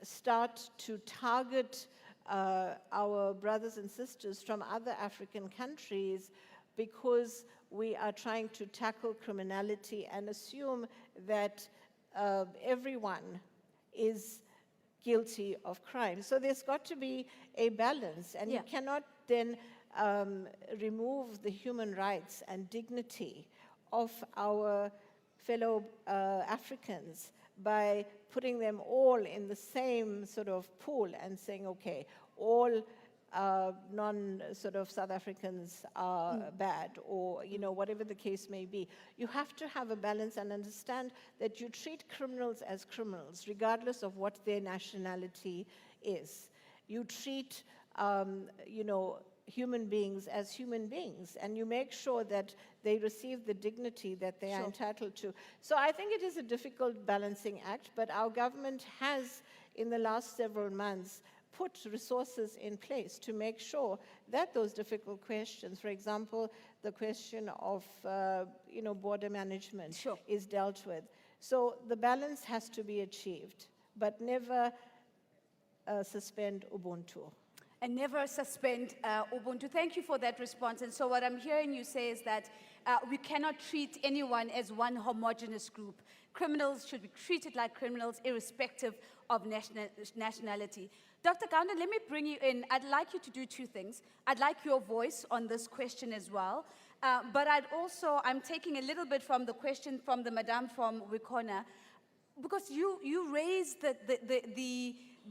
start to target our brothers and sisters from other African countries because we are trying to tackle criminality and assume that everyone is guilty of crime. So there's got to be a balance, and you cannot then remove the human rights and dignity of our fellow Africans by putting them all in the same sort of pool and saying, okay, all South Africans are bad, or whatever the case may be. You have to have a balance and understand that you treat criminals as criminals, regardless of what their nationality is. You treat, human beings as human beings, and you make sure that they receive the dignity that they are entitled to. So I think it is a difficult balancing act, but our government has, in the last several months, put resources in place to make sure that those difficult questions, for example, the question of border management is dealt with. So the balance has to be achieved, but never suspend Ubuntu. And never suspend Ubuntu. Thank you for that response. And so what I'm hearing you say is that we cannot treat anyone as one homogeneous group. Criminals should be treated like criminals irrespective of nationality. Dr. Gounden, let me bring you in. I'd like you to do two things. I'd like your voice on this question as well. But I'm taking a little bit from the question from the madam from Wikona, because you raised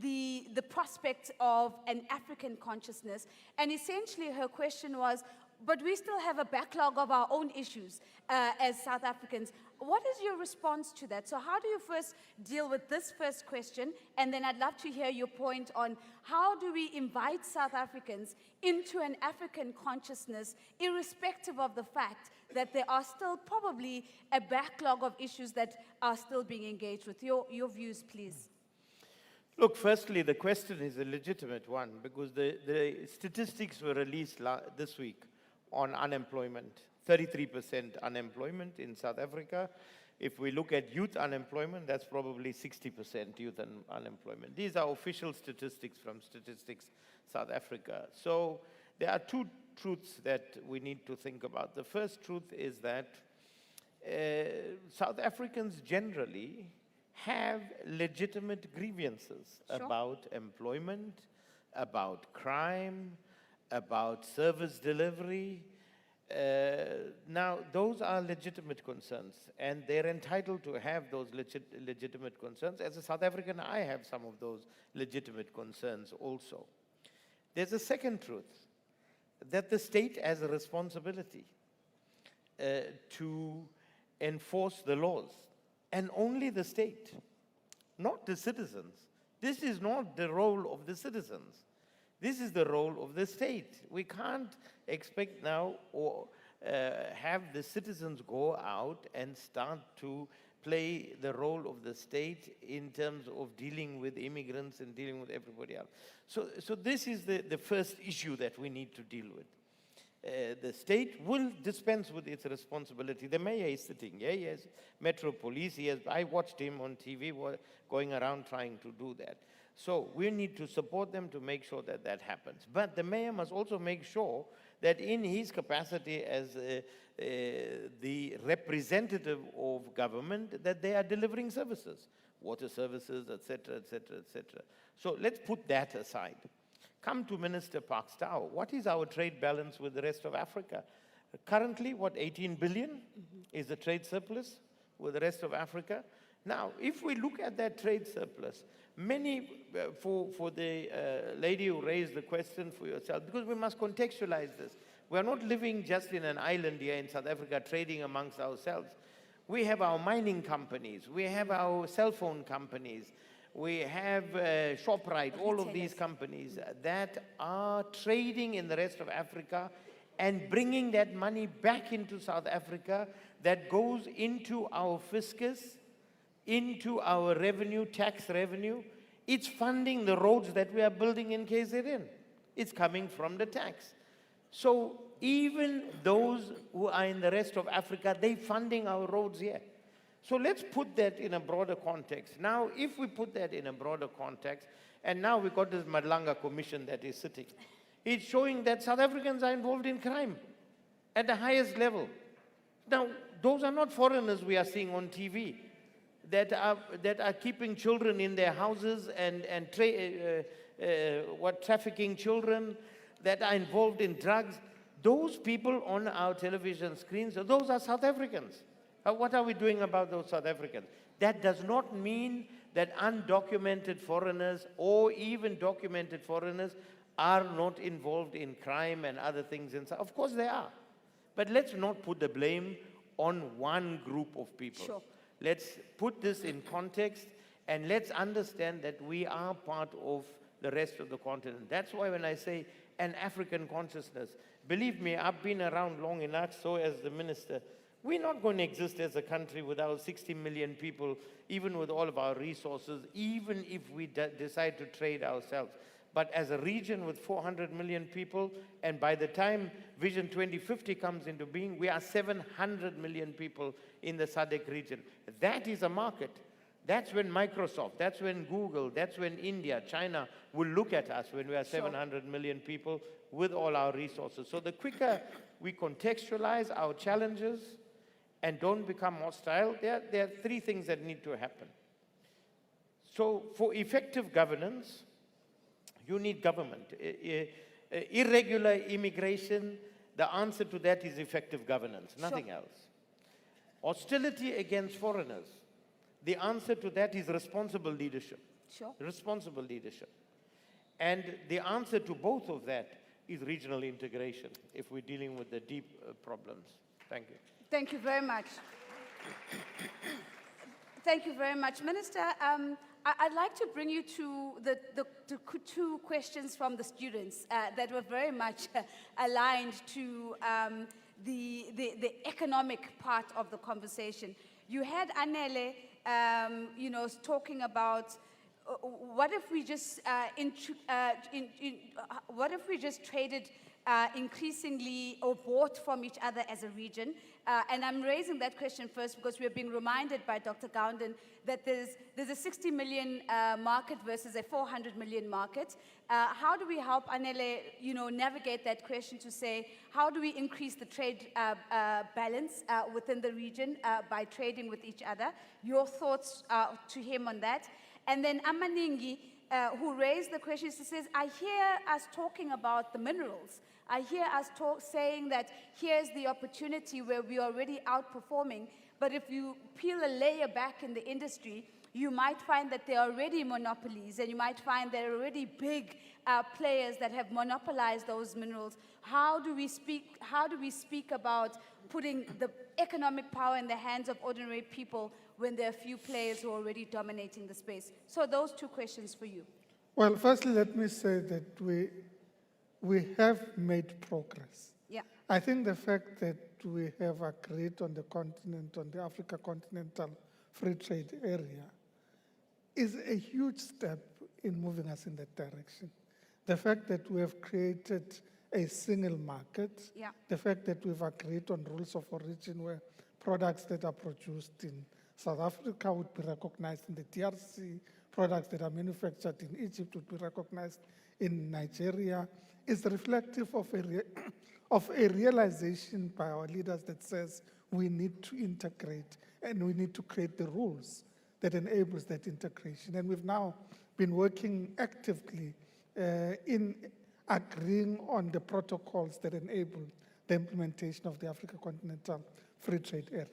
the prospect of an African consciousness, and essentially her question was, but we still have a backlog of our own issues as South Africans. What is your response to that? So how do you first deal with this first question? And then I'd love to hear your point on how do we invite South Africans into an African consciousness, irrespective of the fact that there are still probably a backlog of issues that are still being engaged with. Your views, please. Look, firstly, the question is a legitimate one because the statistics were released this week on unemployment 33% unemployment in South Africa. If we look at youth unemployment, that's probably 60% youth unemployment. These are official statistics from Statistics South Africa. So there are two truths that we need to think about. The first truth is that South Africans generally have legitimate grievances about employment, about crime, about service delivery. Now, those are legitimate concerns, and they're entitled to have those legitimate concerns. As a South African, I have some of those legitimate concerns also. There's a second truth, that the state has a responsibility to enforce the laws, and only the state, not the citizens. This is not the role of the citizens. This is the role of the state. We can't expect now or have the citizens go out and start to play the role of the state in terms of dealing with immigrants and dealing with everybody else. So this is the first issue that we need to deal with. The state will dispense with its responsibility. The mayor is sitting here, he has Metro Police, I watched him on TV going around trying to do that. So we need to support them to make sure that that happens. But the mayor must also make sure that in his capacity as the representative of government, that they are delivering services, water services, etc., etc., etc. So let's put that aside. Come to Minister Parks Tau. What is our trade balance with the rest of Africa? Currently, what, 18 billion is the trade surplus with the rest of Africa? Now, if we look at that trade surplus, many, for the lady who raised the question for yourself, because we must contextualize this. We are not living just in an island here in South Africa trading amongst ourselves. We have our mining companies, we have our cell phone companies, we have ShopRite, all of these companies that are trading in the rest of Africa and bringing that money back into South Africa that goes into our fiscus, into our revenue, tax revenue. It's funding the roads that we are building in KZN. It's coming from the tax. So even those who are in the rest of Africa, they're funding our roads here. So let's put that in a broader context. Now, if we put that in a broader context, and now we've got this Madlanga Commission that is sitting, it's showing that South Africans are involved in crime at the highest level. Now, those are not foreigners we are seeing on TV that are keeping children in their houses and trafficking children, that are involved in drugs. Those people on our television screens, those are South Africans. What are we doing about those South Africans? That does not mean that undocumented foreigners or even documented foreigners are not involved in crime and other things. Of course they are. But let's not put the blame on one group of people. Sure. Let's put this in context and let's understand that we are part of the rest of the continent. That's why when I say an African consciousness, believe me, I've been around long enough, so as the minister. We're not going to exist as a country without 60 million people, even with all of our resources, even if we decide to trade ourselves. But as a region with 400 million people, and by the time Vision 2050 comes into being, we are 700 million people in the SADC region. That is a market. That's when Microsoft, that's when Google, that's when India, China will look at us when we are 700 million people with all our resources. So the quicker we contextualize our challenges and don't become hostile, there are three things that need to happen. So for effective governance, you need government. Irregular immigration, the answer to that is effective governance, nothing else. Hostility against foreigners, the answer to that is responsible leadership. Responsible leadership. And the answer to both of that is regional integration, if we're dealing with the deep problems. Thank you. Thank you very much. Thank you very much. Minister, I'd like to bring you to the two questions from the students that were very much aligned to the economic part of the conversation. You had Anele, talking about what if we just what if we just traded increasingly or bought from each other as a region? And I'm raising that question first because we're being reminded by Dr. Gounden that there's a 60 million market versus a 400 million market. How do we help Anele, navigate that question to say, how do we increase the trade balance within the region by trading with each other? Your thoughts to him on that. And then Amaningi, who raised the question, she says, I hear us talking about the minerals. I hear us saying that here's the opportunity where we are already outperforming, but if you peel a layer back in the industry, you might find that there are already monopolies, and you might find there are already big players that have monopolized those minerals. How do we speak about putting the economic power in the hands of ordinary people when there are few players who are already dominating the space? So those two questions for you. Well, firstly, let me say that we have made progress. Yeah. I think the fact that we have agreed on the continent, on the Africa Continental Free Trade Area, is a huge step in moving us in that direction. The fact that we have created a single market, Yeah. the fact that we've agreed on rules of origin where products that are produced in South Africa would be recognized in the DRC, products that are manufactured in Egypt would be recognized in Nigeria, is reflective of a realization by our leaders that says we need to integrate and we need to create the rules that enables that integration. And we've now been working actively in agreeing on the protocols that enable the implementation of the Africa Continental Free Trade Area.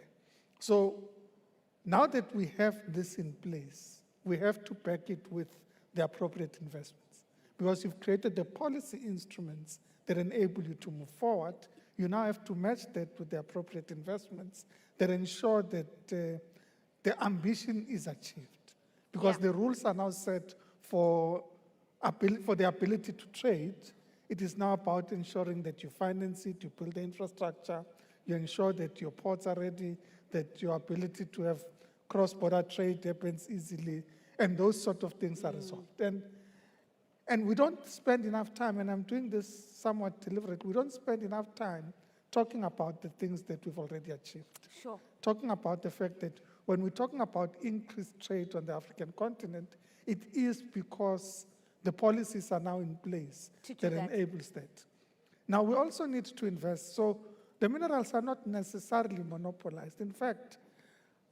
So now that we have this in place, we have to back it with the appropriate investments. Because you've created the policy instruments that enable you to move forward, you now have to match that with the appropriate investments that ensure that the ambition is achieved. Because the rules are now set for the ability to trade. It is now about ensuring that you finance it, you build the infrastructure, you ensure that your ports are ready, that your ability to have cross-border trade happens easily, and those sort of things are resolved. And we don't spend enough time, and I'm doing this somewhat deliberately, we don't spend enough time talking about the things that we've already achieved. Sure. Talking about the fact that when we're talking about increased trade on the African continent, it is because the policies are now in place that enables that. Now, we also need to invest. So the minerals are not necessarily monopolized. In fact,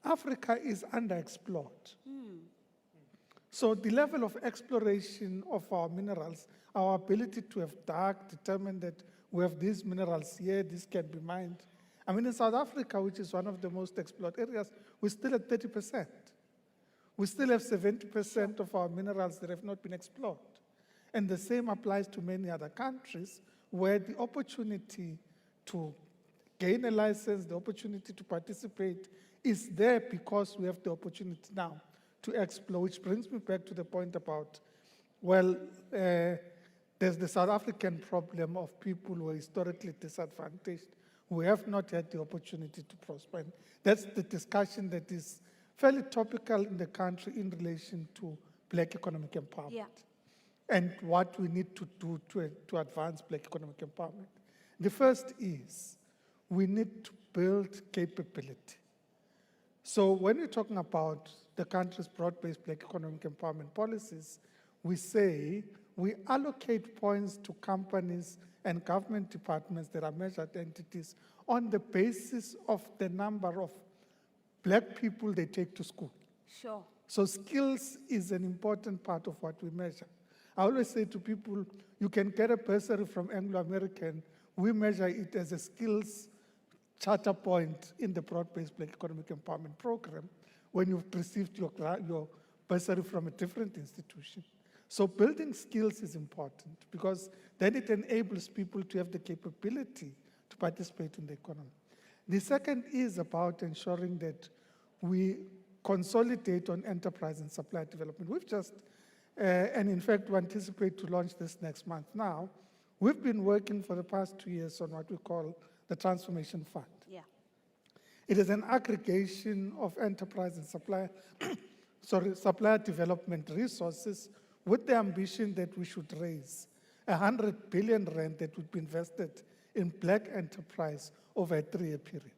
Africa is underexplored. So the level of exploration of our minerals, our ability to have determined that we have these minerals here, this can be mined. I mean, in South Africa, which is one of the most explored areas, we're still at 30%. We still have 70% of our minerals that have not been explored. And the same applies to many other countries where the opportunity to gain a license, the opportunity to participate is there because we have the opportunity now to explore, which brings me back to the point about, well, there's the South African problem of people who are historically disadvantaged, who have not had the opportunity to prosper. And that's the discussion that is fairly topical in the country in relation to Black economic empowerment and what we need to do to advance Black economic empowerment. The first is we need to build capability. So when we're talking about the country's broad-based Black economic empowerment policies, we say we allocate points to companies and government departments that are measured entities on the basis of the number of Black people they take to school. Sure. So skills is an important part of what we measure. I always say to people, you can get a bursary from Anglo-American. We measure it as a skills charter point in the broad-based Black economic empowerment program when you've received your bursary from a different institution. So building skills is important because then it enables people to have the capability to participate in the economy. The second is about ensuring that we consolidate on enterprise and supply development. We've just, and in fact, we anticipate to launch this next month now. We've been working for the past 2 years on what we call the Transformation Fund. Yeah. It is an aggregation of enterprise and supplier development resources with the ambition that we should raise 100 billion rand that would be invested in black enterprise over a 3-year period.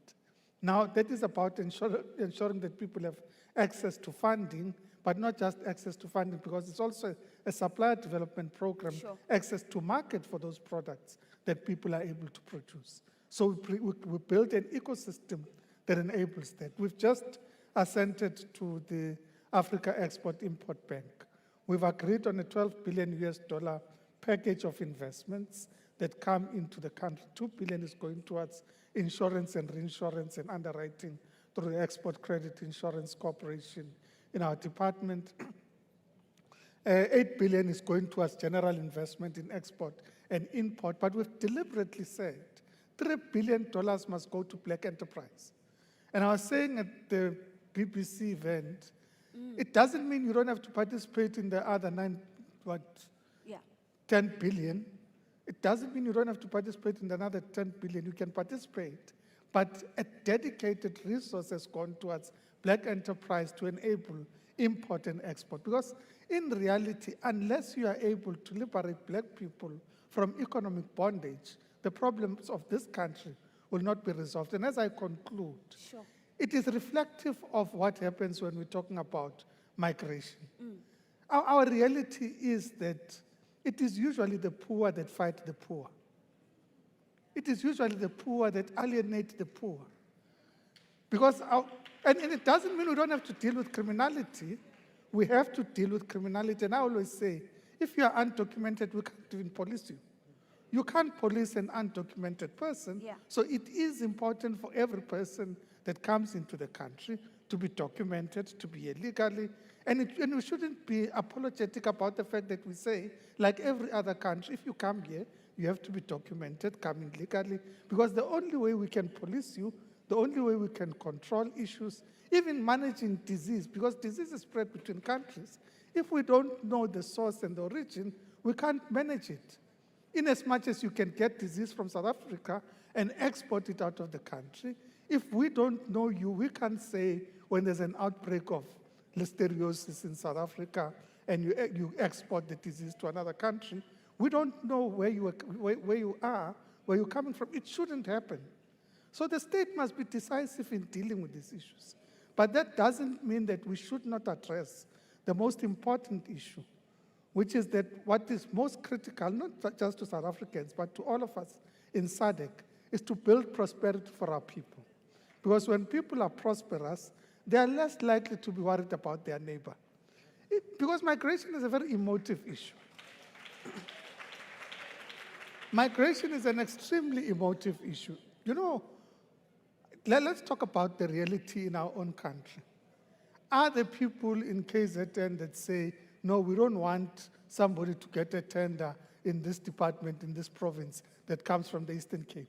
Now, that is about ensuring that people have access to funding, but not just access to funding, because it's also a supplier development program, access to market for those products that people are able to produce. So we build an ecosystem that enables that. We've just assented to the Africa Export-Import Bank. We've agreed on a $12 billion package of investments that come into the country. 2 billion is going towards insurance and reinsurance and underwriting through the Export Credit Insurance Corporation in our department. 8 billion is going towards general investment in export and import, but we've deliberately said $3 billion must go to black enterprise. And I was saying at the BBC event, it doesn't mean you don't have to participate in the other 10 billion. It doesn't mean you don't have to participate in another 10 billion. You can participate, but a dedicated resource has gone towards black enterprise to enable import and export. Because in reality, unless you are able to liberate black people from economic bondage, the problems of this country will not be resolved. And as I conclude, it is reflective of what happens when we're talking about migration. Our reality is that it is usually the poor that fight the poor. It is usually the poor that alienate the poor. Because and it doesn't mean we don't have to deal with criminality. We have to deal with criminality. And I always say, if you are undocumented, we can't even police you. You can't police an undocumented person. So it is important for every person that comes into the country to be documented, to be here legally. And we shouldn't be apologetic about the fact that we say, like every other country, if you come here, you have to be documented, coming legally, because the only way we can police you, the only way we can control issues, even managing disease, because disease is spread between countries. If we don't know the source and the origin, we can't manage it. In as much as you can get disease from South Africa and export it out of the country, if we don't know you, we can't say when there's an outbreak of listeriosis in South Africa and you export the disease to another country, we don't know where you are, where you're coming from. It shouldn't happen. So the state must be decisive in dealing with these issues. But that doesn't mean that we should not address the most important issue, which is that what is most critical, not just to South Africans, but to all of us in SADC, is to build prosperity for our people. Because when people are prosperous, they are less likely to be worried about their neighbor. Because migration is a very emotive issue. Migration is an extremely emotive issue. You know, let's talk about the reality in our own country. Are there people in KZN that say, no, we don't want somebody to get a tender in this department, in this province, that comes from the Eastern Cape?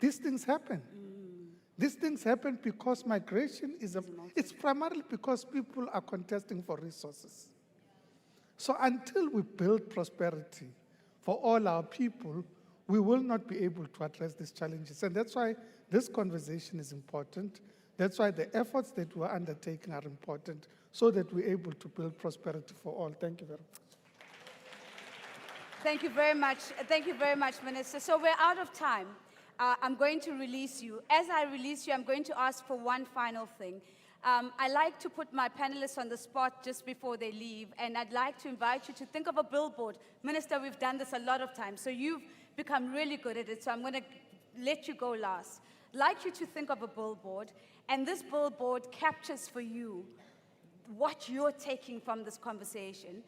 These things happen. These things happen because migration it's primarily because people are contesting for resources. So until we build prosperity for all our people, we will not be able to address these challenges. And that's why this conversation is important. That's why the efforts that we're undertaking are important, so that we're able to build prosperity for all. Thank you very much. Thank you very much. Thank you very much, Minister. So we're out of time. I'm going to release you. As I release you, I'm going to ask for one final thing. I like to put my panelists on the spot just before they leave, and I'd like to invite you to think of a billboard. Minister, we've done this a lot of times, so you've become really good at it, so I'm going to let you go last. I'd like you to think of a billboard, and this billboard captures for you what you're taking from this conversation.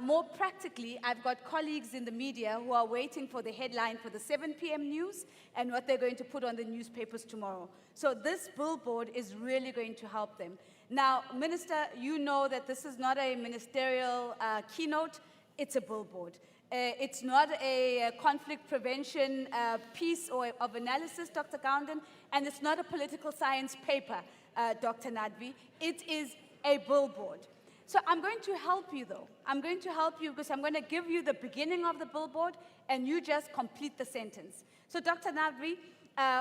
More practically, I've got colleagues in the media who are waiting for the headline for the 7 p.m. news and what they're going to put on the newspapers tomorrow. So this billboard is really going to help them. Now, Minister, you know that this is not a ministerial keynote, it's a billboard. It's not a conflict prevention piece or of analysis, Dr. Gounden, and it's not a political science paper, Dr. Nadvi. It is a billboard. So I'm going to help you, though. I'm going to help you because I'm going to give you the beginning of the billboard, and you just complete the sentence. So, Dr. Nadvi,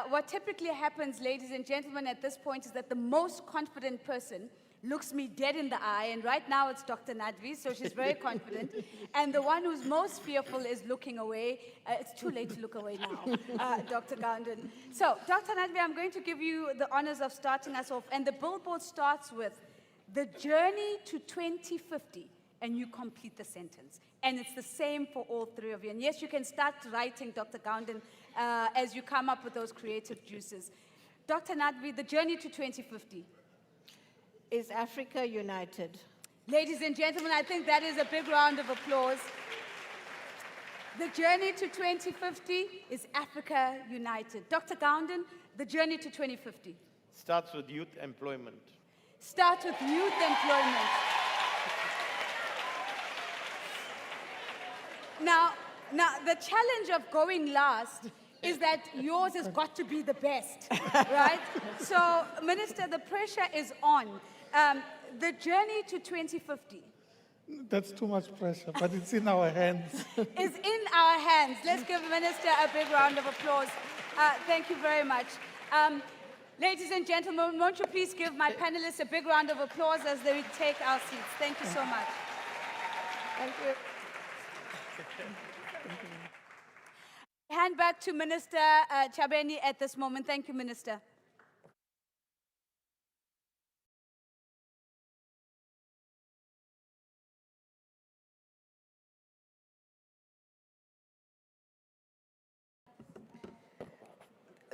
what typically happens, ladies and gentlemen, at this point is that the most confident person looks me dead in the eye, and right now it's Dr. Nadvi, so she's very confident. And the one who's most fearful is looking away. It's too late to look away now, Dr. Gandon. So, Dr. Nadvi, I'm going to give you the honors of starting us off. And the billboard starts with the journey to 2050, and you complete the sentence. And it's the same for all three of you. And yes, you can start writing, Dr. Gandon, as you come up with those creative juices. Dr. Nadvi, the journey to 2050. Is Africa united? Ladies and gentlemen, I think that is a big round of applause. The journey to 2050 is Africa united. Dr. Gandon, the journey to 2050. Starts with youth employment. Starts with youth employment. Now, the challenge of going last is that yours has got to be the best, right? So, Minister, the pressure is on. The journey to 2050. That's too much pressure, but it's in our hands. Is in our hands. Let's give Minister a big round of applause. Thank you very much. Ladies and gentlemen, won't you please give my panelists a big round of applause as they take our seats. Thank you so much. Thank you. Hand back to Minister Chabeni at this moment. Thank you, Minister.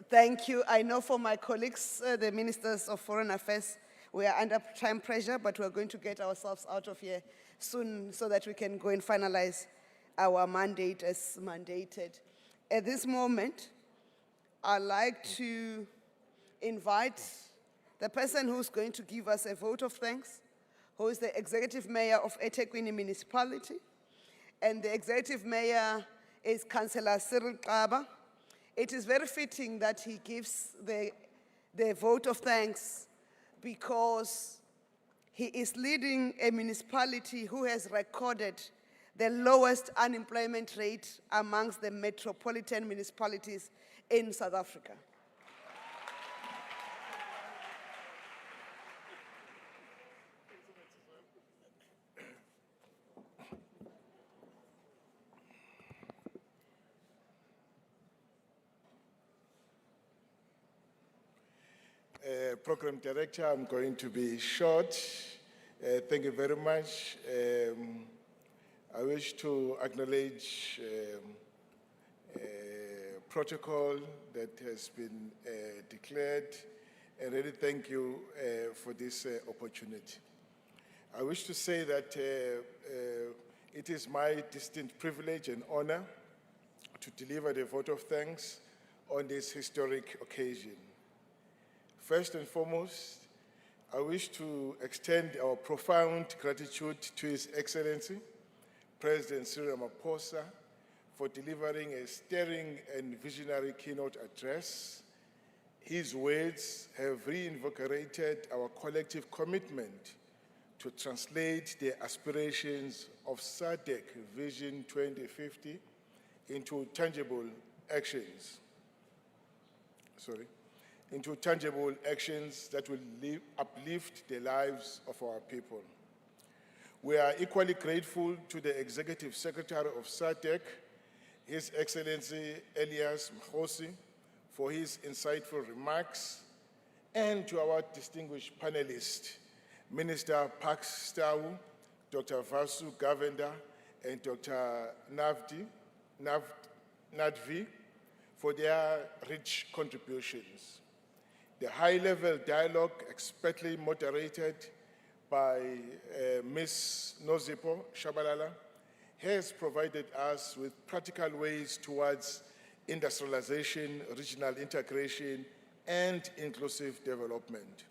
Thank you. I know for my colleagues, the ministers of foreign affairs, we are under time pressure, but we're going to get ourselves out of here soon so that we can go and finalize our mandate as mandated. At this moment, I'd like to invite the person who's going to give us a vote of thanks, who is the Executive Mayor of eThekwini Municipality. And the Executive Mayor is Councillor Cyril. It is very fitting that he gives the vote of thanks because he is leading a municipality who has recorded the lowest unemployment rate amongst the metropolitan municipalities in South Africa. Program Director, I'm going to be short. Thank you very much. I wish to acknowledge protocol that has been declared, and really thank you for this opportunity. I wish to say that it is my distinct privilege and honor to deliver the vote of thanks on this historic occasion. First and foremost, I wish to extend our profound gratitude to His Excellency, President Cyril Ramaphosa, for delivering a stirring and visionary keynote address. His words have reinvigorated our collective commitment to translate the aspirations of SADC Vision 2050 into tangible actions. Into tangible actions that will uplift the lives of our people. We are equally grateful to the Executive Secretary of SADC, His Excellency Elias Mkhosi, for his insightful remarks, and to our distinguished panelists, Minister Pax Stawu, Dr. Vasu Govender, and Dr. Nadvi, for their rich contributions. The high-level dialogue expertly moderated by Ms. Nozipo Shabalala has provided us with practical ways towards industrialization, regional integration, and inclusive development.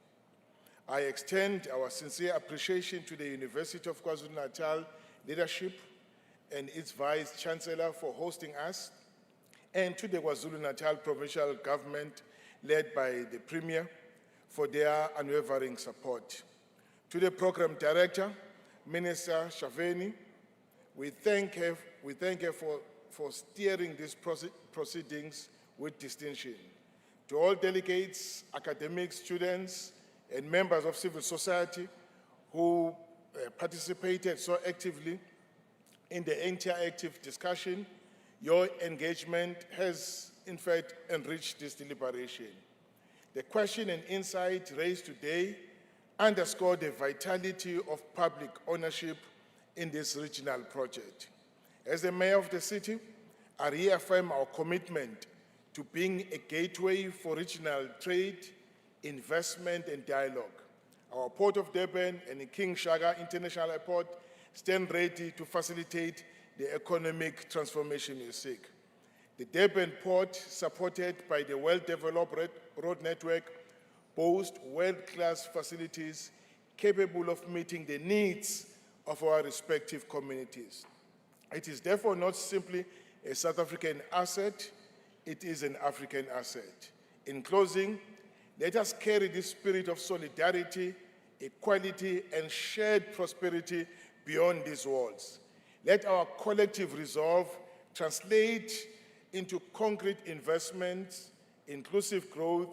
I extend our sincere appreciation to the University of KwaZulu-Natal leadership and its Vice Chancellor for hosting us, and to the KwaZulu-Natal provincial government led by the Premier for their unwavering support. To the Program Director, Minister Chabeni, we thank her for steering these proceedings with distinction. To all delegates, academics, students, and members of civil society who participated so actively in the interactive discussion. Your engagement has, in fact, enriched this deliberation. The question and insight raised today underscore the vitality of public ownership in this regional project. As the mayor of the city, I reaffirm our commitment to being a gateway for regional trade, investment, and dialogue. Our Port of Durban and the King Shaka International Airport stand ready to facilitate the economic transformation we seek. The Durban Port, supported by the well-developed road network, boasts world-class facilities capable of meeting the needs of our respective communities. It is therefore not simply a South African asset, it is an African asset. In closing, let us carry this spirit of solidarity, equality, and shared prosperity beyond these walls. Let our collective resolve translate into concrete investments, inclusive growth,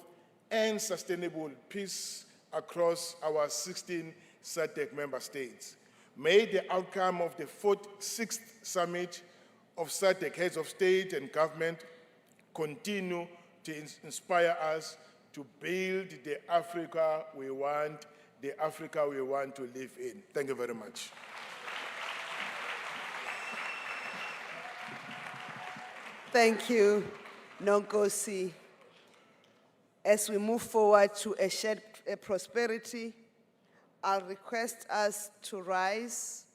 and sustainable peace across our 16 SADC member states. May the outcome of the 6th Summit of SADC Heads of State and Government continue to inspire us to build the Africa we want, the Africa we want to live in. Thank you very much. Thank you, Nonkosi. As we move forward to a shared prosperity, I'll request us to rise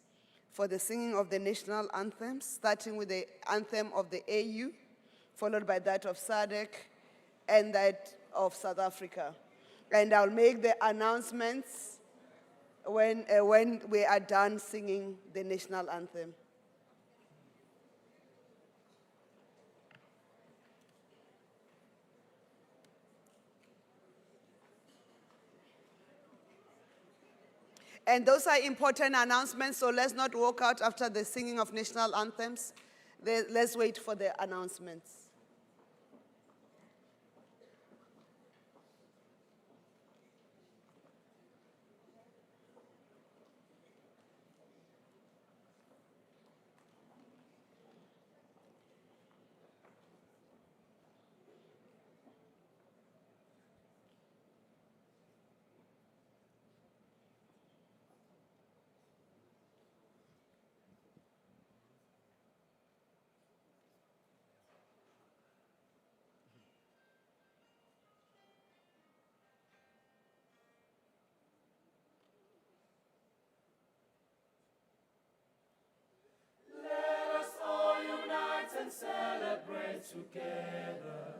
for the singing of the national anthems, starting with the anthem of the AU, followed by that of SADC, and that of South Africa. And I'll make the announcements when we are done singing the national anthem. And those are important announcements, so let's not walk out after the singing of national anthems. Let's wait for the announcements. Celebrate together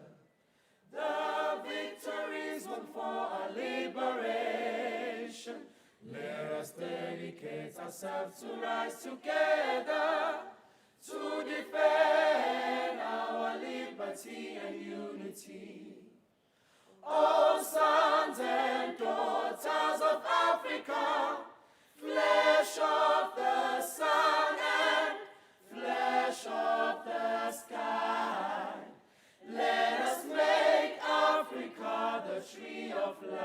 the victories won for our liberation. Let us dedicate ourselves to rise together to defend our liberty and unity. O sons and daughters of Africa, flesh of the sun and flesh of the sky, let us make Africa the tree of life.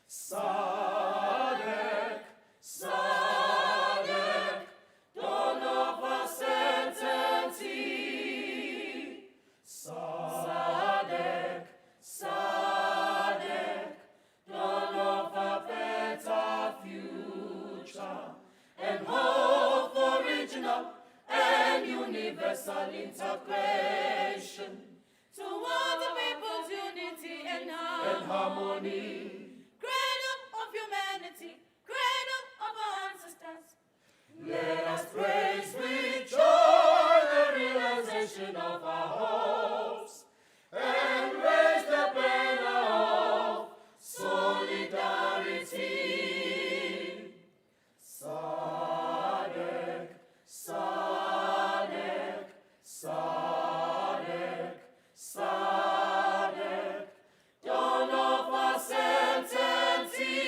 SADC, SADC, dawn of uncertainty. SADC, SADC, dawn of a better future, and hope for regional and universal integration toward the people's unity and harmony. Cradle of humanity, cradle of our ancestors. Let us praise with joy the realization of our hopes and raise the banner of solidarity. SADC, SADC, SADC, SADC, dawn of our certainty.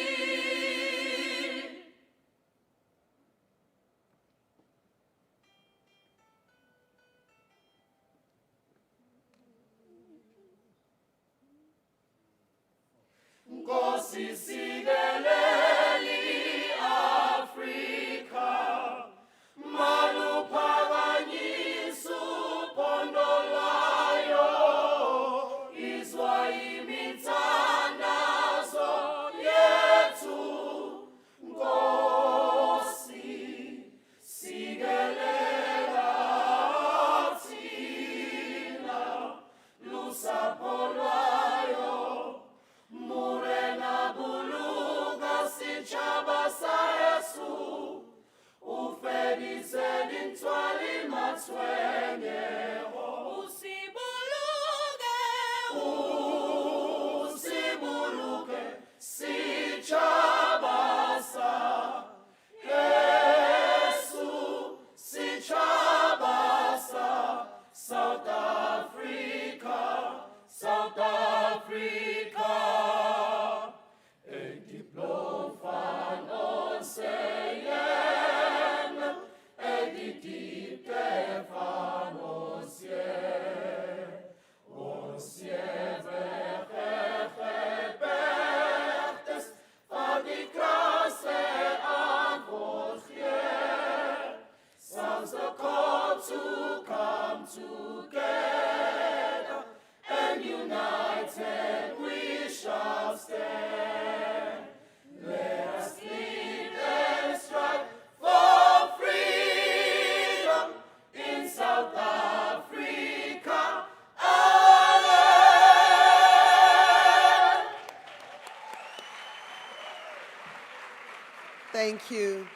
Thank you.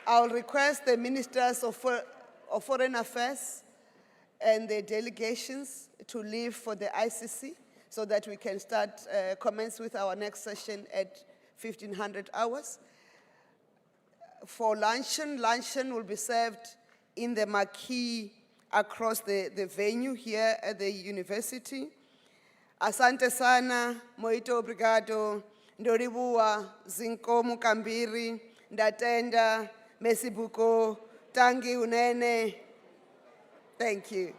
I'll request the ministers of Foreign Affairs and the delegations to leave for the ICC so that we can commence with our next session at 1500 hours. For luncheon will be served in the marquee across the venue here at the university. Asante sana, muito obrigado, ndoribua, zinkomu kambiri, ndatenda, mesibuko, tangi unene. Thank you.